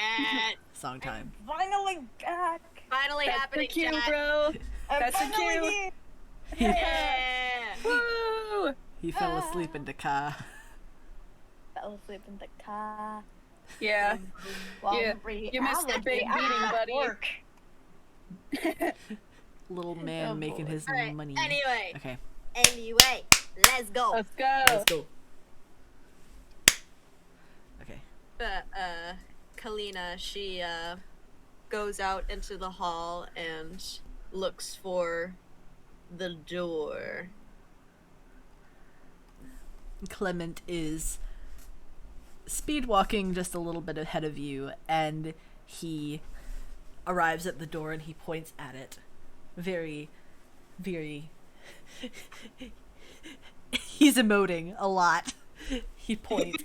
Speaker 1: Song time.
Speaker 4: Finally back.
Speaker 3: Finally
Speaker 2: That's the
Speaker 3: happening,
Speaker 2: cue,
Speaker 3: chat.
Speaker 2: bro.
Speaker 4: I'm
Speaker 2: That's a
Speaker 4: finally
Speaker 2: cue.
Speaker 4: here.
Speaker 3: Yeah.
Speaker 2: Woo!
Speaker 1: He fell asleep in the car.
Speaker 4: Fell asleep in the car.
Speaker 2: Yeah.
Speaker 4: While
Speaker 2: Yeah,
Speaker 4: Reality
Speaker 2: you missed the big meeting,
Speaker 4: at
Speaker 2: buddy.
Speaker 4: Work.
Speaker 1: Little man
Speaker 4: Oh,
Speaker 1: making
Speaker 4: boy.
Speaker 1: his
Speaker 3: All right.
Speaker 1: money.
Speaker 3: Anyway,
Speaker 1: Okay,
Speaker 3: let's go.
Speaker 2: Let's go.
Speaker 1: let's go. Okay.
Speaker 3: But Kalina, she goes out into the hall and looks for the door.
Speaker 1: Clement is speed walking just a little bit ahead of you, and he arrives at the door and he points at it. Very, very. He's emoting a lot. He points.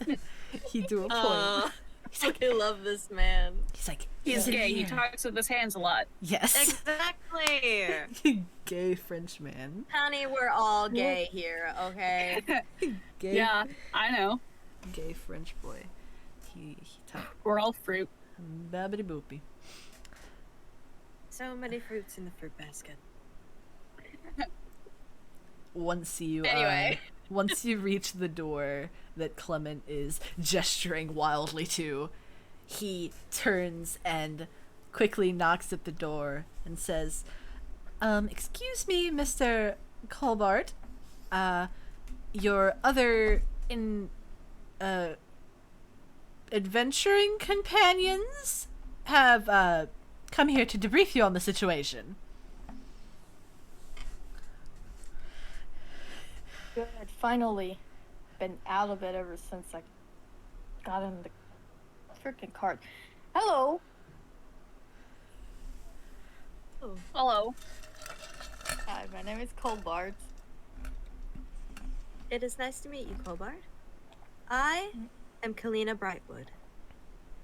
Speaker 1: He do a point. He's like,
Speaker 3: I love this man.
Speaker 1: he's like,
Speaker 2: He's
Speaker 1: in
Speaker 2: gay. He
Speaker 1: here."
Speaker 2: talks with his hands a lot.
Speaker 1: Yes.
Speaker 3: Exactly.
Speaker 1: Gay French man.
Speaker 3: Honey, we're all gay here, okay?
Speaker 1: Gay,
Speaker 2: Yeah, I know.
Speaker 1: gay French boy. He talk
Speaker 2: We're all fruit.
Speaker 1: babbity boopy.
Speaker 3: So many fruits in the fruit basket.
Speaker 1: Once you
Speaker 2: Anyway.
Speaker 1: once you reach the door that Clement is gesturing wildly to, he turns and quickly knocks at the door and says, excuse me, Mr. Colbart. Your other adventuring companions have come here to debrief you on the situation.
Speaker 4: Good. Finally. Been out of it ever since I got in the freaking cart. Hello.
Speaker 3: Oh,
Speaker 2: Hello.
Speaker 4: Hi, my name is Colbart.
Speaker 3: it is nice to meet you, Colbart. I am Kalina Brightwood,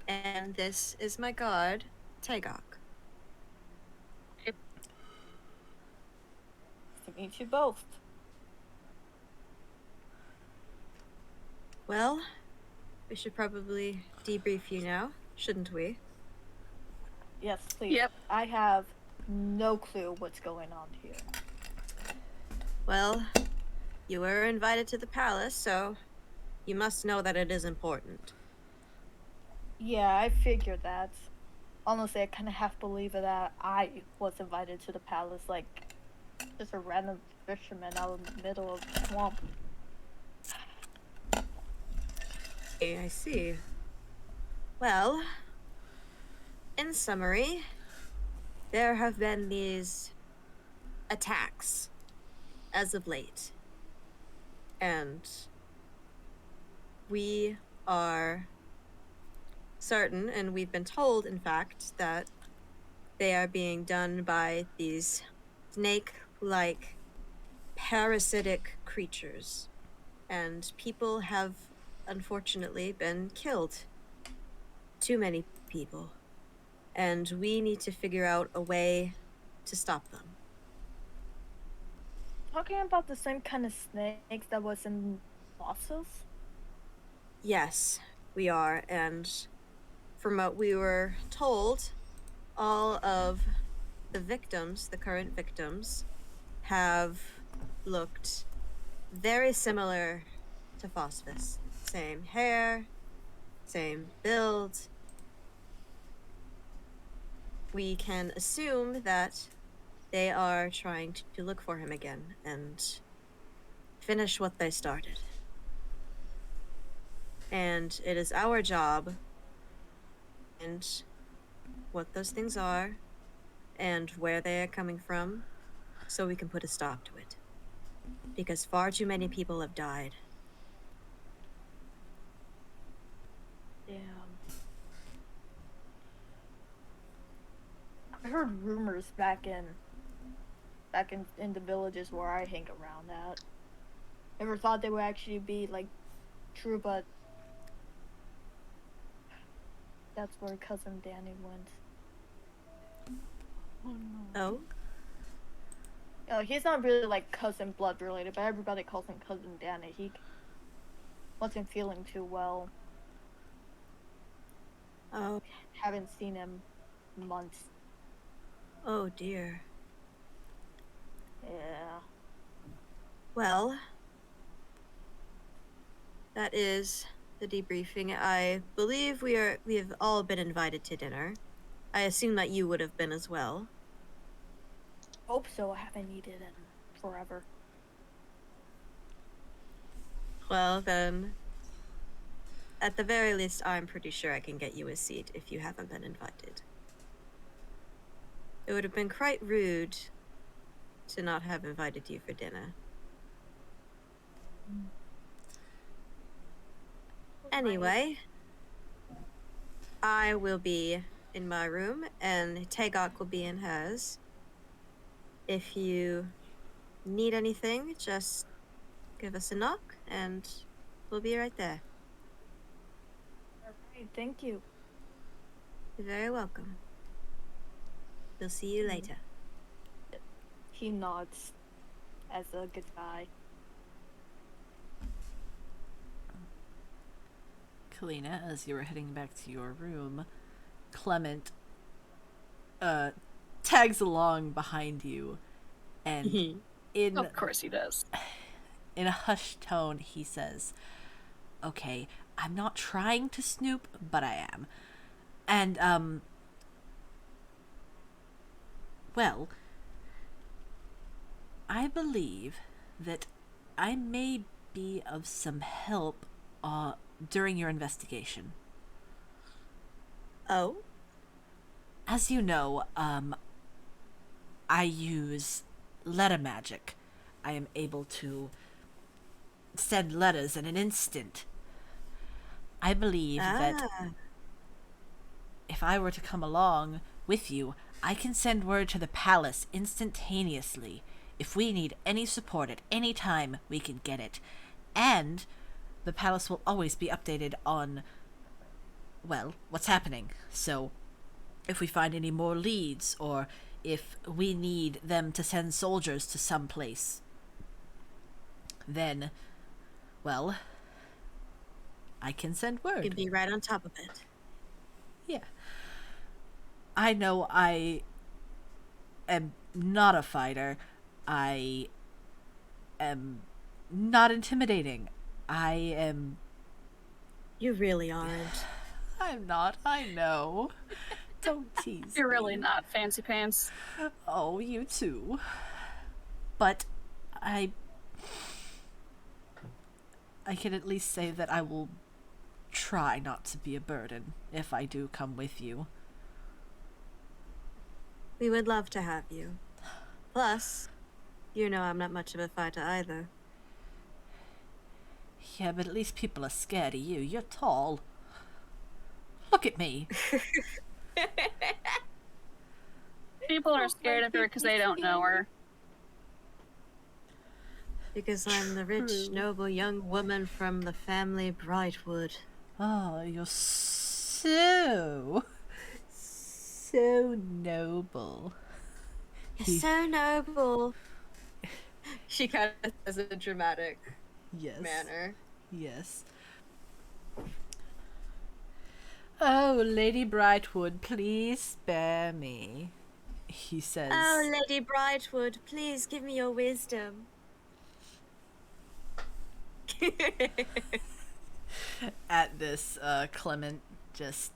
Speaker 3: and this is my guard, Tagok.
Speaker 4: Nice to meet you both.
Speaker 3: Well, we should probably debrief you now, shouldn't we?
Speaker 4: Yes, please.
Speaker 2: Yep.
Speaker 4: I have no clue what's going on here.
Speaker 3: Well, you were invited to the palace, so you must know that it is important.
Speaker 4: Yeah, I figured that. Honestly, I kind of half believe that I was invited to the palace, like just a random fisherman out in the middle of the swamp.
Speaker 3: I see. Well, in summary, there have been these attacks as of late. And we are certain, and we've been told, in fact, that they are being done by these snake-like parasitic creatures. And people have unfortunately been killed. Too many people. And we need to figure out a way to stop them.
Speaker 4: Talking about the same kind of snakes that was in fossils?
Speaker 3: Yes, we are, and from what we were told, all of the victims, the current victims, have looked very similar to Phosphus. Same hair, same build. We can assume that they are trying to look for him again and finish what they started. And it is our job, and what those things are, and where they are coming from, so we can put a stop to it. Because far too many people have died.
Speaker 4: Damn. I heard rumors back in the villages where I hang around at. Never thought they would actually be like true, but that's where cousin Danny went. Oh no.
Speaker 3: Oh?
Speaker 4: You know, he's not really like cousin blood related, but everybody calls him cousin Danny. He wasn't feeling too well.
Speaker 3: Oh.
Speaker 4: Haven't seen him in months.
Speaker 3: Oh dear.
Speaker 4: Yeah.
Speaker 3: Well, that is the debriefing. I believe we have all been invited to dinner. I assume that you would have been as well.
Speaker 4: Hope so. I haven't eaten in forever.
Speaker 3: Well, then, at the very least, I'm pretty sure I can get you a seat if you haven't been invited. It would have been quite rude to not have invited you for dinner. Anyway, I will be in my room, and Tagok will be in hers. If you need anything, just give us a knock, and we'll be right there.
Speaker 4: Alright, thank you.
Speaker 3: You're very welcome. We'll see you later.
Speaker 4: He nods as a goodbye.
Speaker 1: Kalina, as you were heading back to your room, Clement tags along behind you, and in
Speaker 2: Of course he does.
Speaker 1: in a hushed tone he says, "Okay, I'm not trying to snoop, but I am. And well, I believe that I may be of some help during your investigation.
Speaker 3: Oh?
Speaker 1: As you know, I use letter magic. I am able to send letters in an instant.
Speaker 5: I believe that
Speaker 6: Ah,
Speaker 5: if I were to come along with you, I can send word to the palace instantaneously. If we need any support at any time, we can get it. And the palace will always be updated on, well, what's happening. So, if we find any more leads, or if we need them to send soldiers to some place, then, well, I can send word.
Speaker 6: you'd be right on top of it.
Speaker 5: Yeah. I know I am not a fighter. I am not intimidating. I'm
Speaker 6: You really aren't.
Speaker 5: not. I know. Don't tease
Speaker 2: You're really
Speaker 5: me.
Speaker 2: not fancy pants.
Speaker 5: Oh, you too. But I can at least say that I will try not to be a burden if I do come with you.
Speaker 6: We would love to have you. Plus, you know I'm not much of a fighter either.
Speaker 5: Yeah, but at least people are scared of you. You're tall. Look at me.
Speaker 2: People are scared of her because they don't know her.
Speaker 6: Because I'm the rich,
Speaker 5: True.
Speaker 6: noble young woman from the family Brightwood.
Speaker 5: Oh, you're so noble.
Speaker 6: You're so noble.
Speaker 3: She kind of says it in a dramatic
Speaker 5: Yes.
Speaker 3: manner.
Speaker 5: Yes. Oh, Lady Brightwood, please spare me, he says.
Speaker 6: Oh, Lady Brightwood, please give me your wisdom.
Speaker 5: At this, Clement just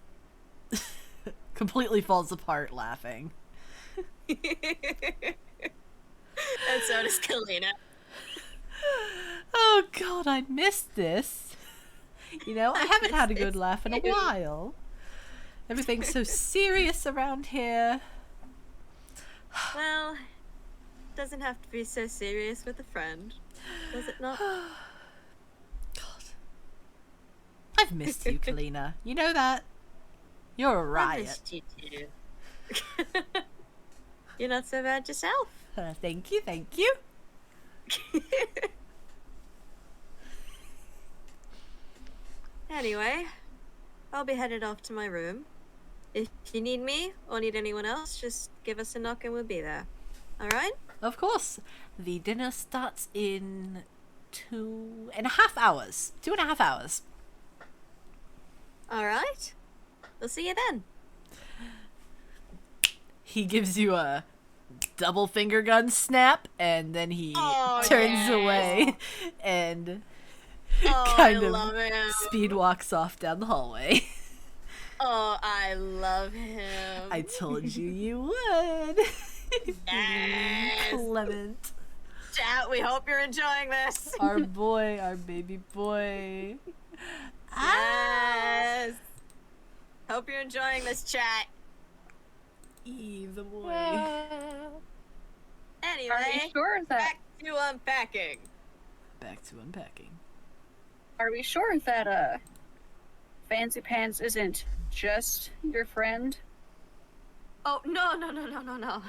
Speaker 5: completely falls apart laughing.
Speaker 3: And so does Kalina.
Speaker 5: Oh god, I missed this. You know, I haven't had a good laugh in a while. Everything's so serious around here.
Speaker 6: Well, doesn't have to be so serious with a friend, does it not?
Speaker 5: God. I've missed you, Kalina. You know that? You're a
Speaker 6: I
Speaker 5: riot.
Speaker 6: missed you too. You're not so bad yourself.
Speaker 5: Thank you, thank you.
Speaker 6: Anyway, I'll be headed off to my room. If you need me or need anyone else, just give us a knock and we'll be there. Alright?
Speaker 5: Of course. The dinner starts in 2.5 hours. 2.5 hours.
Speaker 6: Alright. We'll see you then.
Speaker 5: He gives you a double finger gun snap, and then he
Speaker 3: Oh,
Speaker 5: turns
Speaker 3: yes.
Speaker 5: away and
Speaker 3: Oh,
Speaker 5: kind
Speaker 3: I
Speaker 5: of
Speaker 3: love him.
Speaker 5: speed walks off down the hallway.
Speaker 3: Oh, I love him.
Speaker 5: I told you you would.
Speaker 3: Yes.
Speaker 5: Clement.
Speaker 3: Chat, we hope you're enjoying this.
Speaker 5: Our boy, our baby boy. Ah,
Speaker 3: Yes. Hope you're enjoying this chat.
Speaker 5: Eve the boy.
Speaker 2: Are you
Speaker 3: Anyway,
Speaker 2: sure that
Speaker 3: back to unpacking.
Speaker 5: Back to unpacking.
Speaker 2: Are we sure that Fancy Pants isn't just your friend?
Speaker 3: Oh, no.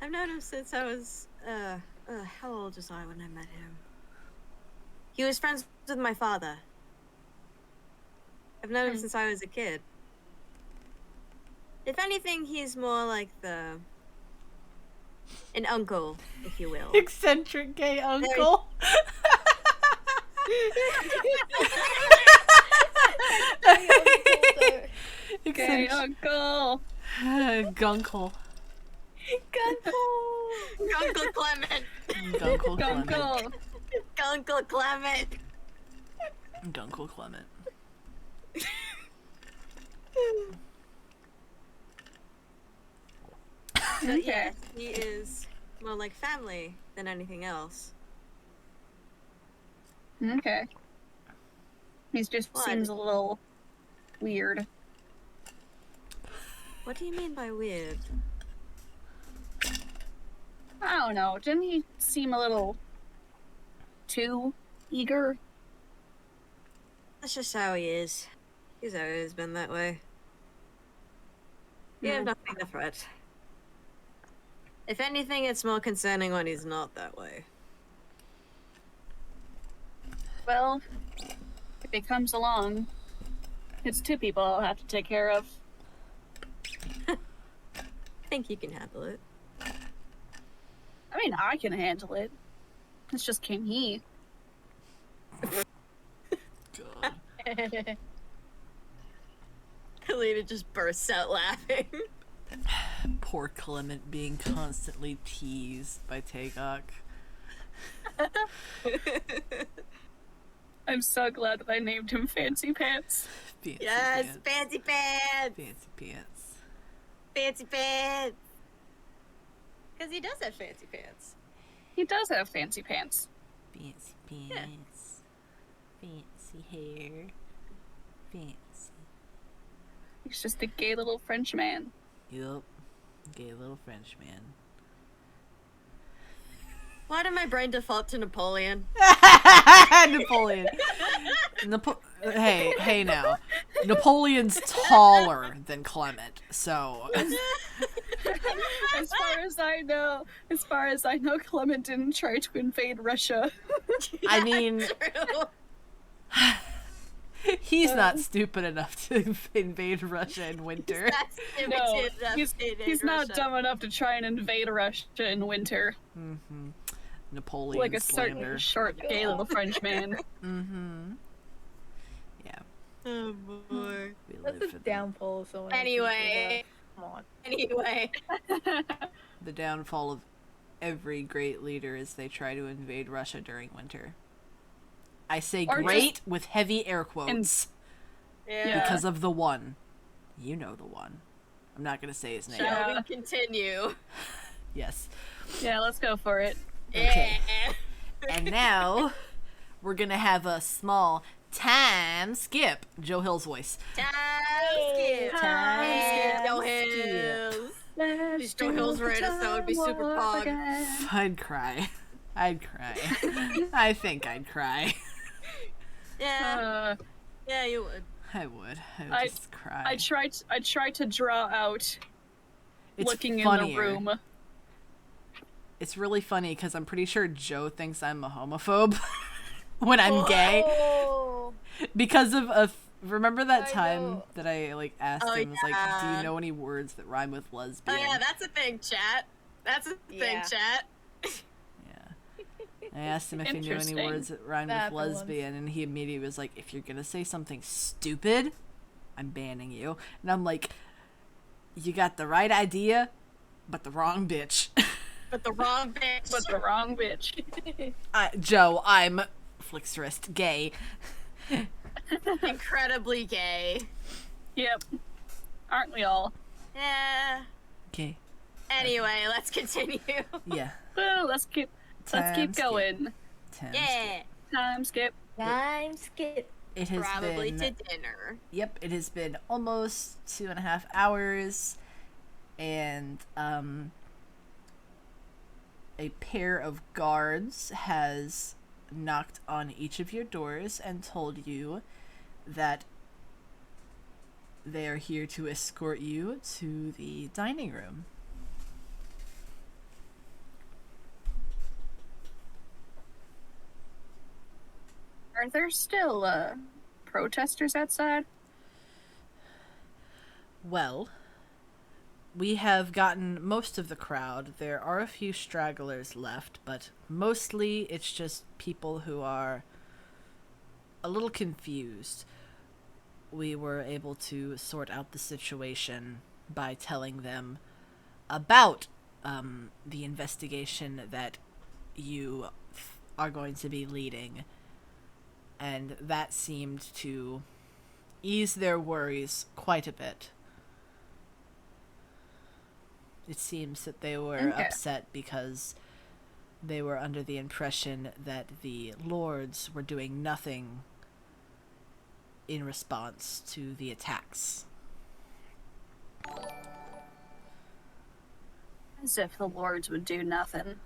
Speaker 6: I've known him since I was, how old was I when I met him? He was friends with my father. I've known him since I was a kid. If anything, he's more like an uncle, if you will.
Speaker 5: Eccentric gay uncle.
Speaker 2: Okay,
Speaker 5: Eccentric
Speaker 2: Uncle.
Speaker 5: gunkle.
Speaker 3: Uncle Clement.
Speaker 5: Gunkle Clement.
Speaker 2: Uncle.
Speaker 3: Uncle Clement.
Speaker 5: Gunkle Clement.
Speaker 6: So,
Speaker 2: Okay.
Speaker 6: yeah, he is more like family than anything else.
Speaker 2: Okay. He just
Speaker 6: What?
Speaker 2: seems a little weird.
Speaker 6: What do you mean by weird?
Speaker 2: I don't know. Didn't he seem a little too eager?
Speaker 6: That's just how he is. He's always been that way. You have
Speaker 2: Hmm.
Speaker 6: nothing to fret. If anything, it's more concerning when he's not that way.
Speaker 2: Well, if he comes along, it's two people I'll have to take care of.
Speaker 6: I think you can handle it.
Speaker 2: I mean, I can handle it. It's just, can he?
Speaker 1: God.
Speaker 6: Helena just bursts out laughing.
Speaker 1: Poor Clement being constantly teased by Tagok.
Speaker 2: I'm so glad that I named him Fancy Pants.
Speaker 1: Fancy
Speaker 6: Yes,
Speaker 1: pants.
Speaker 6: fancy pants!
Speaker 1: Fancy pants.
Speaker 6: Fancy pants! Because he does have fancy pants.
Speaker 2: He does have fancy pants.
Speaker 1: Fancy pants. Fancy hair. Fancy.
Speaker 2: He's just a gay little French man.
Speaker 1: Yup. Gay little French man.
Speaker 6: Why did my brain default to Napoleon?
Speaker 1: Napoleon. Hey now. Napoleon's taller than Clement, so
Speaker 2: As far as I know, Clement didn't try to invade Russia.
Speaker 1: I mean,
Speaker 6: True.
Speaker 1: he's not stupid enough to invade Russia in winter.
Speaker 6: That's
Speaker 2: No,
Speaker 6: limited
Speaker 2: he's not
Speaker 6: Russia.
Speaker 2: dumb enough to try and invade Russia in winter,
Speaker 1: Mm-hmm. Napoleon
Speaker 2: like a
Speaker 1: slander.
Speaker 2: certain short, gay little French man.
Speaker 1: Mm-hmm. Yeah,
Speaker 6: Oh boy.
Speaker 1: we
Speaker 4: That's
Speaker 1: live
Speaker 4: the
Speaker 1: for the,
Speaker 4: downfall of so many
Speaker 6: Anyway.
Speaker 4: people, Come on.
Speaker 6: Anyway.
Speaker 1: the downfall of every great leader is they try to invade Russia during winter. I say
Speaker 2: Or
Speaker 1: great with heavy air quotes
Speaker 6: Yeah.
Speaker 1: because of the one. You know the one. I'm not gonna say his name.
Speaker 2: Yeah.
Speaker 6: Shall we continue?
Speaker 1: Yes.
Speaker 2: Yeah, let's go for it.
Speaker 1: Okay.
Speaker 6: Yeah.
Speaker 1: And now we're gonna have a small time skip. Joe Hill's voice.
Speaker 6: Time skip.
Speaker 1: Time skip.
Speaker 6: Joe Hills. These Joe Hills were in us, that would be super pog.
Speaker 1: I'd cry. I'd cry. I think I'd cry.
Speaker 6: Yeah.
Speaker 2: Uh,
Speaker 6: Yeah, you would.
Speaker 1: I would. I would
Speaker 2: I-
Speaker 1: just cry.
Speaker 2: I tried to draw out
Speaker 1: It's
Speaker 2: looking
Speaker 1: funnier.
Speaker 2: in the room.
Speaker 1: It's really funny because I'm pretty sure Joe thinks I'm a homophobe when I'm gay.
Speaker 4: Oh,
Speaker 1: Because of remember that
Speaker 4: I
Speaker 1: time
Speaker 4: know.
Speaker 1: that I like asked
Speaker 6: Oh,
Speaker 1: him, was like, do
Speaker 6: yeah.
Speaker 1: you know any words that rhyme with
Speaker 6: Oh
Speaker 1: lesbian?
Speaker 6: yeah, that's a thing, chat. That's a thing,
Speaker 4: Yeah.
Speaker 6: chat.
Speaker 1: Yeah. I asked him if he knew any
Speaker 2: Interesting.
Speaker 1: words that rhymed
Speaker 4: That
Speaker 1: with
Speaker 4: happens.
Speaker 1: lesbian, and he immediately was like, if you're gonna say something stupid, I'm banning you. And I'm like, you got the right idea, but the wrong bitch.
Speaker 6: But the wrong bitch.
Speaker 2: But the wrong bitch.
Speaker 1: Joe, I'm Flixerist, gay.
Speaker 6: Incredibly gay.
Speaker 2: Yep. Aren't we all?
Speaker 6: Yeah.
Speaker 1: Okay.
Speaker 6: Anyway, let's continue.
Speaker 1: Yeah.
Speaker 2: Well, let's keep
Speaker 1: Time skip.
Speaker 2: going.
Speaker 1: Time
Speaker 6: Yeah.
Speaker 1: skip.
Speaker 2: Time skip.
Speaker 4: time skip.
Speaker 1: It has
Speaker 6: Probably
Speaker 1: been
Speaker 6: to dinner.
Speaker 1: Yep, it has been almost 2.5 hours, and a pair of guards has knocked on each of your doors and told you that they are here to escort you to the dining room.
Speaker 2: Are there still protesters outside?
Speaker 1: Well, we have gotten most of the crowd. There are a few stragglers left, but mostly it's just people who are a little confused. We were able to sort out the situation by telling them about the investigation that you are going to be leading, and that seemed to ease their worries quite a bit. It seems that they were
Speaker 2: Okay.
Speaker 1: upset because they were under the impression that the lords were doing nothing in response to the attacks.
Speaker 2: As if the lords would do nothing.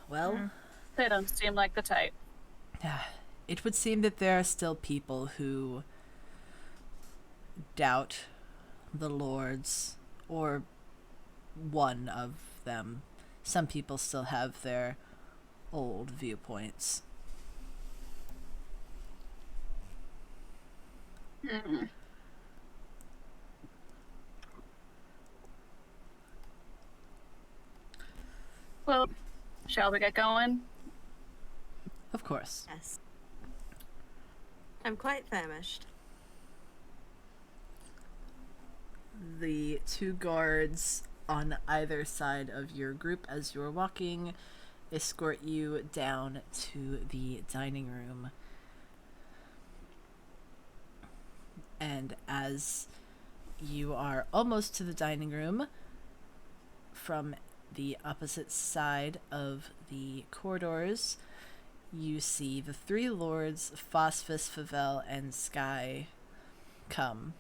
Speaker 1: Well,
Speaker 2: They don't seem like the type.
Speaker 1: it would seem that there are still people who doubt the lords, or one of them. Some people still have their old viewpoints.
Speaker 2: Well, shall we get going?
Speaker 1: Of course.
Speaker 6: Yes. I'm quite famished.
Speaker 1: The two guards on either side of your group as you're walking escort you down to the dining room. And as you are almost to the dining room, from the opposite side of the corridors, you see the three lords, Phosphus, Favel, and Sky, come.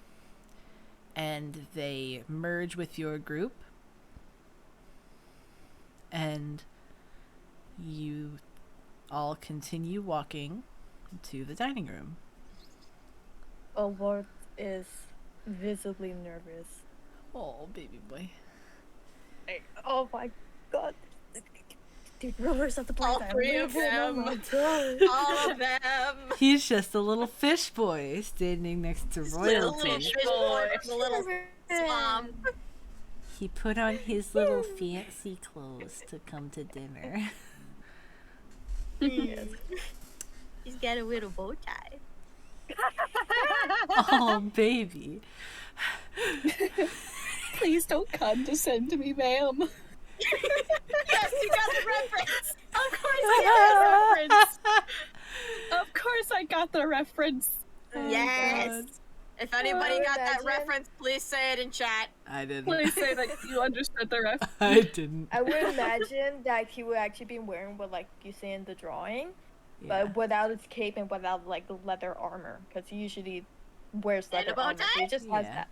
Speaker 1: And they merge with your group. And you all continue walking to the dining room.
Speaker 4: Oh, Lord is visibly nervous.
Speaker 1: Oh, baby boy.
Speaker 4: Oh my god. The rulers of the
Speaker 3: All
Speaker 4: planet.
Speaker 3: three of them. All of them.
Speaker 1: He's just a little fish boy standing next to
Speaker 3: Little
Speaker 1: royalty.
Speaker 3: fish boy from the little swamp.
Speaker 1: He put on his little fancy clothes to come to dinner.
Speaker 4: Yes.
Speaker 6: He's got a little bow tie.
Speaker 1: Oh, baby.
Speaker 2: Please don't condescend to me, ma'am.
Speaker 3: Yes, you got the reference.
Speaker 2: Of course I got the reference. Of course I got the reference.
Speaker 3: Yes. If anybody got that
Speaker 4: imagine.
Speaker 3: reference, please say it in chat.
Speaker 1: I didn't.
Speaker 2: Please say that you understood the reference.
Speaker 1: I didn't.
Speaker 4: I would imagine that he would actually be wearing what, like, you see in the drawing,
Speaker 1: Yeah.
Speaker 4: but without his cape and without, like, the leather armor, because he usually wears
Speaker 3: And a
Speaker 4: leather
Speaker 3: bow
Speaker 4: armor. So he just has
Speaker 1: Yeah.
Speaker 4: that.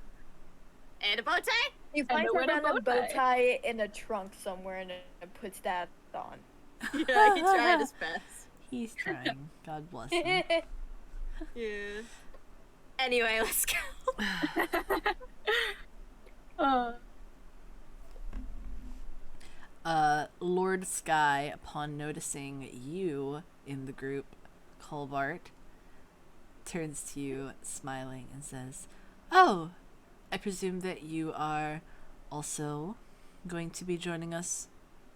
Speaker 3: And a bow tie?
Speaker 4: He
Speaker 2: And
Speaker 4: finds
Speaker 2: a
Speaker 4: a
Speaker 2: winter
Speaker 4: random
Speaker 2: bow
Speaker 4: bow tie in a trunk somewhere and puts that on.
Speaker 3: Yeah, he tried his best.
Speaker 1: He's trying. God bless him.
Speaker 3: Yeah. Anyway, let's go.
Speaker 1: Lord Sky, upon noticing you in the group, Colbart, turns to you, smiling, and says, "Oh, I presume that you are also going to be joining us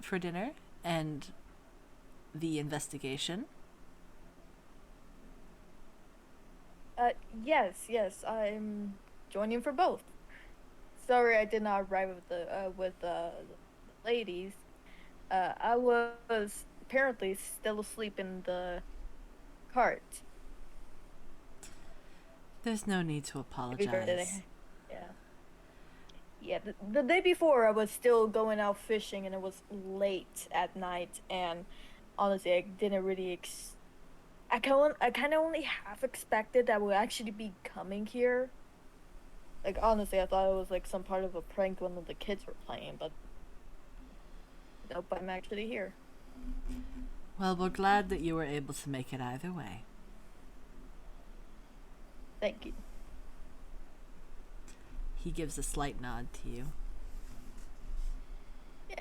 Speaker 1: for dinner and the investigation?"
Speaker 4: Yes, I'm joining for both. Sorry, I did not arrive with the ladies. I was apparently still asleep in the cart.
Speaker 1: There's no need to apologize.
Speaker 4: Yeah. Yeah, the day before I was still going out fishing and it was late at night, and honestly I didn't really I kind of only half expected that we'll actually be coming here. Like, honestly, I thought it was like some part of a prank one of the kids were playing, but nope, I'm actually here.
Speaker 1: Well, we're glad that you were able to make it either way.
Speaker 4: Thank you.
Speaker 1: He gives a slight nod to you.
Speaker 4: Yeah.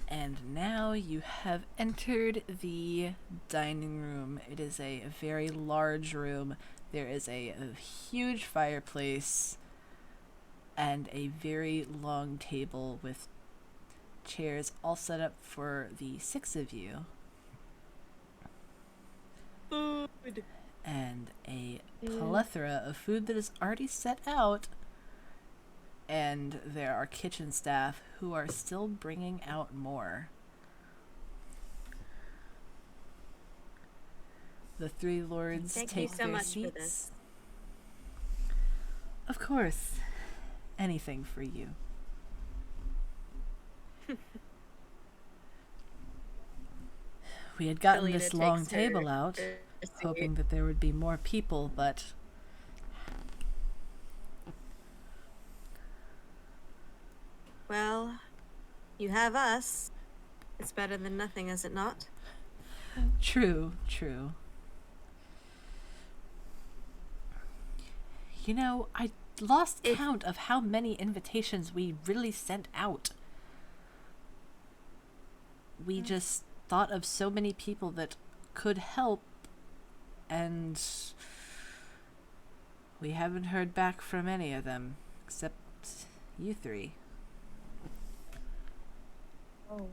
Speaker 1: And now you have entered the dining room. It is a very large room. There is a huge fireplace and a very long table with chairs all set up for the 6 of you.
Speaker 3: Food.
Speaker 1: And a plethora of food that is already set out. And there are kitchen staff who are still bringing out more. The 3 lords
Speaker 6: Thank
Speaker 1: take
Speaker 6: you so
Speaker 1: their
Speaker 6: much
Speaker 1: seats.
Speaker 6: for this.
Speaker 1: Of course. Anything for you. We had gotten
Speaker 3: Selena
Speaker 1: this long
Speaker 3: takes
Speaker 1: table
Speaker 3: her-
Speaker 1: out,
Speaker 3: her seat.
Speaker 1: hoping that there would be more people, but
Speaker 6: Well, you have us. It's better than nothing, is it not?
Speaker 1: True, true. You know, I lost count of how many invitations we really sent out. We just thought of so many people that could help, and we haven't heard back from any of them, except you three.
Speaker 4: Oh.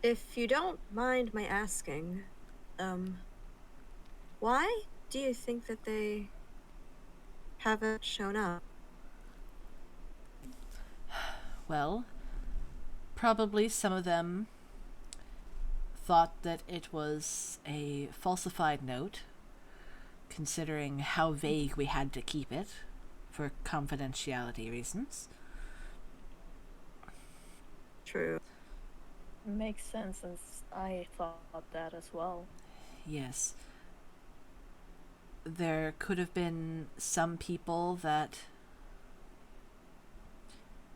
Speaker 6: If you don't mind my asking, why do you think that they haven't shown up?
Speaker 1: Well, probably some of them thought that it was a falsified note, considering how vague we had to keep it for confidentiality reasons.
Speaker 6: True.
Speaker 4: Makes sense, since I thought that as well.
Speaker 1: Yes. There could have been some people that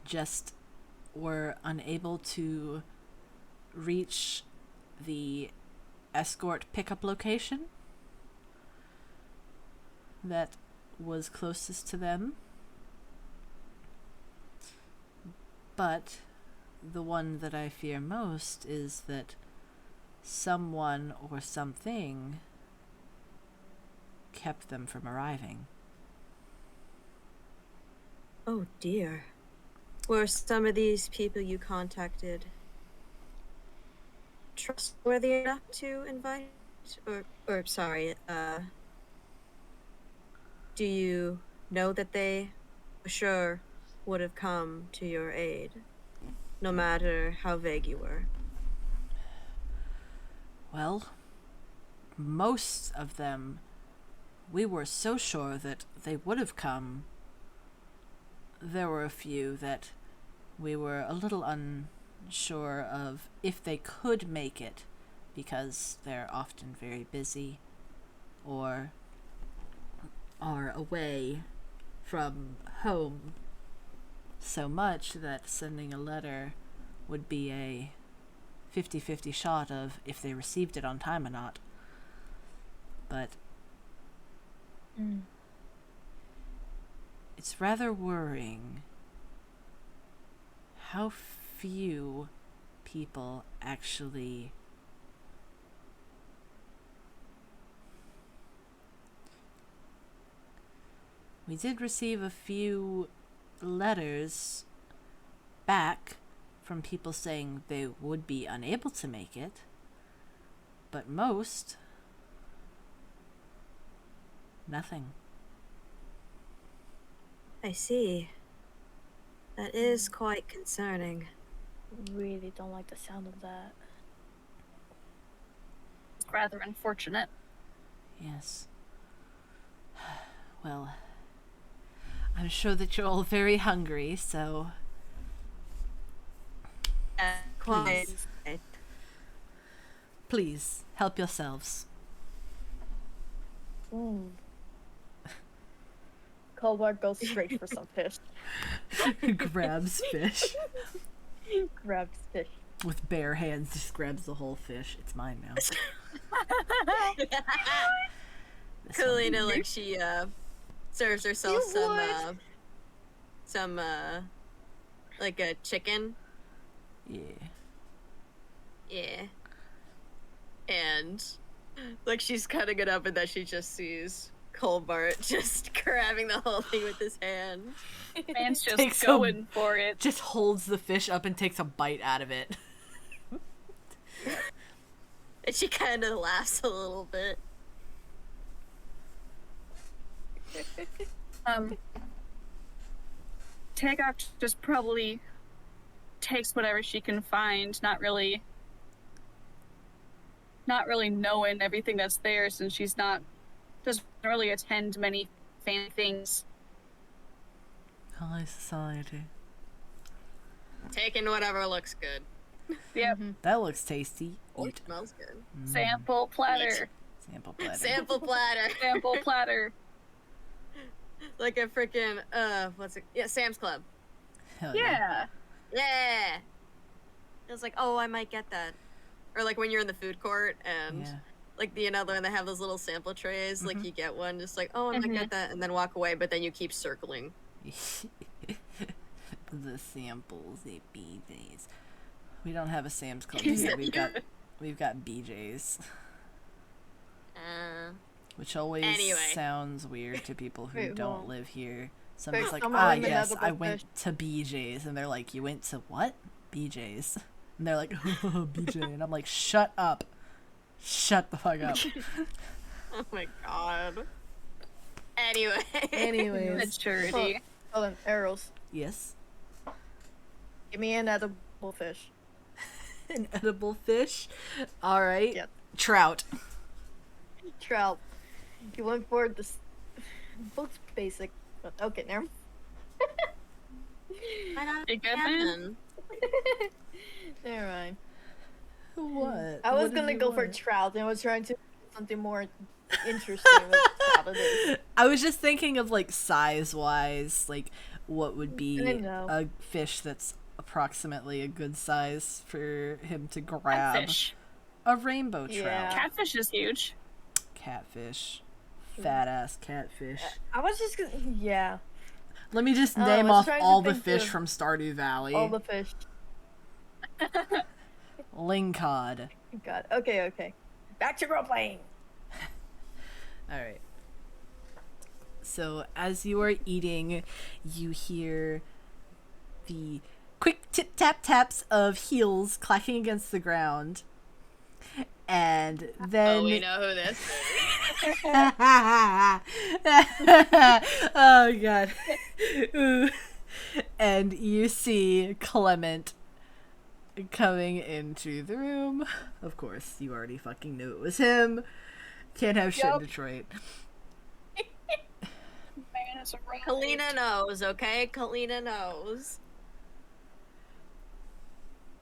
Speaker 1: just were unable to reach the escort pickup location that was closest to them. But the one that I fear most is that someone or something kept them from arriving.
Speaker 6: Oh dear. Were some of these people you contacted trustworthy enough to invite? Or sorry, do you know that they for sure would have come to your aid, no matter how vague you were?
Speaker 1: Well, most of them, we were so sure that they would have come. There were a few that we were a little unsure of if they could make it, because they're often very busy or are away from home so much that sending a letter would be a 50-50 shot of if they received it on time or not. But it's rather worrying how few people actually we did receive a few letters back from people saying they would be unable to make it, but most, nothing.
Speaker 6: I see. That is quite concerning.
Speaker 4: Really don't like the sound of that.
Speaker 2: It's rather unfortunate.
Speaker 1: Yes. Well, I'm sure that you're all very hungry, so
Speaker 6: Quite.
Speaker 1: please help yourselves.
Speaker 4: Colbert goes straight for some fish.
Speaker 1: Grabs fish
Speaker 4: Grabs fish.
Speaker 1: with bare hands, just grabs the whole fish. It's mine now. This one.
Speaker 3: Kalina, like, she serves herself some like a chicken.
Speaker 1: Yeah.
Speaker 3: Yeah. And like she's cutting it up, and then she just sees Colbert just grabbing the whole thing with his hand.
Speaker 2: Man's just
Speaker 1: Takes
Speaker 2: going for it.
Speaker 1: Just holds the fish up and takes a bite out of it.
Speaker 3: And she kind of laughs a little bit.
Speaker 2: Takeoff just probably takes whatever she can find, not really knowing everything that's there, since she's doesn't really attend many fancy things.
Speaker 1: High society.
Speaker 3: Taking whatever looks good.
Speaker 2: Yep.
Speaker 1: That looks tasty.
Speaker 3: Or
Speaker 1: Eat.
Speaker 3: smells good.
Speaker 2: Sample platter.
Speaker 1: Sample platter.
Speaker 3: Sample platter.
Speaker 2: Sample platter.
Speaker 3: Like a freaking what's it? Yeah, Sam's Club.
Speaker 1: Hell
Speaker 2: Yeah.
Speaker 3: Yeah.
Speaker 6: I was like, oh, I might get that.
Speaker 3: or like when you're in the food court and
Speaker 1: Yeah.
Speaker 3: like when they have those little sample trays, like
Speaker 1: Mhm.
Speaker 3: you get one, just like, oh, I might get that, and then walk away, but then you keep circling.
Speaker 1: The samples, the BJ's. We don't have a Sam's Club
Speaker 3: You
Speaker 1: here.
Speaker 3: said
Speaker 1: We've got BJ's,
Speaker 3: Uh,
Speaker 1: which always
Speaker 3: Anyway.
Speaker 1: sounds weird to people who
Speaker 4: Wait,
Speaker 1: don't
Speaker 4: hold on.
Speaker 1: live here. Somebody's like,
Speaker 4: someone
Speaker 1: ah,
Speaker 4: in the
Speaker 1: yes, I
Speaker 4: edible
Speaker 1: went
Speaker 4: fish.
Speaker 1: to BJ's, and they're like, you went to what? BJ's, and they're like, BJ, and I'm like, shut up, shut the fuck up.
Speaker 3: oh my god. Anyway.
Speaker 1: Anyways,
Speaker 2: Maturity.
Speaker 4: Oh, then arrows.
Speaker 1: yes,
Speaker 4: Give me an edible fish.
Speaker 1: an edible fish. All right,
Speaker 4: Yep.
Speaker 1: trout.
Speaker 4: Trout. You went for this. Looks basic, but okay, never.
Speaker 3: I don't
Speaker 2: You good, man?
Speaker 3: happen.
Speaker 4: Never mind.
Speaker 1: What?
Speaker 4: I was
Speaker 1: What did
Speaker 4: gonna
Speaker 1: you
Speaker 4: go for
Speaker 1: want?
Speaker 4: trout, and I was trying to do something more interesting with trout. It is.
Speaker 1: I was just thinking of like size wise, like what would be
Speaker 4: I know.
Speaker 1: a fish that's approximately a good size for him to grab.
Speaker 2: Catfish.
Speaker 1: A rainbow trout.
Speaker 4: Yeah.
Speaker 2: Catfish is huge.
Speaker 1: Catfish. Fat ass catfish.
Speaker 4: I was just gonna, yeah,
Speaker 1: Let me just
Speaker 4: I
Speaker 1: name
Speaker 4: was
Speaker 1: off
Speaker 4: trying to
Speaker 1: all the
Speaker 4: think
Speaker 1: fish
Speaker 4: of
Speaker 1: from Stardew Valley.
Speaker 4: all the fish.
Speaker 1: Lingcod.
Speaker 4: God. Okay. Back to role playing.
Speaker 1: Alright. So, as you are eating, you hear the quick tip tap taps of heels clacking against the ground. And then.
Speaker 3: Oh, we know who this is.
Speaker 1: Oh, God. Ooh. And you see Clement coming into the room. Of course, you already fucking knew it was him. Can't have shit in
Speaker 4: Yup.
Speaker 1: Detroit.
Speaker 2: Man, it's a right.
Speaker 3: Kalina knows, okay? Kalina knows.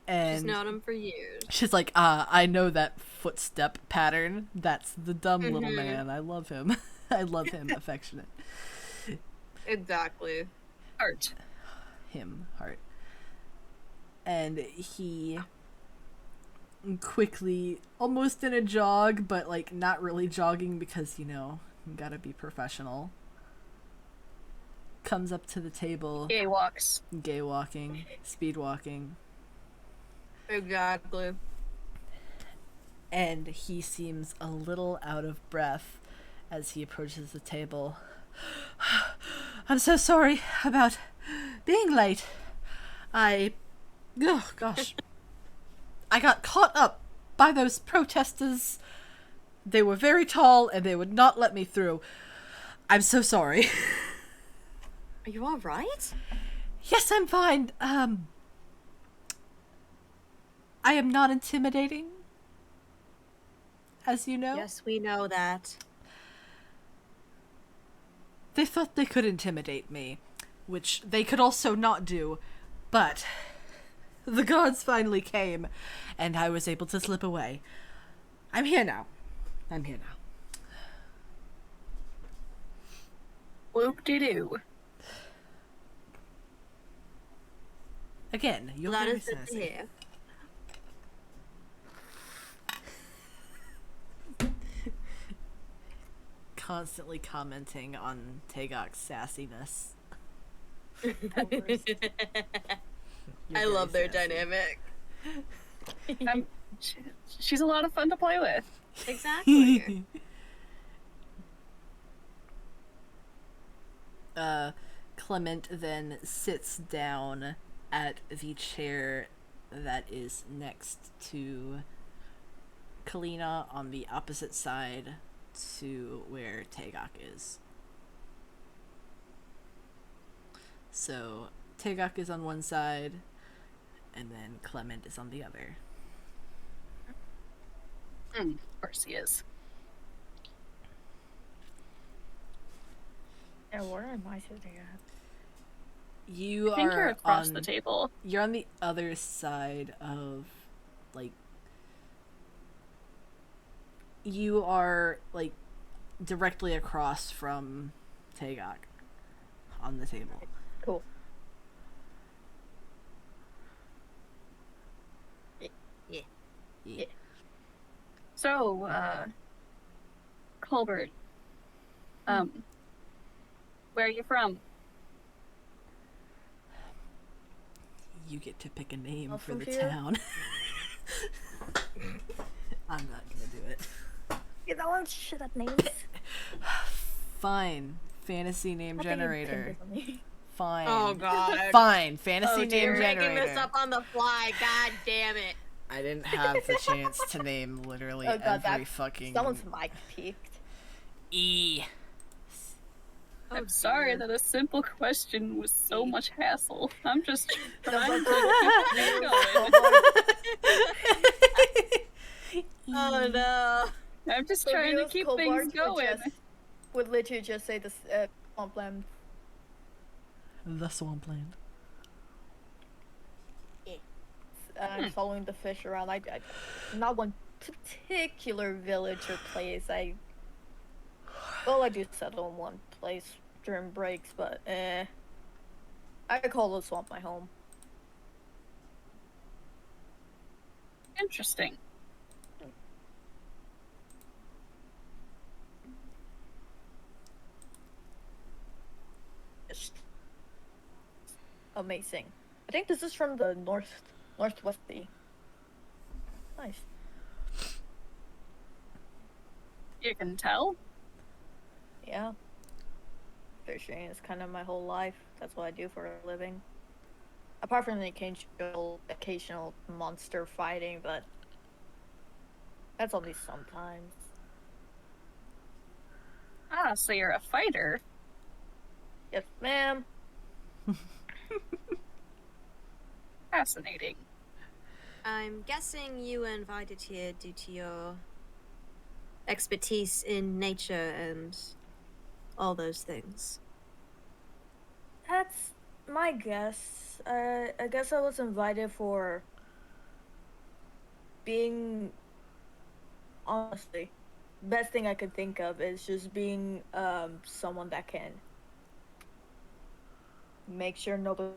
Speaker 3: She's
Speaker 1: And
Speaker 3: known him for years.
Speaker 1: she's like, I know that footstep pattern. That's the dumb little
Speaker 3: Mhm.
Speaker 1: man. I love him. I love him. Affectionate.
Speaker 3: Exactly.
Speaker 2: Art.
Speaker 1: Him. Heart. And he quickly, almost in a jog, but like not really jogging because, you gotta be professional, comes up to the table,
Speaker 2: Gay walks.
Speaker 1: gay walking, speed walking,
Speaker 3: Exactly.
Speaker 1: and he seems a little out of breath as he approaches the table. I'm so sorry about being late. Oh gosh. I got caught up by those protesters. They were very tall and they would not let me through. I'm so sorry.
Speaker 3: Are you alright?
Speaker 1: Yes, I'm fine. I am not intimidating, as you know.
Speaker 3: Yes, we know that.
Speaker 1: They thought they could intimidate me, which they could also not do, but the gods finally came, and I was able to slip away. I'm here now.
Speaker 2: Whoop-de-doo.
Speaker 1: Again, you're
Speaker 3: That
Speaker 1: very
Speaker 3: is good to
Speaker 1: sassy.
Speaker 3: hear.
Speaker 1: Constantly commenting on Tagok's sassiness.
Speaker 3: I
Speaker 1: You're
Speaker 3: love
Speaker 1: very
Speaker 3: their
Speaker 1: sassy.
Speaker 3: dynamic.
Speaker 2: She's a lot of fun to play with.
Speaker 3: Exactly.
Speaker 1: Clement then sits down at the chair that is next to Kalina on the opposite side to where Tagok is. So Tagok is on one side, and then Clement is on the other.
Speaker 2: Of course he is.
Speaker 4: Yeah, where am I sitting at?
Speaker 1: You
Speaker 2: I think you're
Speaker 1: are
Speaker 2: across
Speaker 1: on
Speaker 2: the table.
Speaker 1: You're on the other side of, like, you are, like, directly across from Tagok on the table.
Speaker 4: Cool.
Speaker 3: Yeah.
Speaker 1: Yeah.
Speaker 2: So, Colbert, where are you from?
Speaker 1: You get to pick a name
Speaker 4: Not
Speaker 1: for
Speaker 4: from
Speaker 1: the
Speaker 4: here.
Speaker 1: town. I'm not gonna do it.
Speaker 4: You know, I'm shit at names.
Speaker 1: Fine. Fantasy name
Speaker 4: Not that you
Speaker 1: generator.
Speaker 4: pinned it on me.
Speaker 1: Fine.
Speaker 3: Oh god.
Speaker 1: Fine. Fantasy
Speaker 2: Oh,
Speaker 1: name
Speaker 2: dear.
Speaker 3: You're making
Speaker 1: generator.
Speaker 3: this up on the fly. God damn it.
Speaker 1: I didn't have the chance to name literally
Speaker 4: Oh god,
Speaker 1: every
Speaker 4: that
Speaker 1: fucking
Speaker 4: someone's mic peaked.
Speaker 1: E.
Speaker 2: I'm sorry that a simple question was so much hassle. I'm just trying to keep things going.
Speaker 3: Oh no.
Speaker 2: I'm just trying to keep things going.
Speaker 4: Would literally just say this swampland.
Speaker 1: The swampland.
Speaker 4: I'm following the fish around. I not one particular village or place. I do settle in one place during breaks, but I call the swamp my home.
Speaker 2: Interesting.
Speaker 4: Just amazing. I think this is from the northwest sea. Nice.
Speaker 2: You can tell.
Speaker 4: Yeah. Fishing is kind of my whole life. That's what I do for a living. Apart from the occasional monster fighting, but that's only sometimes.
Speaker 2: Ah, so you're a fighter.
Speaker 4: Yes, ma'am.
Speaker 2: Fascinating.
Speaker 6: I'm guessing you were invited here due to your expertise in nature and all those things.
Speaker 4: That's my guess. I guess I was invited for being, honestly, best thing I could think of is just being someone that can make sure nobody.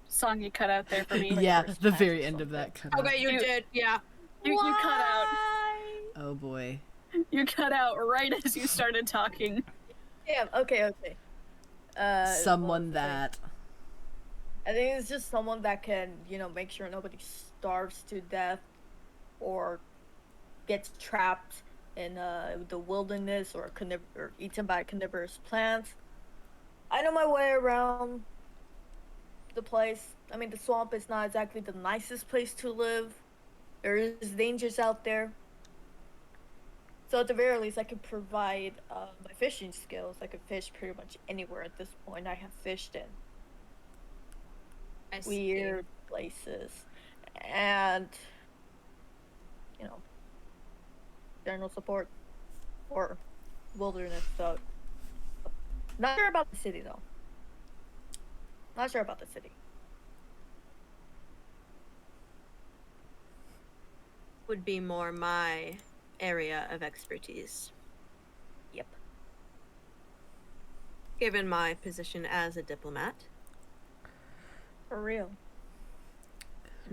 Speaker 2: Song you cut out there for me.
Speaker 1: Yeah,
Speaker 4: first
Speaker 1: the
Speaker 4: time
Speaker 1: very
Speaker 4: or
Speaker 1: end of that cut out.
Speaker 3: Okay, you did. Yeah.
Speaker 2: You cut out.
Speaker 1: Oh boy.
Speaker 2: You cut out right as you started talking.
Speaker 4: Yeah. Okay.
Speaker 1: Someone
Speaker 4: well,
Speaker 1: that.
Speaker 4: I think it's just someone that can, make sure nobody starves to death or gets trapped in the wilderness or eaten by carnivorous plants. I know my way around the place. I mean, the swamp is not exactly the nicest place to live. There is dangers out there. So at the very least, I can provide my fishing skills. I can fish pretty much anywhere at this point. I have fished in
Speaker 3: I see.
Speaker 4: weird places, and general support or wilderness. So not sure about the city though. Not sure about the city.
Speaker 6: Would be more my area of expertise,
Speaker 4: Yep.
Speaker 6: given my position as a diplomat.
Speaker 4: For real.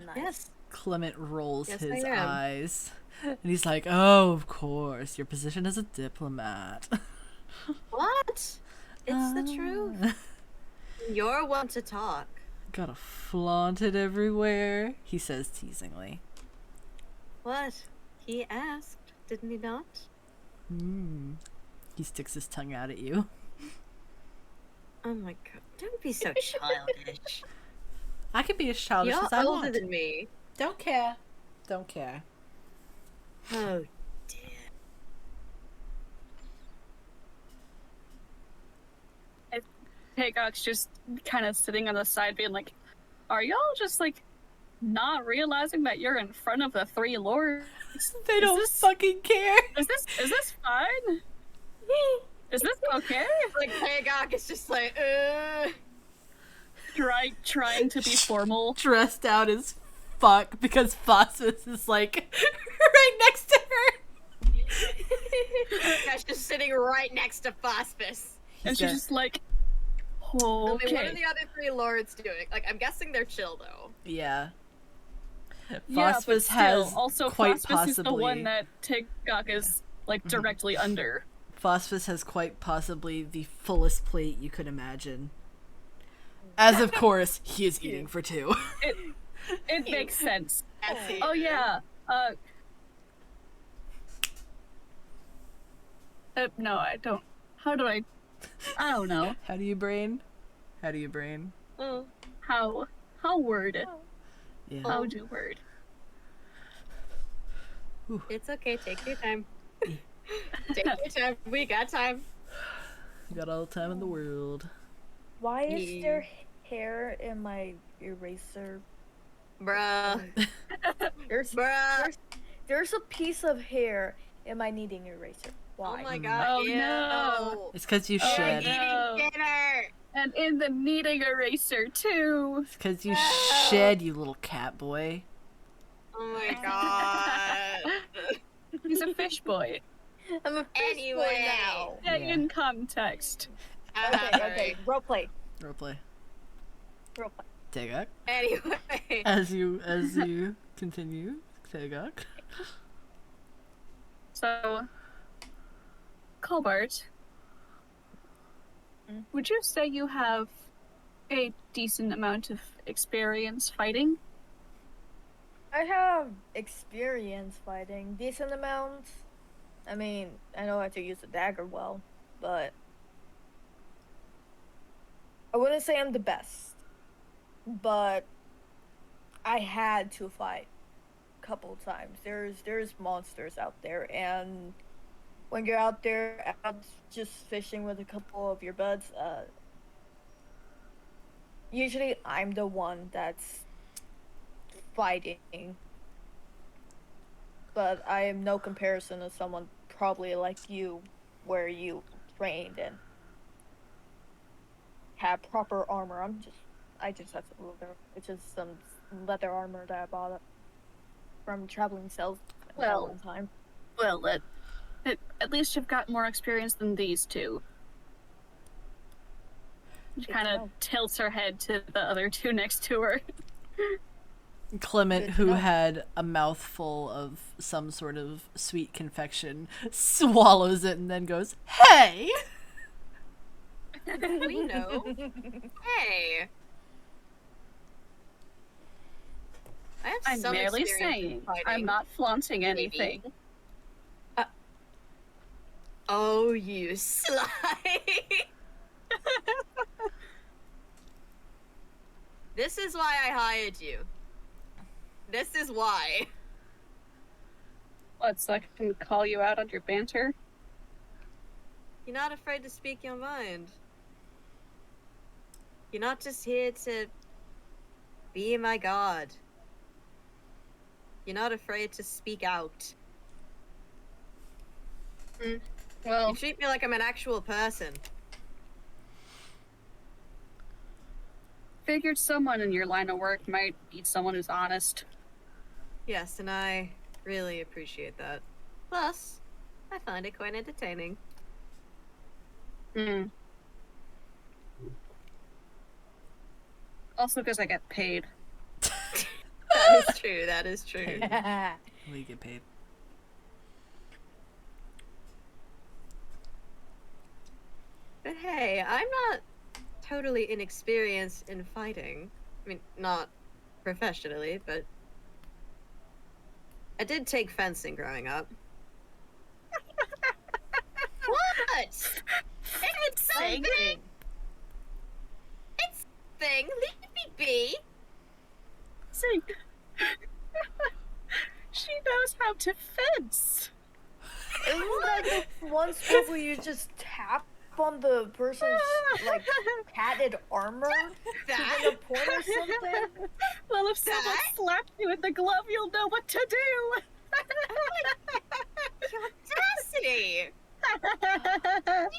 Speaker 4: Nice.
Speaker 6: Yes.
Speaker 1: Clement rolls
Speaker 6: Yes,
Speaker 1: his
Speaker 6: I am.
Speaker 1: eyes. And he's like, oh, of course, your position as a diplomat.
Speaker 6: What? It's the truth. You're one to talk.
Speaker 1: Gotta flaunt it everywhere, he says teasingly.
Speaker 6: What? He asked, didn't he not?
Speaker 1: He sticks his tongue out at you.
Speaker 6: Oh my god. Don't be so childish.
Speaker 1: I can be as childish
Speaker 6: You're
Speaker 1: as I
Speaker 6: older
Speaker 1: want.
Speaker 6: than me.
Speaker 1: Don't care. Don't care.
Speaker 6: Oh dear.
Speaker 2: Haycock's just kind of sitting on the side being like, are y'all just like not realizing that you're in front of the three lords?
Speaker 1: They don't fucking care.
Speaker 2: Is this fine? Is this okay?
Speaker 3: Like Hagok is just like,
Speaker 2: Trying to be formal.
Speaker 1: Dressed out as fuck because Phosphus is like right next to her.
Speaker 3: Gosh, just sitting right next to Phosphus.
Speaker 2: And she's just like,
Speaker 3: I mean, what are
Speaker 2: okay.
Speaker 3: the other three lords doing? Like, I'm guessing they're chill though.
Speaker 1: Yeah.
Speaker 2: Yeah, but
Speaker 1: Phosphus
Speaker 2: still,
Speaker 1: has
Speaker 2: also
Speaker 1: quite
Speaker 2: Phosphus
Speaker 1: possibly
Speaker 2: is the one that Tigok is like directly under.
Speaker 1: Phosphus has quite possibly the fullest plate you could imagine. As of course, he is eating for two.
Speaker 2: It makes sense.
Speaker 3: Yes, he
Speaker 2: Oh
Speaker 3: is.
Speaker 2: yeah. No, I don't. How do I? I don't know.
Speaker 1: How do you brain? How do you brain?
Speaker 3: Oh,
Speaker 2: How word?
Speaker 1: Yeah.
Speaker 2: How do word?
Speaker 3: it's okay. Take your time.
Speaker 1: Yeah.
Speaker 3: Take your time. We got time.
Speaker 1: You got all the time in the world.
Speaker 4: Why is
Speaker 3: Yeah.
Speaker 4: there hair in my eraser?
Speaker 3: Bruh.
Speaker 4: There's
Speaker 3: Bruh.
Speaker 4: there's a piece of hair in my kneading eraser.
Speaker 3: Oh
Speaker 4: Why?
Speaker 3: my god.
Speaker 2: Oh,
Speaker 3: ew.
Speaker 2: no.
Speaker 1: It's because you
Speaker 2: Oh,
Speaker 1: shed.
Speaker 2: no.
Speaker 3: Eating dinner.
Speaker 2: And in the kneading eraser too.
Speaker 1: It's because you shed, you little cat boy.
Speaker 3: Oh my god.
Speaker 2: He's a fish boy.
Speaker 4: I'm a fish boy
Speaker 3: Anyway.
Speaker 4: now.
Speaker 2: Yeah,
Speaker 1: Yeah.
Speaker 2: in context.
Speaker 4: Okay, roleplay.
Speaker 1: Roleplay.
Speaker 4: Roleplay.
Speaker 1: Tegak.
Speaker 3: Anyway.
Speaker 1: As you continue, Tegak.
Speaker 2: So, Colbert,
Speaker 4: Mm.
Speaker 2: would you say you have a decent amount of experience fighting?
Speaker 4: I have experience fighting, decent amounts. I mean, I know how to use a dagger well, but I wouldn't say I'm the best. But I had to fight a couple times. There's monsters out there, and when you're out there out just fishing with a couple of your buds, usually I'm the one that's fighting. But I am no comparison to someone probably like you, where you trained and have proper armor. I just have some leather. It's just some leather armor that I bought from traveling sales
Speaker 2: Well,
Speaker 4: one time.
Speaker 2: Well, at least you've got more experience than these two. She
Speaker 4: Good
Speaker 2: kind
Speaker 4: to
Speaker 2: of
Speaker 4: know.
Speaker 2: tilts her head to the other two next to her.
Speaker 1: Clement,
Speaker 4: Good to
Speaker 1: who
Speaker 4: know.
Speaker 1: had a mouthful of some sort of sweet confection, swallows it and then goes, "Hey!"
Speaker 3: We know. Hey. I have
Speaker 2: I'm
Speaker 3: some
Speaker 2: merely
Speaker 3: experience in
Speaker 2: saying,
Speaker 3: fighting.
Speaker 2: I'm not flaunting
Speaker 3: maybe.
Speaker 2: anything.
Speaker 3: Oh, you sly. This is why I hired you. This is why.
Speaker 2: What, so I can call you out on your banter?
Speaker 3: You're not afraid to speak your mind. You're not just here to be my god. You're not afraid to speak out.
Speaker 2: Well,
Speaker 3: You treat me like I'm an actual person.
Speaker 2: figured someone in your line of work might be someone who's honest.
Speaker 3: Yes, and I really appreciate that. Plus, I find it quite entertaining.
Speaker 2: Hmm. Also because I get paid.
Speaker 3: That is true, that is true.
Speaker 1: We get paid.
Speaker 3: But hey, I'm not totally inexperienced in fighting. I mean, not professionally, but I did take fencing growing up. What? It's
Speaker 2: Fencing?
Speaker 3: something. It's thing. Leave me be.
Speaker 2: Sing. She knows how to fence.
Speaker 4: Isn't that the one spot where you just tap on the person's like padded armor to
Speaker 3: That?
Speaker 4: get a point or something?
Speaker 2: Well, if someone
Speaker 3: That?
Speaker 2: slaps you in the glove, you'll know what to do.
Speaker 3: Audacity! Leave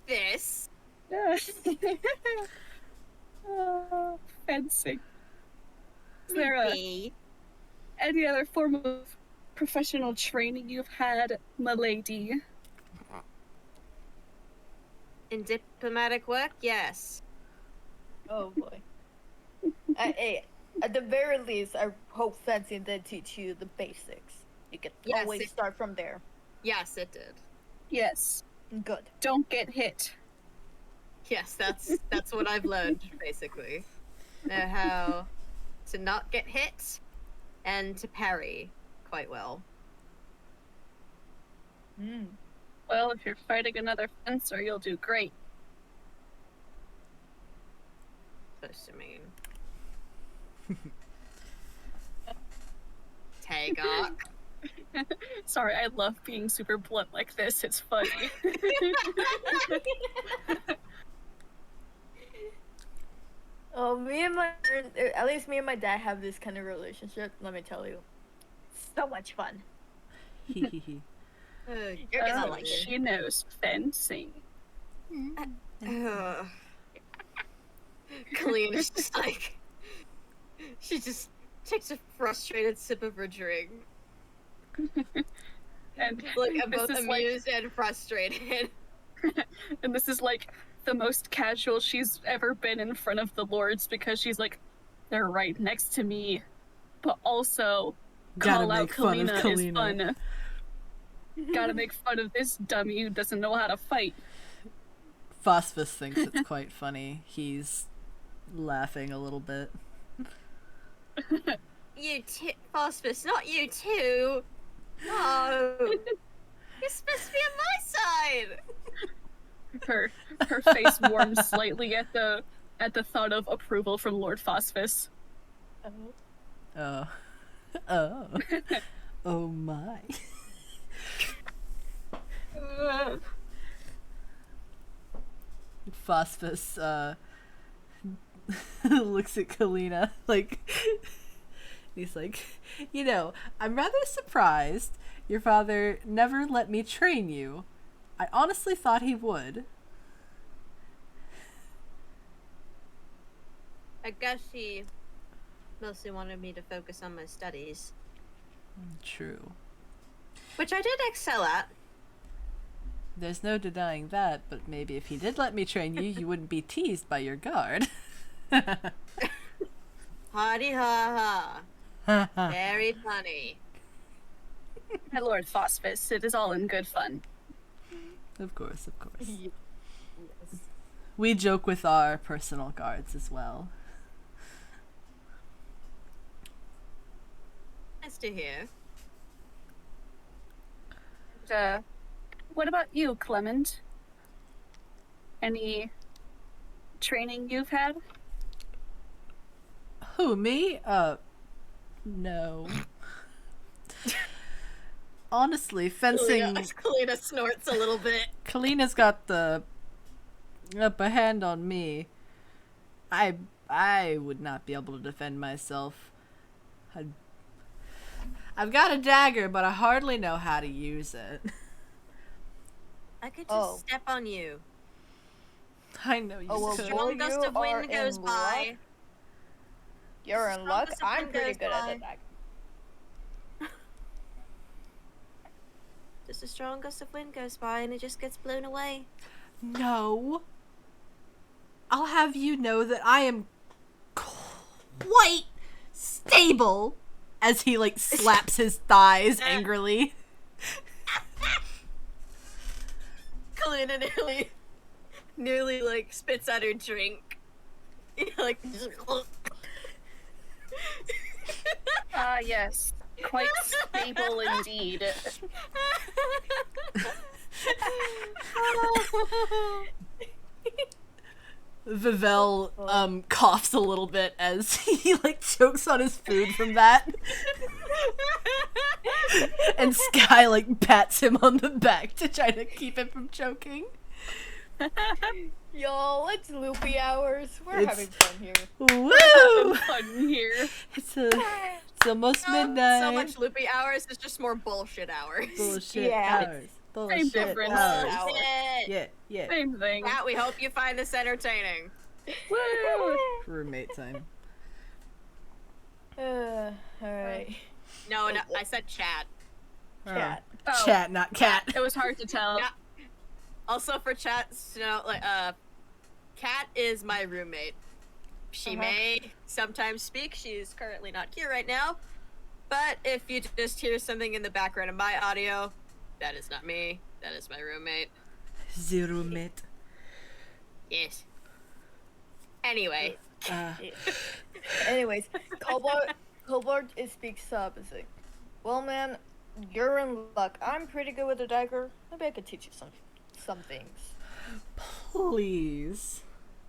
Speaker 3: this.
Speaker 2: Fencing. Is there
Speaker 3: Me.
Speaker 2: any other form of professional training you've had, m'lady?
Speaker 3: In diplomatic work, yes.
Speaker 4: Oh boy. Hey, At the very least, I hope fencing did teach you the basics. You can
Speaker 3: Yes,
Speaker 4: always
Speaker 3: it-
Speaker 4: start from there.
Speaker 3: Yes, it did.
Speaker 2: Yes.
Speaker 4: Good.
Speaker 2: Don't get hit.
Speaker 3: Yes, that's what I've learned basically. Know how to not get hit and to parry quite well.
Speaker 4: Mm.
Speaker 2: Well, if you're fighting another fencer, you'll do great.
Speaker 3: Supposed to mean. Tagok.
Speaker 2: Sorry, I love being super blunt like this. It's funny.
Speaker 4: Oh, at least me and my dad have this kind of relationship. Let me tell you, so much fun.
Speaker 3: You're gonna
Speaker 2: Oh,
Speaker 3: like it.
Speaker 2: she knows fencing.
Speaker 3: Colleen is just like, she just takes a frustrated sip of her drink.
Speaker 2: And
Speaker 3: Like, I'm
Speaker 2: this
Speaker 3: both
Speaker 2: is like,
Speaker 3: amused and frustrated.
Speaker 2: and this is like the most casual she's ever been in front of the lords because she's like, they're right next to me, but also
Speaker 1: Gotta
Speaker 2: call out
Speaker 1: make fun of
Speaker 2: Kalina is
Speaker 1: Kalina.
Speaker 2: fun. Gotta make fun of this dummy who doesn't know how to fight.
Speaker 1: Phosphus thinks it's quite funny. He's laughing a little bit.
Speaker 3: You too, Phosphus, not you too. No. You're supposed to be on my side.
Speaker 2: Her face warms slightly at the thought of approval from Lord Phosphus.
Speaker 1: Oh. Oh. Oh my. Phosphus, looks at Kalina, like, he's like, you know, I'm rather surprised your father never let me train you. I honestly thought he would.
Speaker 3: I guess he mostly wanted me to focus on my studies,
Speaker 1: True.
Speaker 3: which I did excel at.
Speaker 1: There's no denying that, but maybe if he did let me train you, you wouldn't be teased by your guard.
Speaker 3: Hardy ha ha. Very funny.
Speaker 2: My Lord Phosphus, it is all in good fun.
Speaker 1: Of course, of course. We joke with our personal guards as well.
Speaker 3: Nice to hear.
Speaker 2: What about you, Clement? Any training you've had?
Speaker 1: Who, me? No. Honestly, fencing...
Speaker 3: Kalina snorts a little bit.
Speaker 1: Kalina's got the upper hand on me. I would not be able to defend myself. I've got a dagger, but I hardly know how to use it.
Speaker 3: I could just
Speaker 4: Oh.
Speaker 3: step on you.
Speaker 1: I know you
Speaker 4: Oh, well,
Speaker 1: could.
Speaker 4: boy,
Speaker 3: Strong gust
Speaker 4: you
Speaker 3: of
Speaker 4: are
Speaker 3: wind goes
Speaker 4: in
Speaker 3: by.
Speaker 4: luck. You're in
Speaker 3: Strong
Speaker 4: luck.
Speaker 3: gust of
Speaker 4: I'm
Speaker 3: wind
Speaker 4: pretty
Speaker 3: goes
Speaker 4: good at
Speaker 3: by.
Speaker 4: it.
Speaker 3: Just a strong gust of wind goes by and it just gets blown away.
Speaker 1: No. I'll have you know that I am quite stable. As he, like, slaps his thighs angrily.
Speaker 3: Kalina nearly like spits out her drink. Like just
Speaker 2: Ah, yes. Quite stable indeed.
Speaker 1: Vivel coughs a little bit as he like chokes on his food from that. And Sky like pats him on the back to try to keep him from choking.
Speaker 4: Yo, it's loopy hours. We're
Speaker 1: It's-
Speaker 4: having fun here.
Speaker 1: Woo!
Speaker 2: Fun here.
Speaker 1: It's almost midnight.
Speaker 3: so much loopy hours. It's just more bullshit hours.
Speaker 1: Bullshit
Speaker 4: Yeah.
Speaker 1: hours. Bullshit
Speaker 2: difference.
Speaker 1: hours.
Speaker 3: Bullshit.
Speaker 1: Yeah, yeah.
Speaker 2: Same thing.
Speaker 3: Matt, we hope you find this entertaining.
Speaker 2: Woo!
Speaker 1: Roommate time.
Speaker 4: Alright.
Speaker 3: No, I said chat.
Speaker 4: Chat.
Speaker 2: Oh,
Speaker 1: Chat, not cat.
Speaker 2: It was hard to tell.
Speaker 3: Yeah. Also for chat, so like Cat is my roommate. She may sometimes speak. She's currently not here right now. But if you just hear something in the background of my audio, that is not me. That is my roommate.
Speaker 1: The roommate.
Speaker 3: Yes. Anyway.
Speaker 4: Anyways, Cobalt speaks up and says, "Well, man, you're in luck. I'm pretty good with a dagger. Maybe I could teach you some things."
Speaker 1: Please.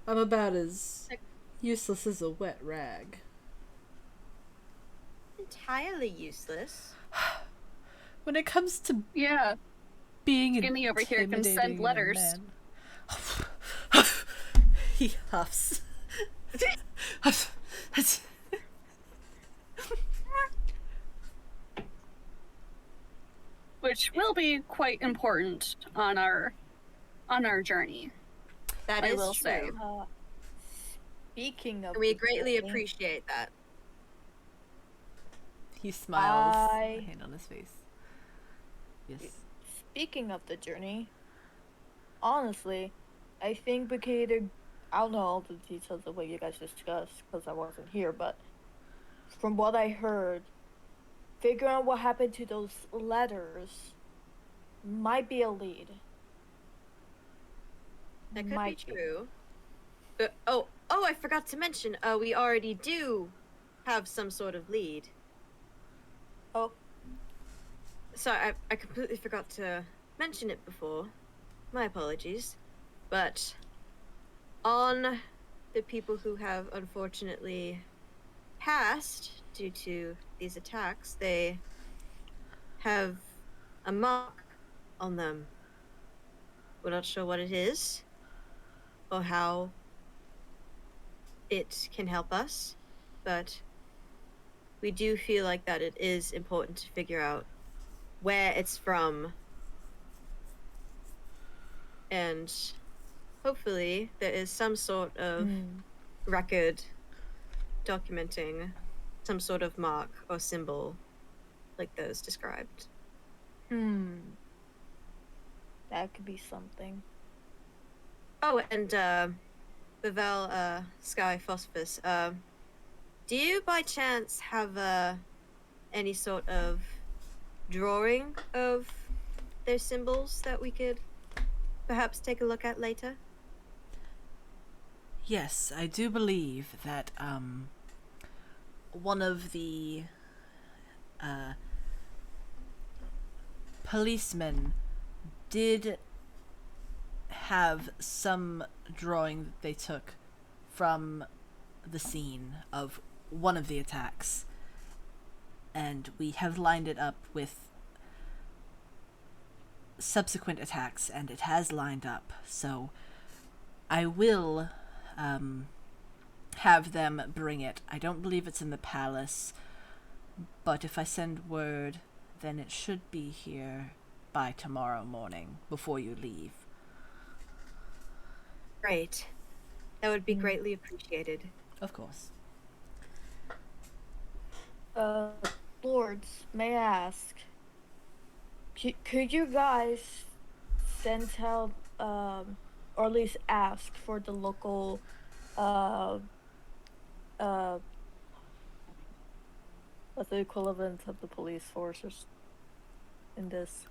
Speaker 1: I'm about as useless as a wet rag.
Speaker 6: Entirely useless.
Speaker 1: When it comes to
Speaker 2: Yeah.
Speaker 1: being
Speaker 2: Skinny over here can send
Speaker 1: intimidating
Speaker 2: letters.
Speaker 1: man. He huffs.
Speaker 2: Which will be quite important on our journey.
Speaker 6: That
Speaker 2: I
Speaker 6: is
Speaker 2: will
Speaker 6: true.
Speaker 2: say.
Speaker 4: Speaking of,
Speaker 6: We
Speaker 4: the
Speaker 6: greatly
Speaker 4: journey,
Speaker 6: appreciate that.
Speaker 1: He smiles.
Speaker 4: I-
Speaker 1: Hand on his face. Yes.
Speaker 4: Speaking of the journey, honestly, I think we could either, I don't know all the details of what you guys discussed because I wasn't here, but from what I heard, figuring out what happened to those letters might be a lead.
Speaker 6: That could
Speaker 4: Might
Speaker 6: be true. But, I forgot to mention, we already do have some sort of lead.
Speaker 4: Oh,
Speaker 6: Sorry, I completely forgot to mention it before. My apologies. But on the people who have unfortunately passed due to these attacks, they have a mark on them. We're not sure what it is or how it can help us, but we do feel like that it is important to figure out where it's from, and hopefully there is some sort of record documenting some sort of mark or symbol like those described.
Speaker 4: that could be something.
Speaker 6: Oh, and Vivel, Sky, Phosphorus, do you by chance have any sort of drawing of those symbols that we could perhaps take a look at later?
Speaker 1: Yes, I do believe that one of the policemen did have some drawing that they took from the scene of one of the attacks, and we have lined it up with subsequent attacks, and it has lined up. So I will have them bring it. I don't believe it's in the palace, but if I send word, then it should be here by tomorrow morning before you leave.
Speaker 6: Great. That would be greatly appreciated.
Speaker 1: Of course.
Speaker 4: Lords, may I ask, could you guys send out, or at least ask for the local, what's the equivalent of the police forces in this?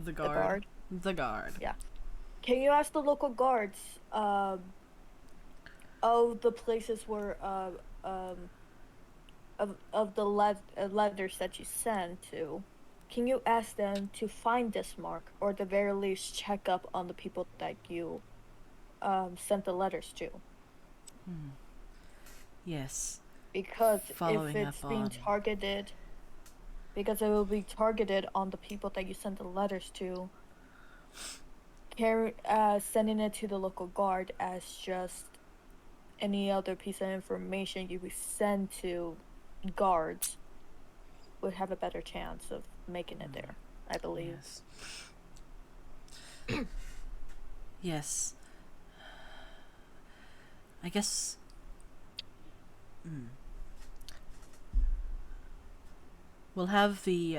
Speaker 1: The
Speaker 4: guard.
Speaker 1: guard. The guard.
Speaker 4: Yeah. Can you ask the local guards, of the places where, of the letters that you send to, can you ask them to find this mark, or at the very least check up on the people that you sent the letters to?
Speaker 1: Yes.
Speaker 4: Because
Speaker 1: Following
Speaker 4: if it's
Speaker 1: up
Speaker 4: being
Speaker 1: on-
Speaker 4: targeted, because it will be targeted on the people that you sent the letters to, sending it to the local guard as just any other piece of information you would send to guards would have a better chance of making it there, I believe.
Speaker 1: Yes. Yes. I guess. We'll have the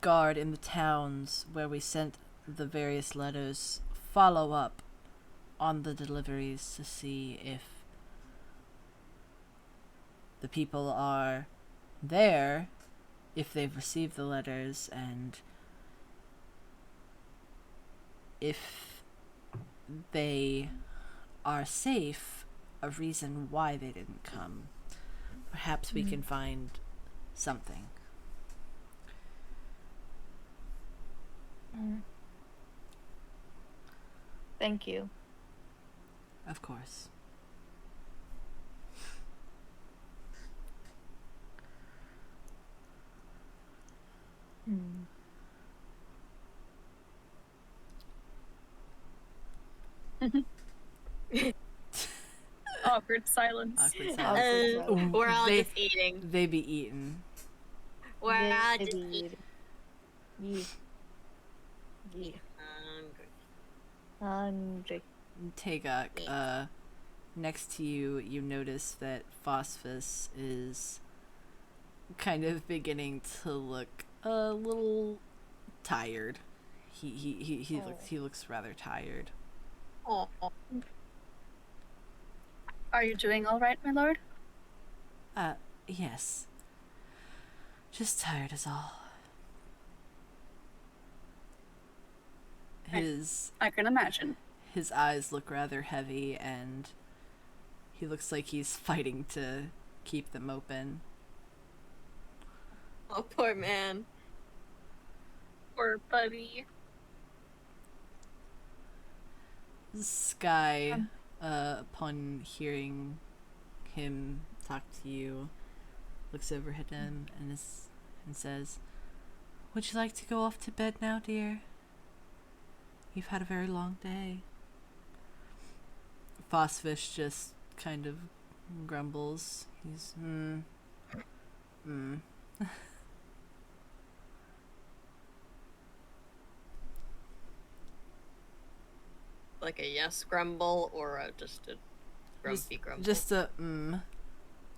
Speaker 1: guard in the towns where we sent the various letters follow up on the deliveries to see if the people are there, if they've received the letters, and if they are safe, a reason why they didn't come. Perhaps we can find something.
Speaker 4: Thank you.
Speaker 1: Of course.
Speaker 2: Awkward silence.
Speaker 1: Awkward silence. Ooh,
Speaker 3: We're all
Speaker 1: they-
Speaker 3: just eating.
Speaker 1: They be eaten.
Speaker 3: We're all just
Speaker 4: Maybe-
Speaker 3: eating.
Speaker 4: Yeah. Yeah.
Speaker 3: Hungry.
Speaker 4: Hungry.
Speaker 1: Tagok, next to you, you notice that Phosphus is kind of beginning to look a little tired. He looks rather tired.
Speaker 3: Oh,
Speaker 2: Are you doing all right, my lord?
Speaker 1: Yes. Just tired is all.
Speaker 2: I can imagine.
Speaker 1: His eyes look rather heavy, and he looks like he's fighting to keep them open.
Speaker 3: oh, poor man.
Speaker 2: Or buddy.
Speaker 1: Sky, upon hearing him talk to you, looks over at him and says, "Would you like to go off to bed now, dear? You've had a very long day." Phosphus just kind of grumbles. He's,
Speaker 3: Like a yes grumble or just a grumpy grumble?
Speaker 1: Just a,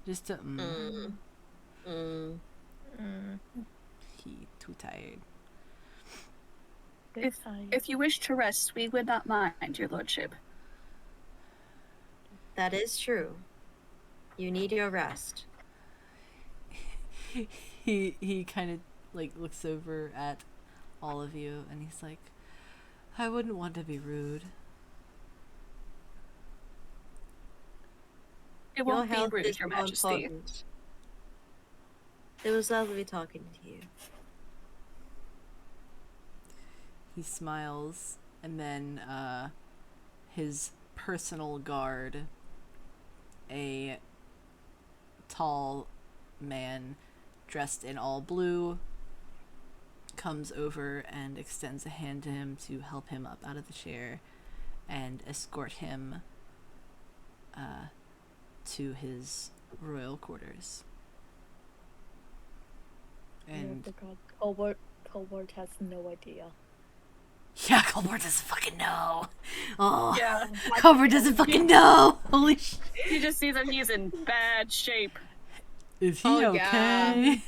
Speaker 1: Just a, He too tired.
Speaker 2: If you wish to rest, we would not mind, your lordship.
Speaker 6: That is true. You need your rest.
Speaker 1: He kind of like looks over at all of you and he's like, "I wouldn't want to be rude."
Speaker 2: It
Speaker 6: Your
Speaker 2: won't be
Speaker 6: health
Speaker 2: rude,
Speaker 6: is
Speaker 2: your
Speaker 6: more
Speaker 2: majesty.
Speaker 6: important. It was lovely talking to you.
Speaker 1: He smiles, and then his personal guard, a tall man dressed in all blue, comes over and extends a hand to him to help him up out of the chair and escort him to his royal quarters. And
Speaker 4: Colbert has no idea.
Speaker 1: yeah, Colbert doesn't fucking know. Oh,
Speaker 2: Yeah.
Speaker 1: Colbert doesn't fucking know. Holy shit.
Speaker 2: You just see that he's in bad shape.
Speaker 1: Is he
Speaker 3: Oh,
Speaker 1: okay?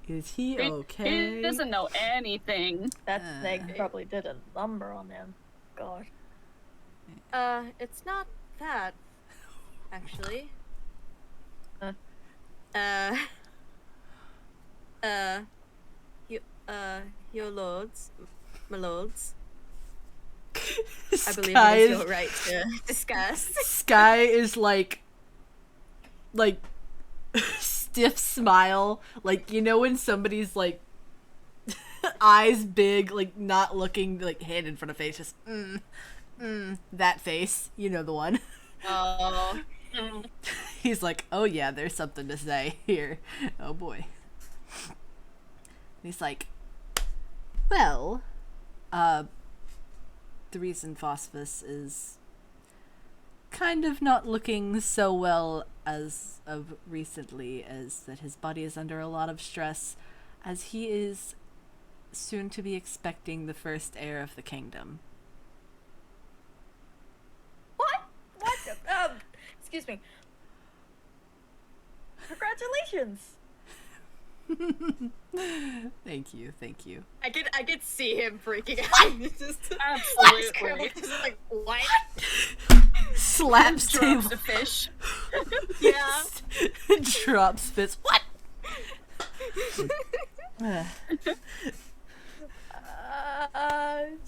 Speaker 1: Is he
Speaker 2: He
Speaker 1: okay?
Speaker 2: doesn't know anything.
Speaker 4: That snake probably did a number on him. God.
Speaker 6: It's not that, actually. Your lords, my lords, I believe it is your right to discuss.
Speaker 1: Sky is like stiff smile, like, you know when somebody's like eyes big, like not looking, like hand in front of face, just that face, you know the one.
Speaker 3: Oh,
Speaker 1: He's like, "Oh yeah, there's something to say here. Oh boy." He's like, "Well, the reason Phosphus is kind of not looking so well as of recently is that his body is under a lot of stress, as he is soon to be expecting the first heir of the kingdom."
Speaker 4: What? Excuse me. Congratulations.
Speaker 1: Thank you, thank you.
Speaker 3: I could see him freaking out. Just
Speaker 2: Absolutely.
Speaker 3: just like, what?
Speaker 1: Slaps table.
Speaker 2: Drops a fish.
Speaker 3: Yeah.
Speaker 1: Drops fist. What?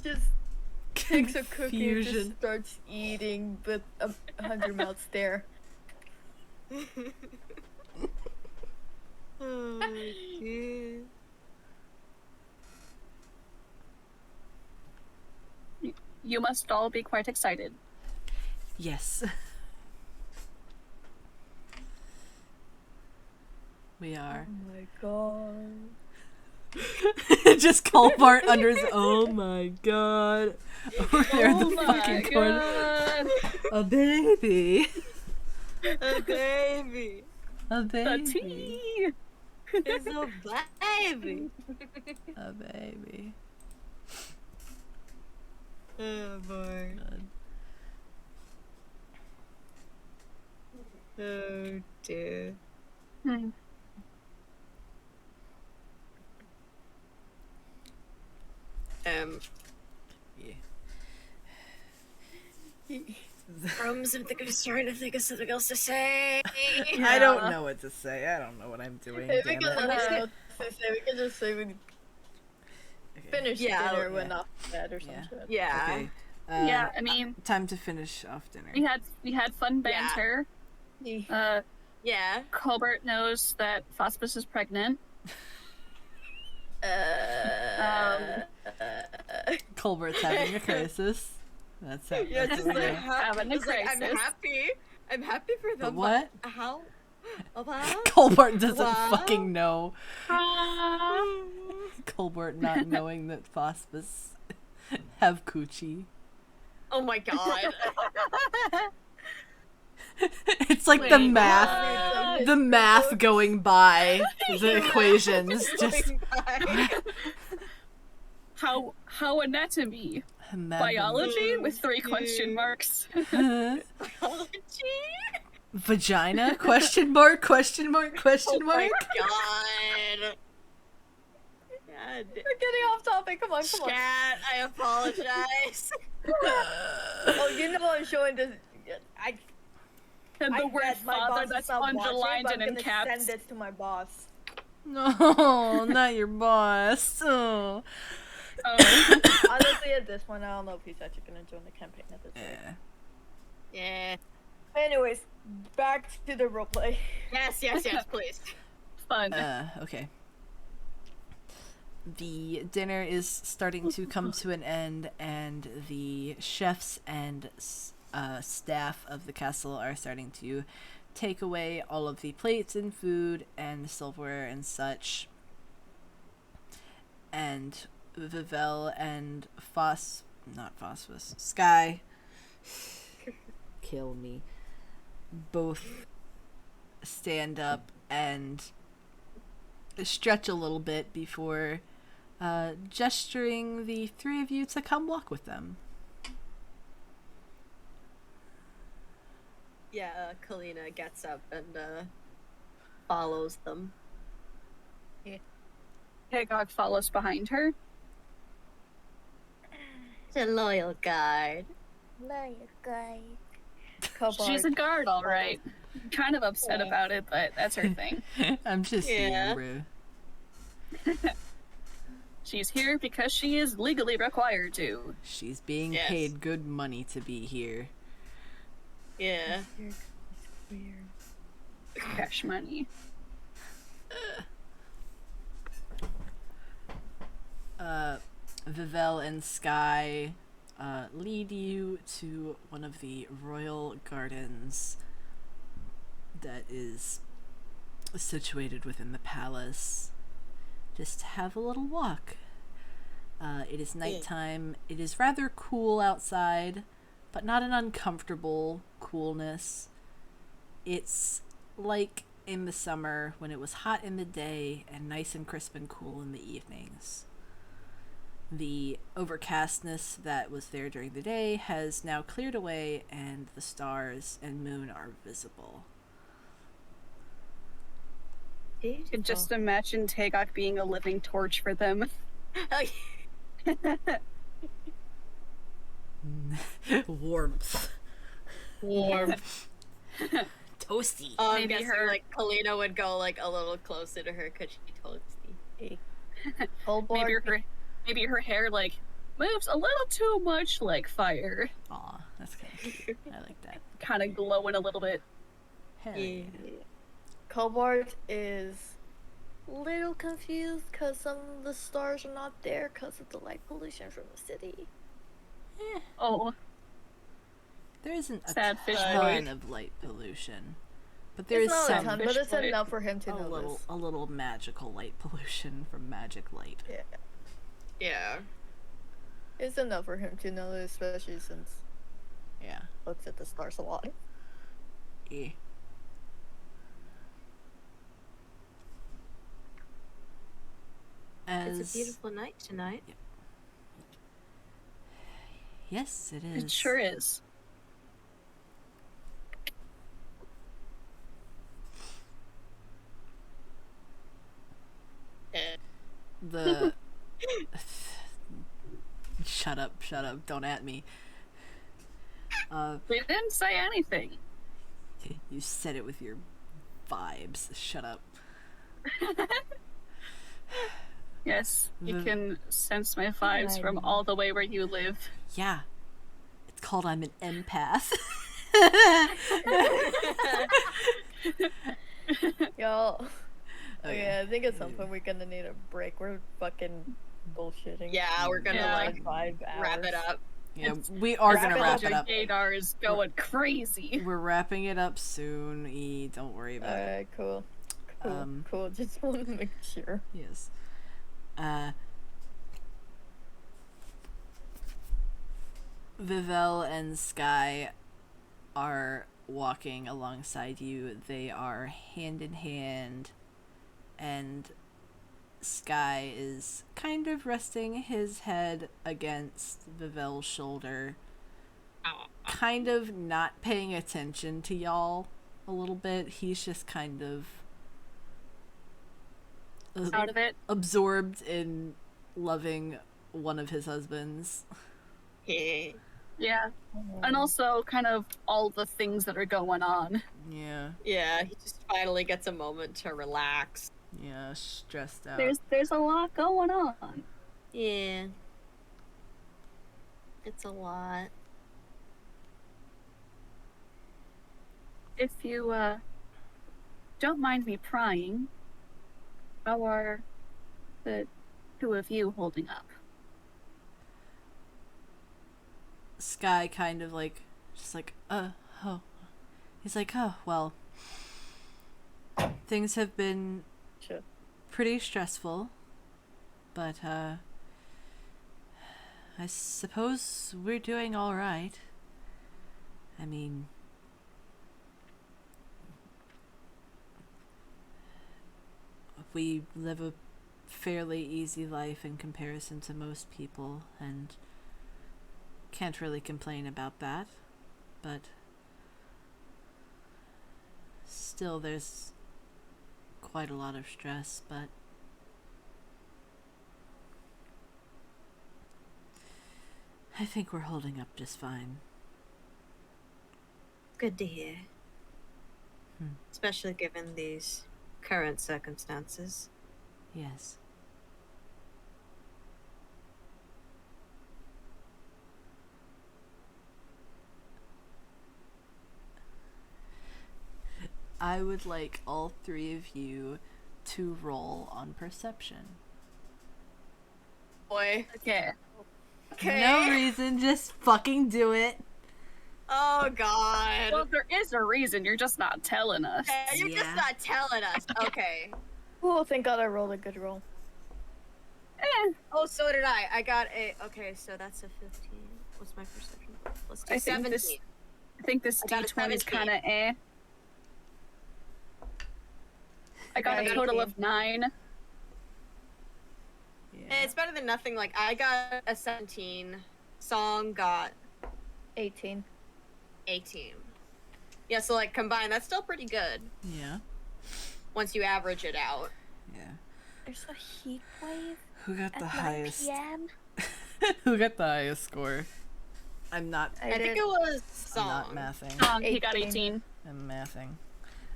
Speaker 4: Just takes a cookie and
Speaker 1: Confusion.
Speaker 4: just starts eating with 100-mouth stare.
Speaker 6: Oh, dear.
Speaker 2: You must all be quite excited.
Speaker 1: Yes. We are.
Speaker 4: Oh my god.
Speaker 1: Just Colbart under his. Oh my god. Over there in the fucking corner.
Speaker 2: God.
Speaker 1: A baby.
Speaker 6: A baby.
Speaker 1: A
Speaker 2: The
Speaker 1: baby.
Speaker 2: tea.
Speaker 6: It's a baby.
Speaker 1: A baby.
Speaker 6: Oh boy. Oh dear.
Speaker 2: Hmm.
Speaker 6: I'm trying to think of something else to say.
Speaker 1: I don't know what to say. I don't know what I'm doing.
Speaker 4: Hey,
Speaker 1: Damn
Speaker 4: we can
Speaker 1: it.
Speaker 4: we can just say we
Speaker 1: Okay.
Speaker 4: finish
Speaker 6: Yeah,
Speaker 4: dinner
Speaker 1: yeah.
Speaker 4: when off that or some
Speaker 1: Yeah.
Speaker 4: shit.
Speaker 6: Yeah.
Speaker 1: Okay.
Speaker 2: Yeah, I mean,
Speaker 1: Time to finish off dinner.
Speaker 2: we had fun
Speaker 6: Yeah.
Speaker 2: banter.
Speaker 4: Yeah.
Speaker 6: Yeah.
Speaker 2: Colbert knows that Fospus is pregnant.
Speaker 1: Colbert's having a crisis. That's it.
Speaker 6: Yeah,
Speaker 1: That's
Speaker 6: just
Speaker 1: what we
Speaker 6: like,
Speaker 1: do.
Speaker 2: Having a
Speaker 6: just like, I'm
Speaker 2: crisis.
Speaker 6: happy. I'm happy for them.
Speaker 1: But what?
Speaker 6: But how? About?
Speaker 1: Colbert doesn't
Speaker 6: Wow.
Speaker 1: fucking know.
Speaker 2: Ah.
Speaker 1: Colbert not knowing that Fospus have coochie.
Speaker 3: Oh my god.
Speaker 1: It's like the
Speaker 2: Wait,
Speaker 1: math, the math going by the equations. Just
Speaker 2: How anatomy? Biology with 3 question marks.
Speaker 1: Vagina? Question mark? Question mark? Question
Speaker 3: Oh my
Speaker 1: mark?
Speaker 3: god.
Speaker 6: God.
Speaker 4: We're getting off topic. Come on, come on.
Speaker 3: Chat, I apologize.
Speaker 4: Oh, you know I'm showing this. I
Speaker 2: And the
Speaker 4: I
Speaker 2: word
Speaker 4: bet my
Speaker 2: father
Speaker 4: boss is
Speaker 2: that's
Speaker 4: not watching,
Speaker 2: underlined
Speaker 4: but
Speaker 2: and
Speaker 4: I'm
Speaker 2: in
Speaker 4: gonna
Speaker 2: caps.
Speaker 4: send this to my boss.
Speaker 1: No, not your boss. Oh.
Speaker 2: Oh.
Speaker 4: Honestly, at this point, I don't know if he's actually gonna join the campaign at this rate.
Speaker 1: Yeah.
Speaker 3: Yeah.
Speaker 4: Anyways, back to the roleplay.
Speaker 3: Yes, please.
Speaker 2: Fun.
Speaker 1: Okay. The dinner is starting to come to an end, and the chefs and staff of the castle are starting to take away all of the plates and food and silverware and such. And Vivel and Sky, kill me, both stand up and stretch a little bit before gesturing the 3 of you to come walk with them.
Speaker 3: Yeah, Kalina gets up and follows them.
Speaker 2: Hagog follows behind her.
Speaker 3: She's a loyal guard.
Speaker 2: She's a guard, all right. Kind of upset about it, but that's her thing.
Speaker 1: I'm just
Speaker 3: Yeah.
Speaker 1: here, bro.
Speaker 2: She's here because she is legally required to.
Speaker 1: She's being
Speaker 3: Yes.
Speaker 1: paid good money to be here.
Speaker 3: Yeah.
Speaker 2: Cash money.
Speaker 1: Vivel and Sky lead you to one of the royal gardens that is situated within the palace. Just have a little walk. It is nighttime. It is rather cool outside, but not an uncomfortable coolness. It's like in the summer when it was hot in the day and nice and crisp and cool in the evenings. The overcastness that was there during the day has now cleared away, and the stars and moon are visible.
Speaker 2: You can just imagine Tagok being a living torch for them.
Speaker 1: Warmth.
Speaker 2: Warm.
Speaker 1: Toasty.
Speaker 3: I'm
Speaker 2: Maybe
Speaker 3: guessing
Speaker 2: her-
Speaker 3: like Kalina would go like a little closer to her because she toasty.
Speaker 4: Cold board.
Speaker 2: Maybe her hair like moves a little too much like fire,
Speaker 1: Aw, that's kind of cute. I like that.
Speaker 2: kind of glowing a little bit.
Speaker 1: Hell yeah.
Speaker 4: Cobart is little confused because some of the stars are not there because of the light pollution from the city.
Speaker 2: Oh,
Speaker 1: There isn't a
Speaker 2: Sad fish
Speaker 1: ton
Speaker 2: boy.
Speaker 1: of light pollution, but there
Speaker 4: It's
Speaker 1: is
Speaker 4: not a
Speaker 1: some
Speaker 4: ton,
Speaker 2: fish
Speaker 4: but it's
Speaker 2: boy.
Speaker 4: enough for him to notice.
Speaker 1: a little magical light pollution from magic light.
Speaker 4: Yeah,
Speaker 3: Yeah.
Speaker 4: it's enough for him to notice, especially since
Speaker 1: Yeah.
Speaker 4: he looks at the stars a lot.
Speaker 1: Eh. As
Speaker 6: It's a beautiful night tonight.
Speaker 1: yes, it is.
Speaker 2: it sure is.
Speaker 1: The shut up, don't at me.
Speaker 2: We didn't say anything.
Speaker 1: You said it with your vibes. Shut up.
Speaker 2: Yes, you
Speaker 1: The-
Speaker 2: can sense my vibes from all the way where you live.
Speaker 1: Yeah. It's called I'm an empath.
Speaker 4: Y'all.
Speaker 1: Okay.
Speaker 4: Yeah, I think at some point we're gonna need a break. We're fucking bullshitting.
Speaker 3: Yeah, we're gonna
Speaker 2: Yeah.
Speaker 3: like
Speaker 4: 5 hours.
Speaker 3: wrap it up.
Speaker 1: Yeah, we are
Speaker 4: Wrap
Speaker 1: gonna
Speaker 4: it
Speaker 1: wrap
Speaker 4: up.
Speaker 1: it up.
Speaker 2: Gaydar is going crazy.
Speaker 1: We're wrapping it up soon. Don't worry about it.
Speaker 4: Alright, cool. Cool.
Speaker 1: Um,
Speaker 4: Cool. Just want to make sure.
Speaker 1: Yes. Vivel and Sky are walking alongside you. They are hand in hand, and Sky is kind of resting his head against Vivel's shoulder, kind of not paying attention to y'all a little bit. He's just kind of
Speaker 2: Out of it.
Speaker 1: absorbed in loving one of his husbands.
Speaker 2: Yeah. And also kind of all the things that are going on.
Speaker 1: Yeah,
Speaker 3: Yeah, he just finally gets a moment to relax.
Speaker 1: yeah, stressed out.
Speaker 2: There's a lot going on.
Speaker 6: Yeah. It's a lot.
Speaker 2: If you don't mind me prying, how are the two of you holding up?
Speaker 1: Sky kind of like, just like, oh. He's like, oh, well, things have been
Speaker 4: Sure.
Speaker 1: pretty stressful, but, I suppose we're doing alright. I mean, we live a fairly easy life in comparison to most people, and can't really complain about that, but still there's quite a lot of stress, but I think we're holding up just fine.
Speaker 6: Good to hear.
Speaker 1: Hmm.
Speaker 6: Especially given these current circumstances.
Speaker 1: Yes. I would like all three of you to roll on perception.
Speaker 3: Boy.
Speaker 2: Okay.
Speaker 3: Okay.
Speaker 1: No reason, just fucking do it.
Speaker 3: Oh god.
Speaker 2: Well, there is a reason. You're just not telling us.
Speaker 3: You're
Speaker 1: Yeah.
Speaker 3: just not telling us. Okay.
Speaker 4: Oh, thank God I rolled a good roll.
Speaker 3: Oh, so did I. I got a. Okay, so that's a 15. What's my perception? Let's do
Speaker 2: I think
Speaker 3: 17.
Speaker 2: this- I think this
Speaker 3: I got a
Speaker 2: D20 is
Speaker 3: 17.
Speaker 2: kind of eh. I got a
Speaker 4: Right.
Speaker 2: total of 9.
Speaker 3: Eh, it's better than nothing. Like, I got a 17. Song got
Speaker 4: 18.
Speaker 3: 18. Yeah, so, like, combined, that's still pretty good
Speaker 1: Yeah.
Speaker 3: once you average it out.
Speaker 1: Yeah.
Speaker 4: There's a heat wave
Speaker 1: Who got the
Speaker 4: at 9
Speaker 1: highest?
Speaker 4: p.m.
Speaker 1: Who got the highest score? I'm not.
Speaker 3: I think it was
Speaker 1: I'm not
Speaker 3: song.
Speaker 1: mathing.
Speaker 2: He got
Speaker 4: 18.
Speaker 2: 18.
Speaker 1: I'm mathing.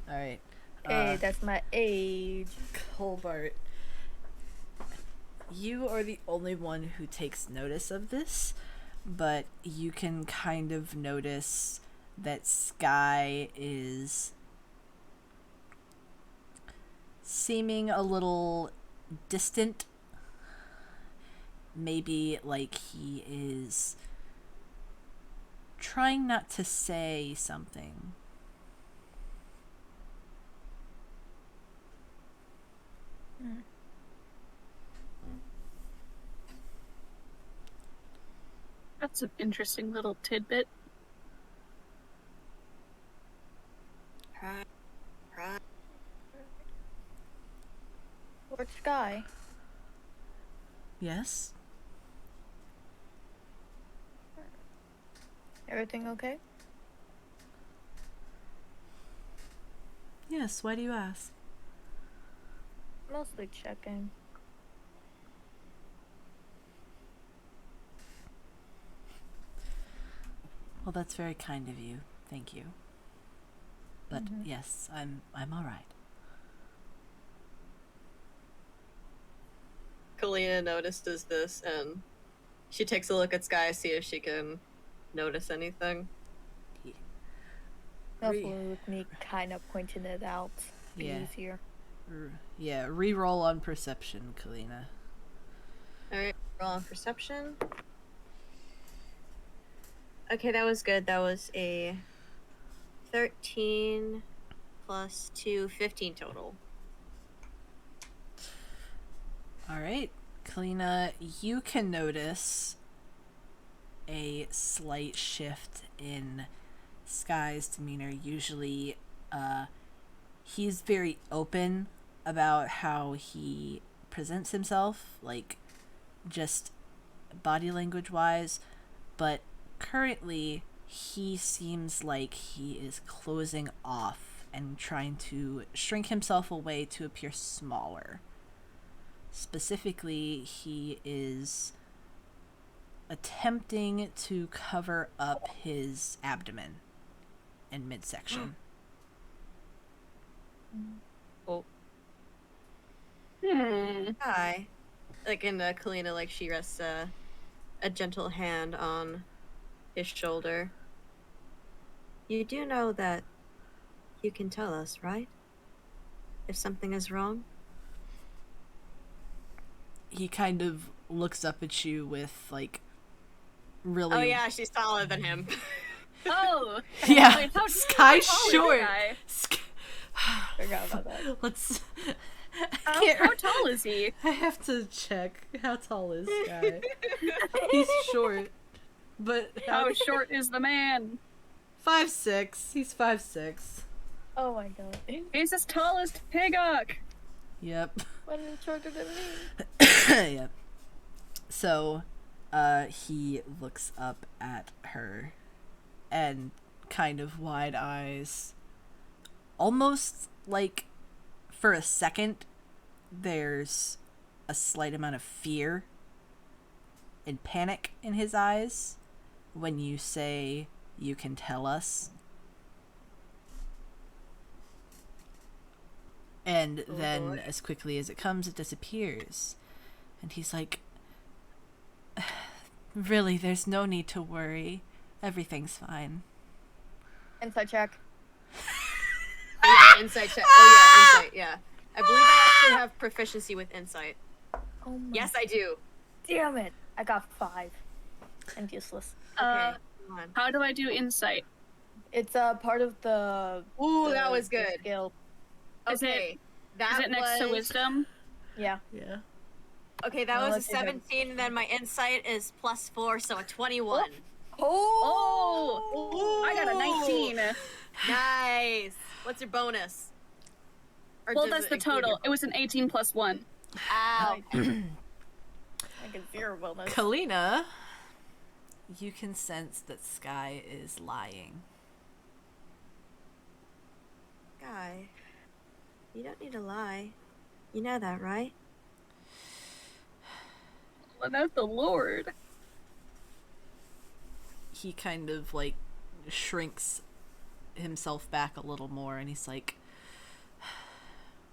Speaker 1: All right.
Speaker 4: Hey, that's my age.
Speaker 1: Colbart, you are the only one who takes notice of this, but you can kind of notice that Sky is seeming a little distant. Maybe like he is trying not to say something.
Speaker 2: That's an interesting little tidbit.
Speaker 6: Right.
Speaker 4: Lord Sky.
Speaker 1: Yes?
Speaker 4: Everything okay?
Speaker 1: Yes, why do you ask?
Speaker 4: Mostly checking.
Speaker 1: Well, that's very kind of you. Thank you. But yes, I'm all right.
Speaker 3: Kalina notices this and she takes a look at Sky to see if she can notice anything.
Speaker 4: Hopefully with me kind of pointing it out. Be
Speaker 1: Yeah.
Speaker 4: easier.
Speaker 1: Yeah, re-roll on perception, Kalina.
Speaker 3: Alright, roll on perception. Okay, that was good. That was a 13 plus 2, 15 total.
Speaker 1: All right, Kalina, you can notice a slight shift in Sky's demeanor. Usually, he's very open about how he presents himself, like just body language wise, but currently he seems like he is closing off and trying to shrink himself away to appear smaller. Specifically, he is attempting to cover up his abdomen and midsection.
Speaker 3: Hi. Like in Kalina, like she rests a gentle hand on his shoulder. You do know that you can tell us, right? If something is wrong?
Speaker 1: He kind of looks up at you with, like, really...
Speaker 3: Oh yeah, she's taller than him.
Speaker 2: Oh!
Speaker 1: Yeah,
Speaker 2: Wait, how
Speaker 1: Sky's
Speaker 2: tall is
Speaker 1: short.
Speaker 2: Sky?
Speaker 4: Forgot about that.
Speaker 1: Let's...
Speaker 2: How tall is he?
Speaker 1: I have to check. How tall is Sky? He's short. But
Speaker 2: How short is the man?
Speaker 1: 5'6". He's 5'6".
Speaker 4: Oh my god.
Speaker 2: He's as tall as Pigok!
Speaker 1: Yep.
Speaker 4: What in shorter than me?
Speaker 1: Yep. So, he looks up at her and kind of wide eyes. Almost like for a second, there's a slight amount of fear and panic in his eyes when you say, "You can tell us." And then,
Speaker 3: boy.
Speaker 1: as quickly as it comes, it disappears. And he's like, "Really, there's no need to worry. Everything's fine."
Speaker 4: Insight check.
Speaker 3: Yeah, insight check. Oh yeah, insight, yeah. I believe I actually have proficiency with insight.
Speaker 4: Oh my
Speaker 3: Yes, I do.
Speaker 4: damn it. I got 5. And useless.
Speaker 3: Okay, come on.
Speaker 2: How do I do insight?
Speaker 4: It's part of the.
Speaker 3: Ooh,
Speaker 4: the-
Speaker 3: that was
Speaker 4: the
Speaker 3: good.
Speaker 4: Skill.
Speaker 2: Is it-
Speaker 3: Okay, that
Speaker 2: Is it next to
Speaker 3: was-
Speaker 2: wisdom?
Speaker 4: Yeah.
Speaker 1: Yeah.
Speaker 3: Okay, that
Speaker 4: I'll
Speaker 3: was a
Speaker 4: let you have-
Speaker 3: 17, and then my insight is +4, so a 21.
Speaker 2: Oh! I got a 19.
Speaker 3: Nice. What's your bonus? Or
Speaker 2: Well,
Speaker 3: does
Speaker 2: that's
Speaker 3: it
Speaker 2: the
Speaker 3: include
Speaker 2: total.
Speaker 3: your-
Speaker 2: It was an 18 plus 1.
Speaker 3: Ow.
Speaker 4: I get 0 bonus.
Speaker 1: Kalina, you can sense that Sky is lying.
Speaker 6: Guy, you don't need to lie. You know that, right?
Speaker 2: Well, that's the Lord.
Speaker 1: he kind of like shrinks himself back a little more, and he's like,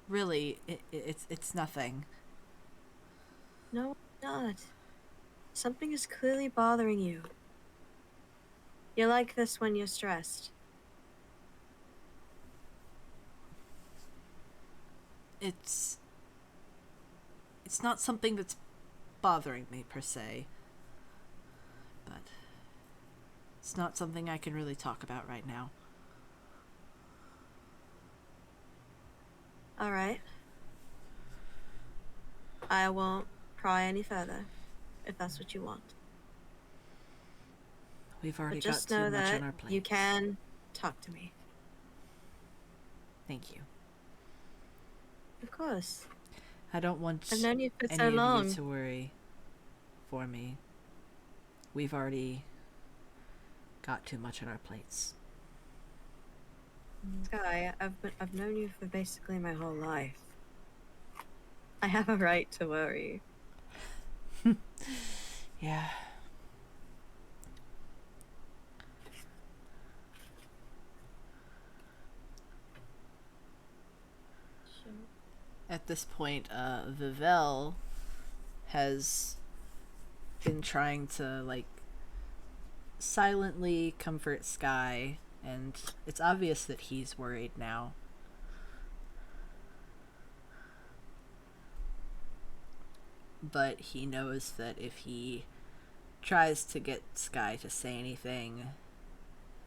Speaker 1: really, it's nothing.
Speaker 6: No, not. Something is clearly bothering you. You're like this when you're stressed.
Speaker 1: It's not something that's bothering me per se, but it's not something I can really talk about right now.
Speaker 6: Alright. I won't pry any further, if that's what you want.
Speaker 1: We've already
Speaker 6: But
Speaker 1: got
Speaker 6: just
Speaker 1: too
Speaker 6: know
Speaker 1: much
Speaker 6: that
Speaker 1: on our plate.
Speaker 6: you can talk to me.
Speaker 1: Thank you.
Speaker 6: Of course.
Speaker 1: I don't want
Speaker 6: I've known you for
Speaker 1: any
Speaker 6: so
Speaker 1: of
Speaker 6: long.
Speaker 1: you to worry for me. We've already got too much on our plates.
Speaker 6: Sky, I've known you for basically my whole life. I have a right to worry.
Speaker 1: Yeah. At this point, Vivel has been trying to, like, silently comfort Sky, and it's obvious that he's worried now. But he knows that if he tries to get Sky to say anything,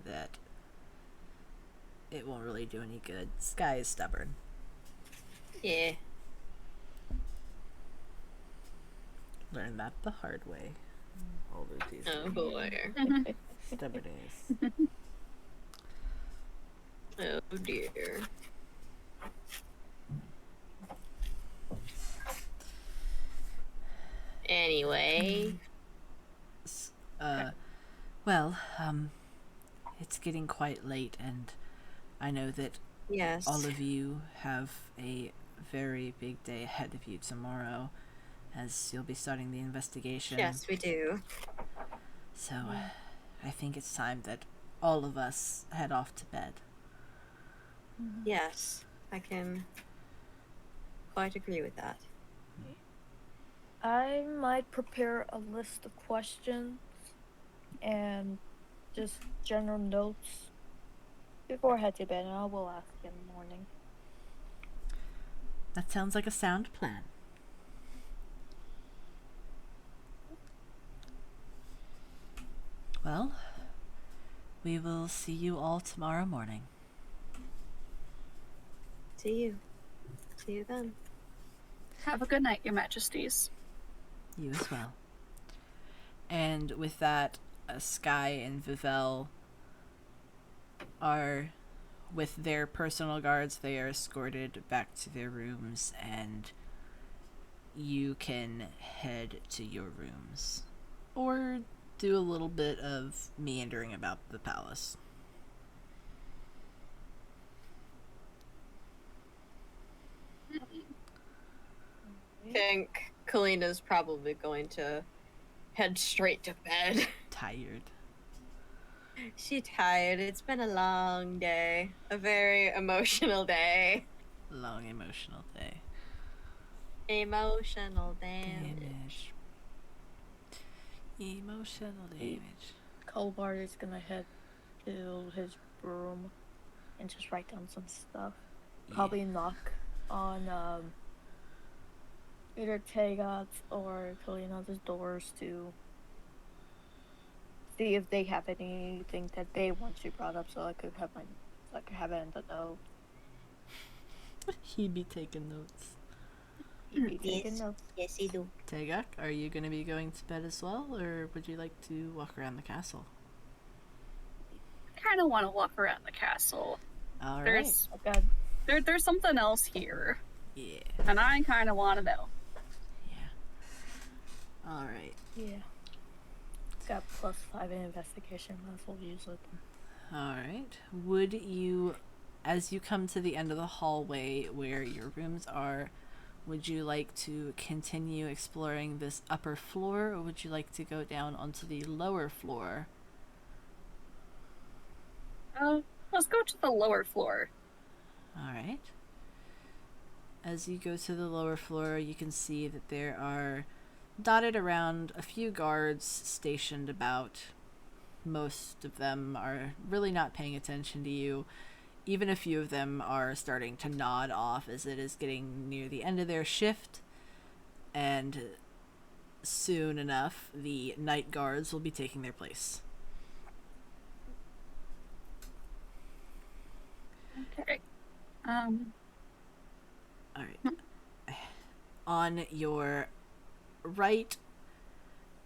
Speaker 1: that it won't really do any good. Sky is stubborn.
Speaker 6: Yeah.
Speaker 1: Learned that the hard way. All of these
Speaker 6: Oh boy.
Speaker 1: stubborn is.
Speaker 6: Oh dear. Anyway.
Speaker 1: Well, it's getting quite late, and I know that
Speaker 6: Yes.
Speaker 1: all of you have a very big day ahead of you tomorrow, as you'll be starting the investigation.
Speaker 6: Yes, we do.
Speaker 1: So, I think it's time that all of us head off to bed.
Speaker 6: Yes. I can quite agree with that.
Speaker 4: I might prepare a list of questions and just general notes before I head to bed, and I will ask in the morning.
Speaker 1: That sounds like a sound plan. Well, we will see you all tomorrow morning.
Speaker 6: See you. See you then.
Speaker 2: Have a good night, Your Majesties.
Speaker 1: You as well. And with that, Sky and Vivel are, with their personal guards, they are escorted back to their rooms, and you can head to your rooms. Or do a little bit of meandering about the palace.
Speaker 3: I think Kalina's probably going to head straight to bed.
Speaker 1: Tired.
Speaker 3: She's tired. It's been a long day. A very emotional day.
Speaker 1: Long emotional day.
Speaker 3: Emotional damage.
Speaker 1: Emotional damage.
Speaker 4: Colbart is gonna head to his room and just write down some stuff. Probably knock on either Tagat's or Kalina's doors to see if they have anything that they want to brought up, so I could have it in the note.
Speaker 1: He'd be taking notes.
Speaker 4: He'd be taking notes.
Speaker 6: Yes, you do.
Speaker 1: Tagak, are you going to be going to bed as well, or would you like to walk around the castle?
Speaker 2: I kind of want to walk around the castle.
Speaker 1: All right.
Speaker 2: There's
Speaker 4: Okay.
Speaker 2: there's something else here,
Speaker 1: Yeah.
Speaker 2: and I kind of want to know.
Speaker 1: Yeah. All right.
Speaker 4: Yeah. Got +5 in investigation. That's what we use it.
Speaker 1: All right. Would you, as you come to the end of the hallway where your rooms are, would you like to continue exploring this upper floor, or would you like to go down onto the lower floor
Speaker 2: Let's go to the lower floor.
Speaker 1: All right. As you go to the lower floor, you can see that there are dotted around a few guards stationed about. Most of them are really not paying attention to you. Even a few of them are starting to nod off as it is getting near the end of their shift. And soon enough, the night guards will be taking their place.
Speaker 2: Okay.
Speaker 1: All right. On your right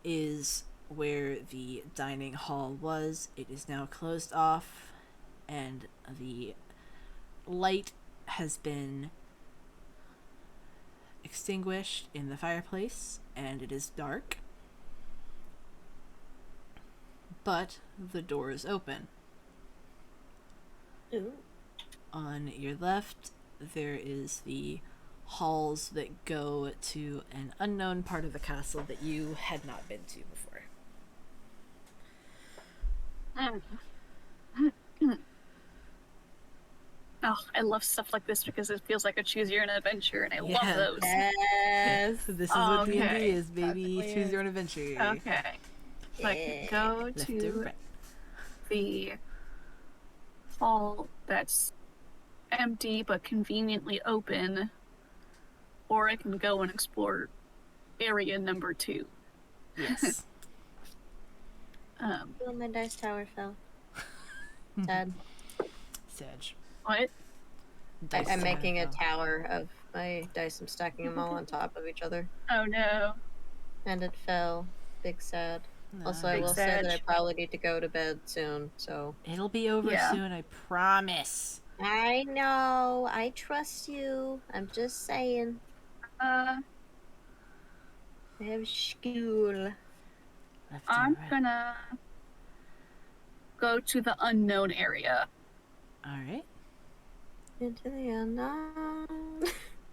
Speaker 1: is where the dining hall was. It is now closed off, and the light has been extinguished in the fireplace, and it is dark. But the door is open.
Speaker 6: Ooh.
Speaker 1: On your left, there is the halls that go to an unknown part of the castle that you had not been to before.
Speaker 2: Oh, I love stuff like this because it feels like a choose your own adventure, and I
Speaker 1: Yeah.
Speaker 2: love those.
Speaker 6: Yes.
Speaker 1: This is what D&D
Speaker 2: Okay.
Speaker 1: is, baby.
Speaker 4: That's
Speaker 1: Choose your own adventure.
Speaker 2: Okay. So I can go
Speaker 1: Left
Speaker 2: to
Speaker 1: or right.
Speaker 2: the hall that's empty but conveniently open, or I can go and explore area number 2.
Speaker 1: Yes.
Speaker 6: Oh, my dice tower fell. Sad.
Speaker 1: Sedge.
Speaker 2: What?
Speaker 6: I'm making a tower of my dice. I'm stacking them all on top of each other.
Speaker 2: Oh no.
Speaker 6: And it fell. Big sad. Also, I
Speaker 2: Big
Speaker 6: will say that I
Speaker 2: Sag.
Speaker 6: probably need to go to bed soon, so.
Speaker 1: It'll be over
Speaker 2: Yeah.
Speaker 1: soon, I promise.
Speaker 6: I know. I trust you. I'm just saying.
Speaker 2: Uh,
Speaker 6: I have school.
Speaker 1: Left
Speaker 2: I'm
Speaker 1: or right.
Speaker 2: gonna go to the unknown area.
Speaker 1: Alright.
Speaker 6: Into the unknown.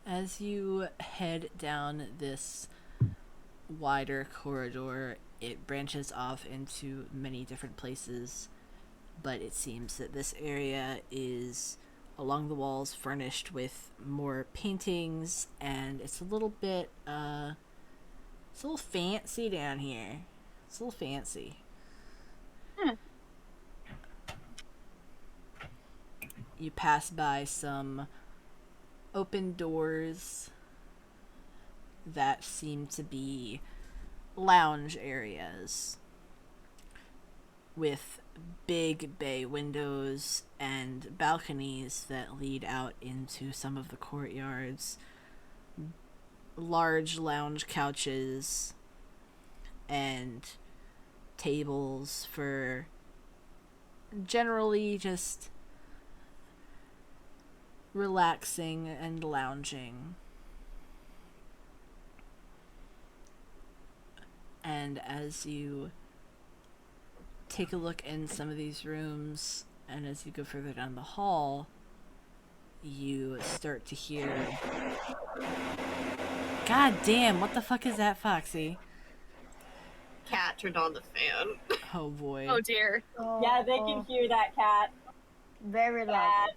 Speaker 1: As you head down this wider corridor, it branches off into many different places, but it seems that this area is along the walls furnished with more paintings, and it's a little bit, it's a little fancy down here. It's a little fancy. You pass by some open doors that seem to be lounge areas with big bay windows and balconies that lead out into some of the courtyards, large lounge couches and tables for generally just relaxing and lounging. And as you take a look in some of these rooms, and as you go further down the hall, you start to hear... God damn, what the fuck is that, Foxy?
Speaker 3: Cat turned on the fan.
Speaker 1: Oh boy.
Speaker 2: Oh dear.
Speaker 4: Oh,
Speaker 7: Yeah, they can hear that, Cat.
Speaker 4: very loud.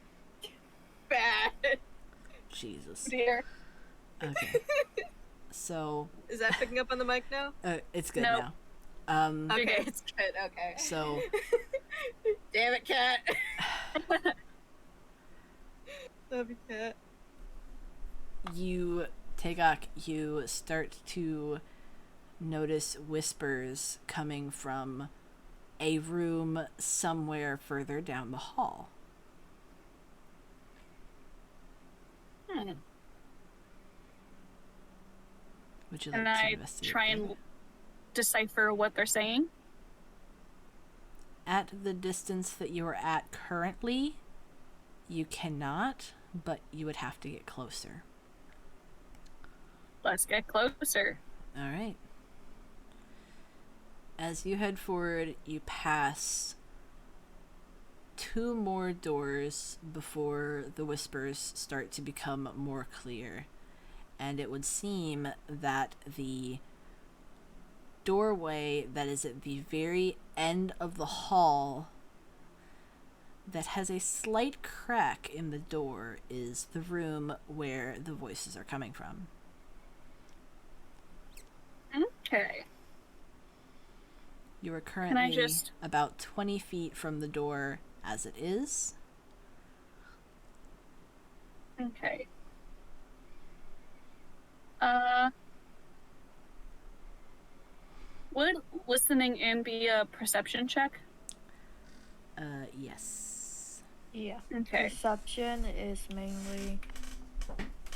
Speaker 3: Bad.
Speaker 1: Jesus.
Speaker 2: Dear.
Speaker 1: Okay. So,
Speaker 3: Is that picking up on the mic now?
Speaker 1: it's good
Speaker 2: Nope.
Speaker 1: now.
Speaker 3: Okay,
Speaker 2: Okay.
Speaker 3: it's good. Okay.
Speaker 1: So,
Speaker 3: Damn it, Cat. Love you, Cat.
Speaker 1: you, Tegak, you start to notice whispers coming from a room somewhere further down the hall. Would you like
Speaker 2: Can
Speaker 1: to
Speaker 2: I
Speaker 1: investigate
Speaker 2: try
Speaker 1: further?
Speaker 2: and decipher what they're saying?
Speaker 1: At the distance that you are at currently, you cannot, but you would have to get closer.
Speaker 2: Let's get closer.
Speaker 1: All right. As you head forward, you pass 2 more doors before the whispers start to become more clear. And it would seem that the doorway that is at the very end of the hall that has a slight crack in the door is the room where the voices are coming from.
Speaker 2: Okay.
Speaker 1: You are currently
Speaker 2: just-
Speaker 1: about 20 feet from the door as it is.
Speaker 2: Okay. Would listening in be a perception check?
Speaker 1: Yes.
Speaker 4: Yeah.
Speaker 2: Okay.
Speaker 4: Perception is mainly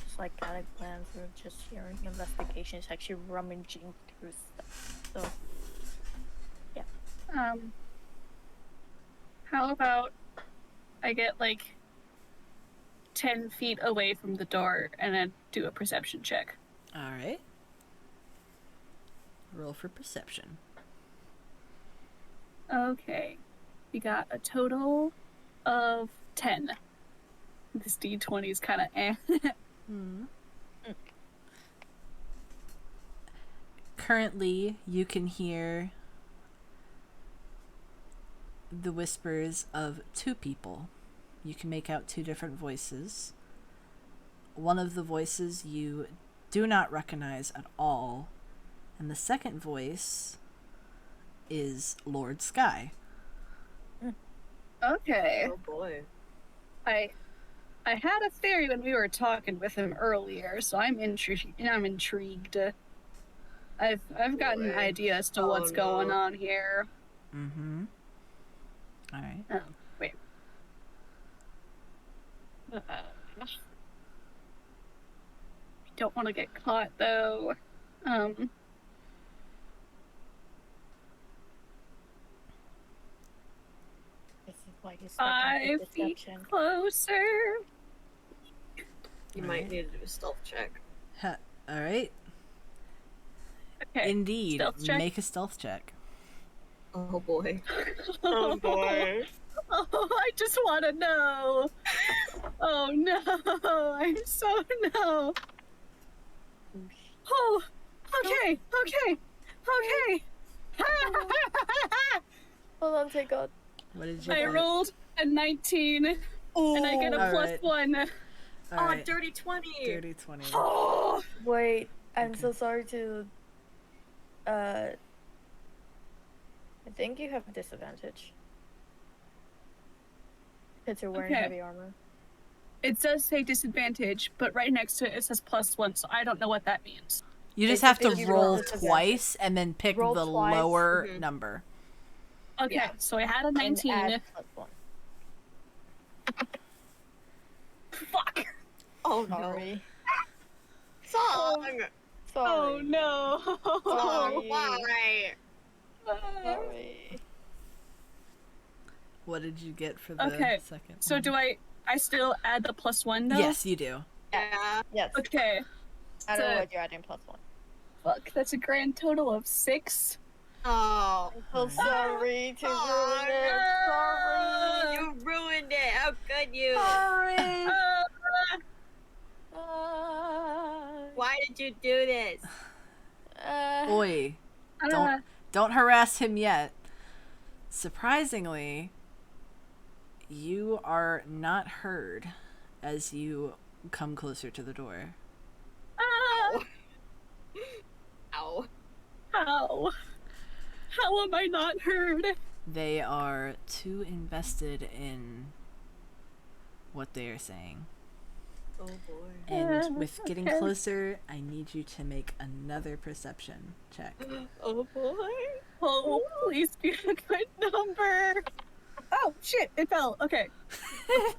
Speaker 4: just like at a glance or just hearing. Investigation is actually rummaging through stuff. So
Speaker 2: How about I get like 10 feet away from the door and then do a perception check?
Speaker 1: Alright. Roll for perception.
Speaker 2: Okay. We got a total of 10. This D20 is kind of eh.
Speaker 1: Currently, you can hear the whispers of two people. You can make out two different voices. One of the voices you do not recognize at all, and the second voice is Lord Sky.
Speaker 2: Okay.
Speaker 6: Oh boy.
Speaker 2: I had a theory when we were talking with him earlier, so I'm intrigued. I've gotten an
Speaker 6: Boy.
Speaker 2: idea as to
Speaker 6: Oh,
Speaker 2: what's going
Speaker 6: no.
Speaker 2: on here.
Speaker 1: Mm-hmm. Alright.
Speaker 2: Oh, wait. Don't want to get caught though.
Speaker 4: this is why you
Speaker 2: 5 feet
Speaker 4: perception.
Speaker 2: closer.
Speaker 6: You might need to do a stealth check.
Speaker 1: Alright.
Speaker 2: Okay.
Speaker 1: Indeed.
Speaker 2: stealth check?
Speaker 1: Make a stealth check.
Speaker 6: Oh boy.
Speaker 2: Oh boy. Oh, I just want to know. Oh no. I'm so no. Oh. Okay. Okay. Okay.
Speaker 4: Hold on, take out.
Speaker 1: What did you
Speaker 2: I
Speaker 1: get?
Speaker 2: rolled a 19, and I get a
Speaker 1: Alright.
Speaker 2: +1.
Speaker 1: Alright.
Speaker 6: Oh, dirty 20.
Speaker 1: Dirty 20.
Speaker 2: Oh.
Speaker 4: Wait, I'm
Speaker 1: Okay.
Speaker 4: so sorry to. I think you have a disadvantage. Because you're wearing
Speaker 2: Okay.
Speaker 4: heavy armor.
Speaker 2: It does say disadvantage, but right next to it says +1, so I don't know what that means.
Speaker 1: You just have to
Speaker 4: Basically, you
Speaker 1: roll
Speaker 4: roll disadvantage.
Speaker 1: twice and then pick
Speaker 4: Roll
Speaker 1: the
Speaker 4: twice.
Speaker 1: lower
Speaker 6: Mhm.
Speaker 1: number.
Speaker 2: Okay,
Speaker 6: Yeah.
Speaker 2: so I had a
Speaker 4: And
Speaker 2: 19.
Speaker 4: add +1.
Speaker 2: Fuck.
Speaker 6: Oh no.
Speaker 4: Sorry.
Speaker 6: Song.
Speaker 2: Oh
Speaker 4: Sorry.
Speaker 2: no.
Speaker 6: Oh, why?
Speaker 4: Sorry.
Speaker 1: What did you get for the
Speaker 2: Okay,
Speaker 1: second
Speaker 2: So
Speaker 1: one?
Speaker 2: do I still add the +1 though?
Speaker 1: Yes, you do.
Speaker 6: Yeah.
Speaker 4: Yes.
Speaker 2: Okay.
Speaker 4: I don't know
Speaker 2: so-
Speaker 4: what you're adding +1.
Speaker 2: Fuck, that's a grand total of 6.
Speaker 6: Oh.
Speaker 4: I'm so sorry to ruin it. Sorry.
Speaker 6: You ruined it. How could you?
Speaker 4: Sorry.
Speaker 6: Why did you do this?
Speaker 1: Oi,
Speaker 2: Uh,
Speaker 1: don't harass him yet. Surprisingly, you are not heard as you come closer to the door.
Speaker 6: Ow.
Speaker 2: How? How am I not heard?
Speaker 1: They are too invested in what they are saying.
Speaker 6: Oh boy.
Speaker 1: And with getting
Speaker 2: okay.
Speaker 1: closer, I need you to make another perception check.
Speaker 6: Oh boy.
Speaker 2: Oh, please be a good number. Oh, shit, it fell. Okay.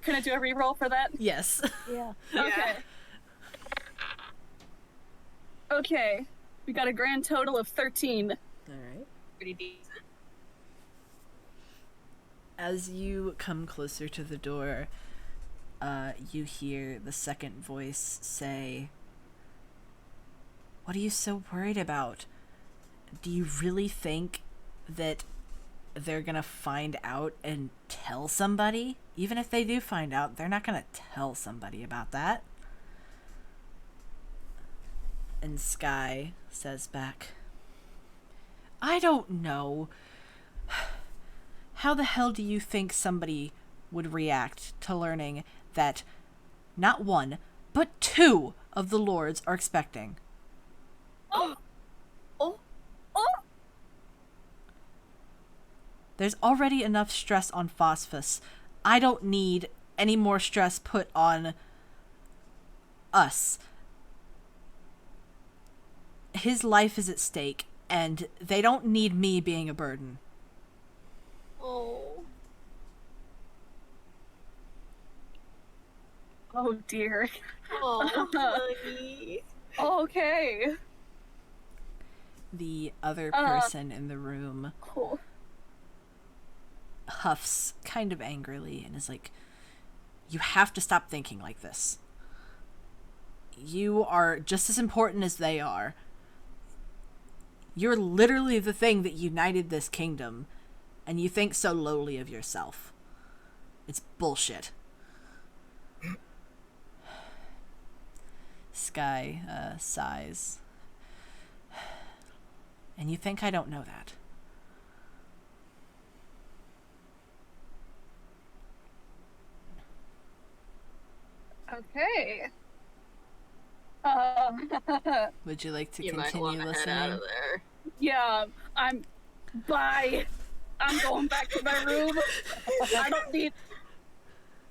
Speaker 2: Can I do a reroll for that?
Speaker 1: Yes.
Speaker 4: Yeah.
Speaker 2: Okay. Okay. We got a grand total of 13.
Speaker 1: Alright.
Speaker 6: Pretty decent.
Speaker 1: As you come closer to the door, you hear the second voice say, "What are you so worried about? Do you really think that they're gonna find out and tell somebody? Even if they do find out, they're not gonna tell somebody about that." And Sky says back, "I don't know. How the hell do you think somebody would react to learning that not one, but two of the lords are expecting.
Speaker 2: Oh.
Speaker 1: There's already enough stress on Phosphus. I don't need any more stress put on us. His life is at stake, and they don't need me being a burden.
Speaker 3: Oh.
Speaker 2: Oh dear.
Speaker 3: Oh, honey.
Speaker 2: Okay.
Speaker 1: The other person in the room
Speaker 2: Cool.
Speaker 1: huffs kind of angrily and is like, you have to stop thinking like this. You are just as important as they are. You're literally the thing that united this kingdom, and you think so lowly of yourself. It's bullshit. Sky sighs. And you think I don't know that?
Speaker 2: Okay.
Speaker 1: Would you like to
Speaker 3: You might
Speaker 1: continue
Speaker 3: want to head
Speaker 1: listening?
Speaker 3: out of there.
Speaker 2: Yeah, bye. I'm going back to my room. I don't need.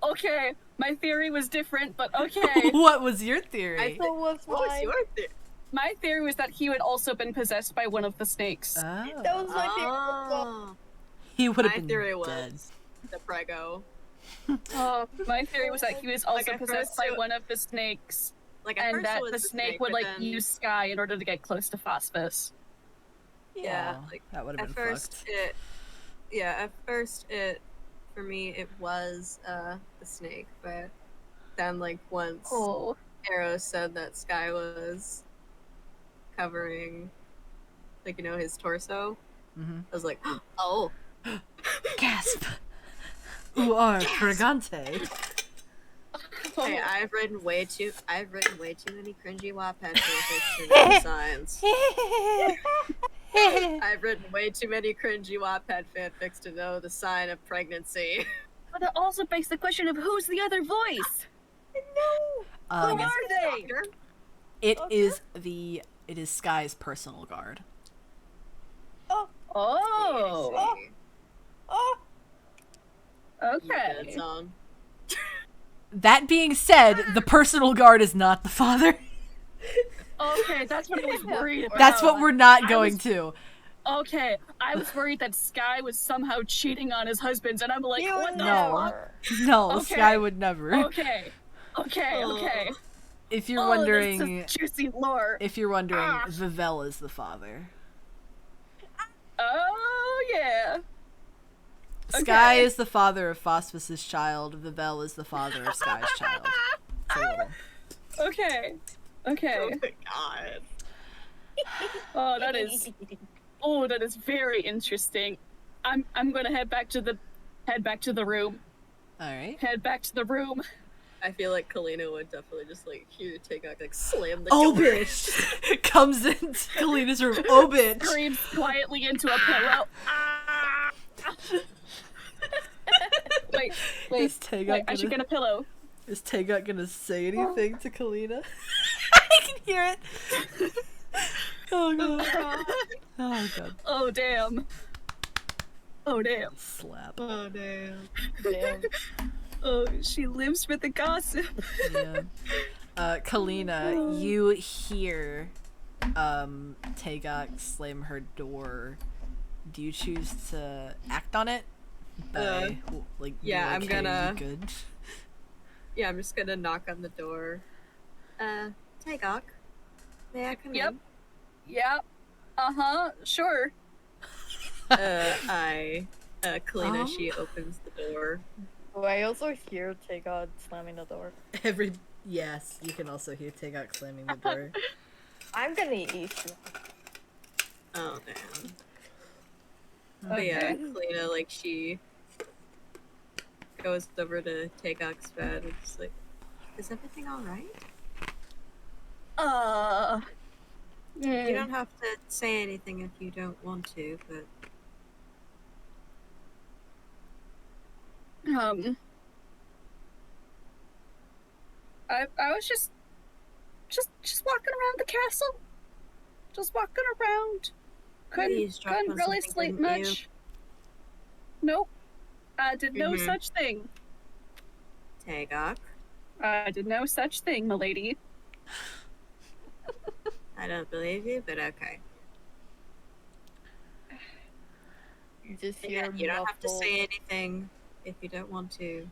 Speaker 2: Okay, my theory was different, but okay.
Speaker 1: What was your theory?
Speaker 4: So was
Speaker 3: What was
Speaker 4: mine.
Speaker 3: your theory?
Speaker 2: My theory was that he had also been possessed by one of the snakes.
Speaker 1: Oh.
Speaker 4: That was my theory.
Speaker 3: Oh.
Speaker 1: He would have
Speaker 3: My
Speaker 1: been
Speaker 3: theory was
Speaker 1: dead.
Speaker 3: the prego.
Speaker 2: My theory was that he was also
Speaker 3: Like, at
Speaker 2: possessed
Speaker 3: first
Speaker 2: by
Speaker 3: it-
Speaker 2: one of the snakes,
Speaker 3: Like at
Speaker 2: and
Speaker 3: first
Speaker 2: that
Speaker 3: it was
Speaker 2: the snake would
Speaker 3: but
Speaker 2: like
Speaker 3: then-
Speaker 2: use Sky in order to get close to Phosphus.
Speaker 3: Yeah,
Speaker 1: Wow,
Speaker 3: like
Speaker 1: that would have
Speaker 3: at
Speaker 1: been
Speaker 3: first
Speaker 1: fucked.
Speaker 3: at first for me it was the snake, but then like once
Speaker 2: Oh.
Speaker 3: Arrow said that Sky was covering like his torso,
Speaker 1: Mm-hmm.
Speaker 3: I was like, oh.
Speaker 1: Gasp! Who are Fragante?
Speaker 3: Hey, I've written way too many cringy Wattpad fanfics and signs. I've written way too many cringy Wattpad fanfics to know the sign of pregnancy.
Speaker 2: But that also begs the question of who's the other voice?
Speaker 1: Um,
Speaker 2: Who are they?
Speaker 3: Doctor?
Speaker 1: it is Sky's personal guard.
Speaker 2: Oh.
Speaker 3: See.
Speaker 4: Oh,
Speaker 3: You
Speaker 2: Okay.
Speaker 3: dead zone.
Speaker 1: That being said, the personal guard is not the father.
Speaker 2: Okay, that's what I was worried about.
Speaker 1: That's what we're not
Speaker 2: I
Speaker 1: going
Speaker 2: was-
Speaker 1: to.
Speaker 2: Okay, I was worried that Sky was somehow cheating on his husband, and I'm like,
Speaker 4: you
Speaker 2: what the
Speaker 1: No.
Speaker 2: fuck?
Speaker 1: No,
Speaker 2: Okay.
Speaker 1: Sky would never.
Speaker 2: Okay. Okay.
Speaker 1: If you're
Speaker 2: Oh,
Speaker 1: wondering,
Speaker 2: this is juicy lore. Ah.
Speaker 1: Vivel is the father.
Speaker 2: Oh yeah.
Speaker 1: Sky
Speaker 2: Okay.
Speaker 1: is the father of Phosphus's child. Vivel is the father of Sky's child. It's a little.
Speaker 2: Okay. Okay.
Speaker 3: Oh my god.
Speaker 2: Oh, that is very interesting. I'm gonna head back to the room.
Speaker 1: All right.
Speaker 2: Head back to the room.
Speaker 3: I feel like Kalina would definitely just like hear Tigok like slam the
Speaker 1: Oh,
Speaker 3: door.
Speaker 1: bitch! Comes into Kalina's room. Oh, bitch!
Speaker 2: Screams quietly into a pillow. Ah! Wait.
Speaker 1: Is Tagok
Speaker 2: Wait, I should
Speaker 1: gonna,
Speaker 2: get a pillow.
Speaker 1: is Tagok gonna say anything to Kalina? I can hear it. Oh god. Oh god.
Speaker 2: Oh damn. Oh damn.
Speaker 1: Slap.
Speaker 3: Oh damn.
Speaker 4: damn.
Speaker 2: Oh, she lives for the gossip.
Speaker 1: Yeah. Kalina, you hear Tagok slam her door. Do you choose to act on it? Like,
Speaker 3: yeah,
Speaker 1: be
Speaker 3: I'm
Speaker 1: okay,
Speaker 3: gonna-
Speaker 1: you good.
Speaker 3: Yeah, I'm just gonna knock on the door. Tigok, may I come
Speaker 2: Yep.
Speaker 3: in?
Speaker 2: Yeah. Sure.
Speaker 3: Kalina, she opens the door.
Speaker 4: Oh, I also hear Tagod slamming the door.
Speaker 1: Yes, you can also hear Tagok slamming the door.
Speaker 4: I'm gonna eat you.
Speaker 3: Oh damn. But yeah, Kalina, like, she goes over to Tagok's bed and just like, is everything alright? You don't have to say anything if you don't want to, but
Speaker 2: I was just walking around the castle. Just walking around.
Speaker 6: eavesdropped
Speaker 2: Couldn't
Speaker 6: on
Speaker 2: really
Speaker 6: something,
Speaker 2: sleep
Speaker 6: didn't you?
Speaker 2: much. Nope. I did no
Speaker 6: Mhm.
Speaker 2: such thing.
Speaker 6: Tagok.
Speaker 2: I did no such thing, milady.
Speaker 6: I don't believe you, but okay.
Speaker 4: You just
Speaker 6: Yeah,
Speaker 4: hear
Speaker 6: you don't have to
Speaker 4: muffled.
Speaker 6: say anything if you don't want to.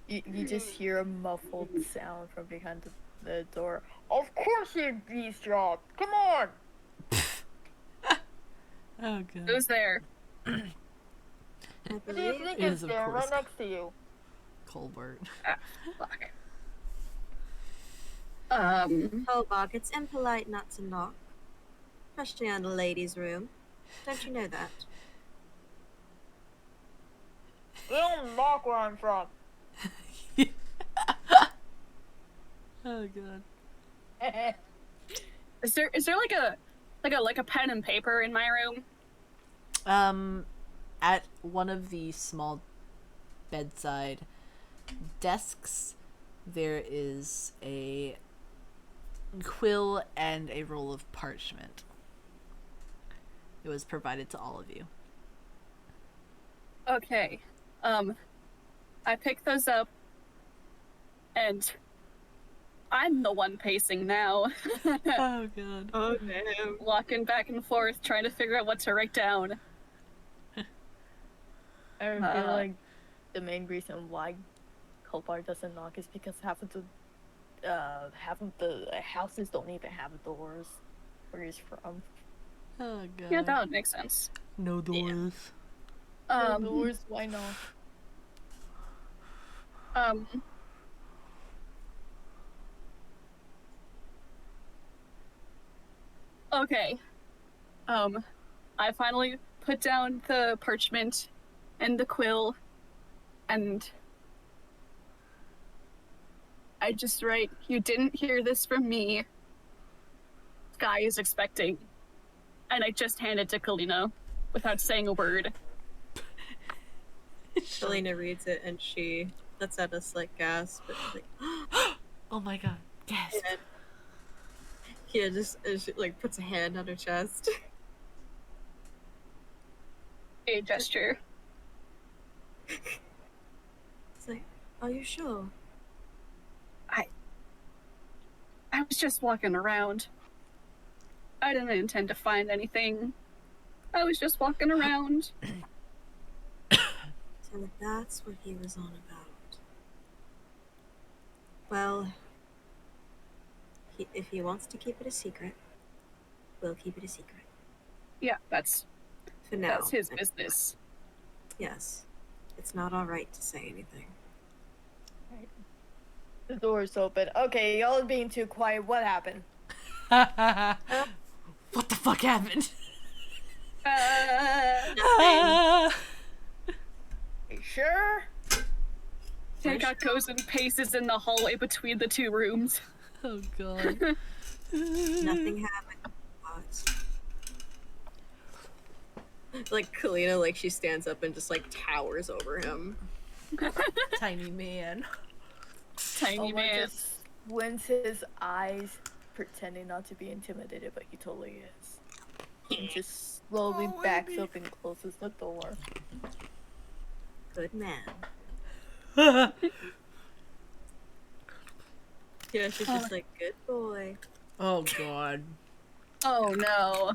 Speaker 4: You just hear a muffled sound from behind the door. Of course you eavesdropped. Come on.
Speaker 1: Oh god.
Speaker 2: Who's there?
Speaker 6: I
Speaker 4: What do you
Speaker 6: believe
Speaker 4: think
Speaker 1: It
Speaker 4: is
Speaker 1: is, of
Speaker 4: there
Speaker 1: course.
Speaker 4: right next to you?
Speaker 1: Colbert.
Speaker 2: Fuck.
Speaker 6: Kolbog, it's impolite not to knock. Especially on a lady's room. Don't you know that?
Speaker 4: We don't knock where I'm from.
Speaker 1: Oh god.
Speaker 2: Is there like a pen and paper in my room?
Speaker 1: At one of the small bedside desks, there is a quill and a roll of parchment. It was provided to all of you.
Speaker 2: Okay. I pick those up, and I'm the one pacing now,
Speaker 1: Oh god.
Speaker 6: Oh no.
Speaker 2: walking back and forth, trying to figure out what to write down.
Speaker 4: I feel like the main reason why Kolbar doesn't knock is because half of the houses don't even have doors where he's from.
Speaker 1: Oh god.
Speaker 2: Yeah, that would make sense.
Speaker 1: No doors.
Speaker 4: No doors, why not?
Speaker 2: Okay. I finally put down the parchment and the quill, and I just write, "You didn't hear this from me. Sky is expecting." And I just hand it to Kalina without saying a word.
Speaker 6: Selena reads it and she lets out a slight gasp, but she's like,
Speaker 1: Oh my god. Yes.
Speaker 6: and yeah, just and she like puts a hand on her chest.
Speaker 2: A gesture.
Speaker 6: It's like, are you sure?
Speaker 2: I was just walking around. I didn't intend to find anything. I was just walking around.
Speaker 6: So that's what he was on about. Well, if he wants to keep it a secret, we'll keep it a secret.
Speaker 2: Yeah, that's
Speaker 6: For now.
Speaker 2: his
Speaker 6: and-
Speaker 2: business.
Speaker 6: Yes. It's not alright to say anything.
Speaker 4: The door's open. Okay, y'all are being too quiet. What happened?
Speaker 1: What the fuck happened?
Speaker 4: You sure?
Speaker 2: Tagok goes and paces in the hallway between the two rooms.
Speaker 1: Oh god.
Speaker 6: Nothing happened. Like Kalina, like she stands up and just like towers over him.
Speaker 1: Tiny man.
Speaker 2: Tiny
Speaker 4: Omar
Speaker 2: man.
Speaker 4: just squints his eyes, pretending not to be intimidated, but he totally is. And just slowly backs up and closes the door.
Speaker 6: Good man. Yeah, she's just like, good boy.
Speaker 1: Oh god.
Speaker 2: Oh no.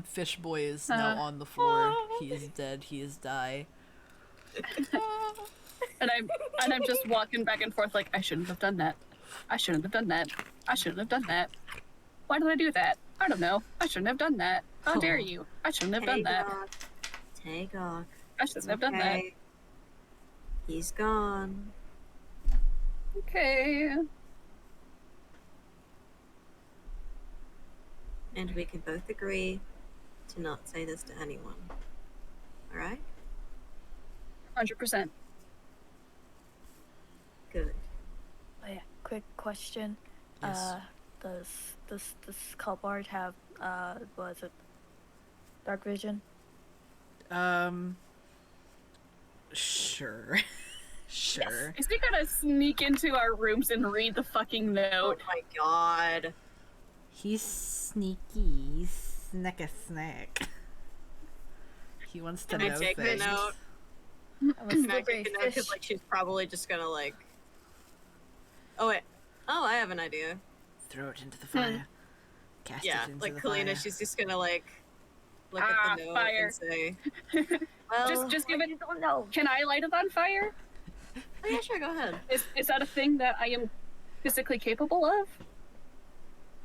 Speaker 1: Fish boy is now on the floor. He is dead. He is die.
Speaker 2: And I'm just walking back and forth like, I shouldn't have done that. I shouldn't have done that. I shouldn't have done that. Why did I do that? I don't know. I shouldn't have done that. How dare you? I shouldn't have done that.
Speaker 6: Take off.
Speaker 2: I shouldn't have done that.
Speaker 6: He's gone.
Speaker 2: Okay.
Speaker 6: And we can both agree to not say this to anyone. Alright?
Speaker 2: 100%.
Speaker 6: Good.
Speaker 4: Oh yeah, quick question.
Speaker 1: Yes.
Speaker 4: Does Kalbard have what is it? Dark vision?
Speaker 1: Sure. Sure.
Speaker 2: Is he gonna sneak into our rooms and read the fucking
Speaker 3: Oh
Speaker 2: note?
Speaker 3: my god.
Speaker 5: He's sneaky. Snack a snack.
Speaker 1: He wants to
Speaker 3: Can I
Speaker 1: know
Speaker 3: take the
Speaker 1: things.
Speaker 3: note?
Speaker 4: I'm a
Speaker 3: Can I
Speaker 4: slippery
Speaker 3: take the note?
Speaker 4: fish.
Speaker 3: Because like she's probably just gonna like. Oh wait. Oh, I have an idea.
Speaker 5: Throw it into the fire. Cast
Speaker 3: Yeah,
Speaker 5: it into
Speaker 3: like
Speaker 5: the
Speaker 3: Kalina,
Speaker 5: fire.
Speaker 3: she's just gonna like look
Speaker 2: Ah,
Speaker 3: at the note
Speaker 2: fire.
Speaker 3: and say, "Well,
Speaker 2: Just give
Speaker 4: But
Speaker 2: it.
Speaker 4: you don't know.
Speaker 2: Can I light it on fire?
Speaker 3: oh yeah, sure, go ahead."
Speaker 2: Is that a thing that I am physically capable of?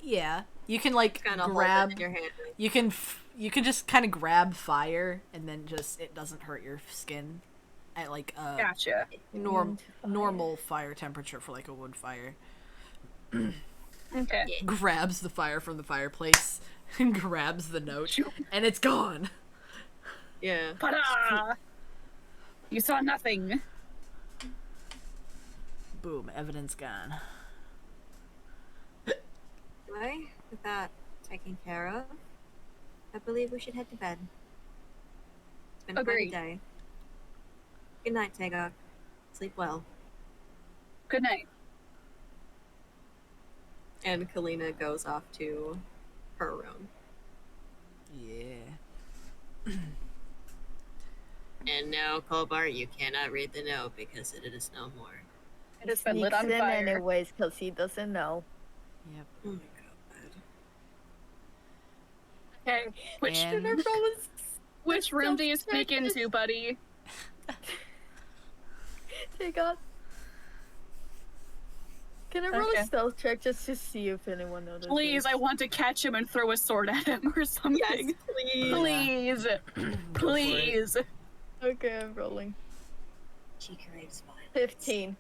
Speaker 1: Yeah, you can like
Speaker 3: Kind of
Speaker 1: grab.
Speaker 3: hold it in your hand.
Speaker 1: You can you can just kind of grab fire, and then just it doesn't hurt your skin at like a
Speaker 2: Gotcha.
Speaker 4: Into fire.
Speaker 1: normal fire temperature for like a wood fire.
Speaker 2: Okay.
Speaker 1: Grabs the fire from the fireplace and grabs the note, and it's gone.
Speaker 3: Yeah.
Speaker 2: Ta-da! You saw nothing.
Speaker 1: Boom, evidence gone.
Speaker 6: Anyway, with that taken care of, I believe we should head to bed. It's been quite a
Speaker 2: Agreed.
Speaker 6: day. Good night, Tagok. Sleep well.
Speaker 2: Good night.
Speaker 3: And Kalina goes off to her room.
Speaker 1: Yeah.
Speaker 3: And now, Colbart, you cannot read the note because it is no more.
Speaker 2: It has been lit
Speaker 4: Sneaks
Speaker 2: on
Speaker 4: in
Speaker 2: fire.
Speaker 4: anyways, because he doesn't know.
Speaker 1: Yep.
Speaker 3: Oh my god.
Speaker 2: Okay.
Speaker 1: And
Speaker 2: Which room do you sneak into, buddy?
Speaker 4: Take on. Can I roll
Speaker 2: Okay.
Speaker 4: a stealth check just to see if anyone notices?
Speaker 2: Please, I want to catch him and throw a sword at him or something.
Speaker 3: Yes, please.
Speaker 2: Please.
Speaker 1: Go for it.
Speaker 2: Please.
Speaker 4: Okay, I'm rolling.
Speaker 6: She craves violence.
Speaker 4: 15.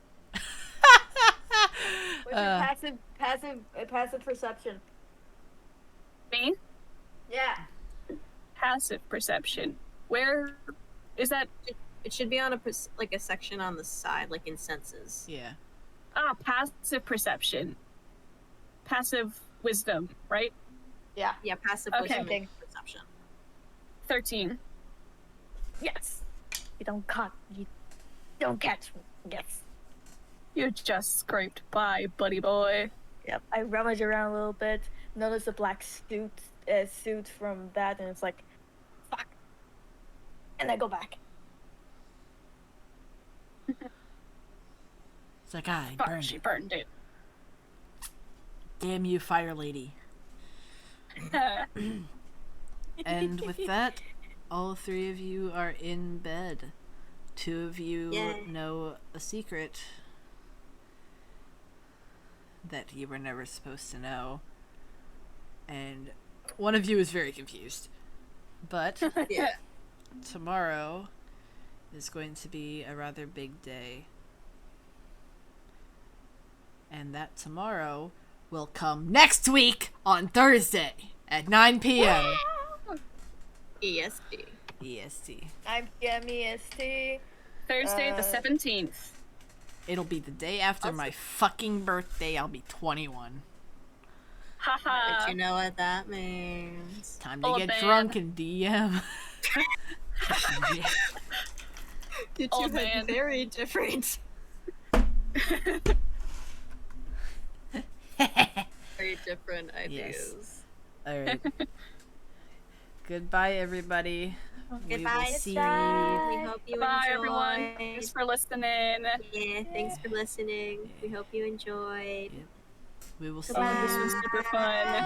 Speaker 4: What's your passive perception?
Speaker 2: Me?
Speaker 4: Yeah.
Speaker 2: Passive perception. Where is that?
Speaker 3: It should be on a like a section on the side, like in senses.
Speaker 1: Yeah.
Speaker 2: Ah, passive perception. Passive wisdom, right?
Speaker 4: Yeah.
Speaker 3: Yeah, passive
Speaker 2: Okay.
Speaker 3: wisdom and perception.
Speaker 2: 13. Yes.
Speaker 4: You don't catch me. Yes.
Speaker 2: You just scraped by, buddy boy.
Speaker 4: Yep. I rummage around a little bit, notice a black suit from that, and it's like, fuck. And I go back.
Speaker 1: It's like I
Speaker 2: Fuck,
Speaker 1: burned
Speaker 2: she
Speaker 1: it.
Speaker 2: burned it.
Speaker 1: Damn you, fire lady. And with that, all three of you are in bed. Two of you
Speaker 6: Yay.
Speaker 1: know a secret that you were never supposed to know. And one of you is very confused. But
Speaker 3: Yeah.
Speaker 1: tomorrow is going to be a rather big day. And that tomorrow will come next week on Thursday at 9 p.m.
Speaker 3: ESD.
Speaker 1: EST.
Speaker 4: 9 p.m. EST.
Speaker 2: Thursday the 17th.
Speaker 1: It'll be the day after my fucking birthday. I'll be 21.
Speaker 2: Haha.
Speaker 3: But you know what that means.
Speaker 1: Time to
Speaker 2: Oh,
Speaker 1: get
Speaker 2: man.
Speaker 1: drunk and DM.
Speaker 3: You
Speaker 2: Oh,
Speaker 3: two
Speaker 2: man.
Speaker 3: had very different, very different ideas.
Speaker 1: All right. Goodbye, everybody. We
Speaker 6: Goodbye.
Speaker 1: will see
Speaker 6: We hope you
Speaker 2: Bye,
Speaker 6: enjoyed.
Speaker 2: everyone. Thanks for listening.
Speaker 6: Yeah, thanks for listening. We hope you enjoyed.
Speaker 1: We will see
Speaker 2: Oh, this
Speaker 1: you.
Speaker 2: was super fun.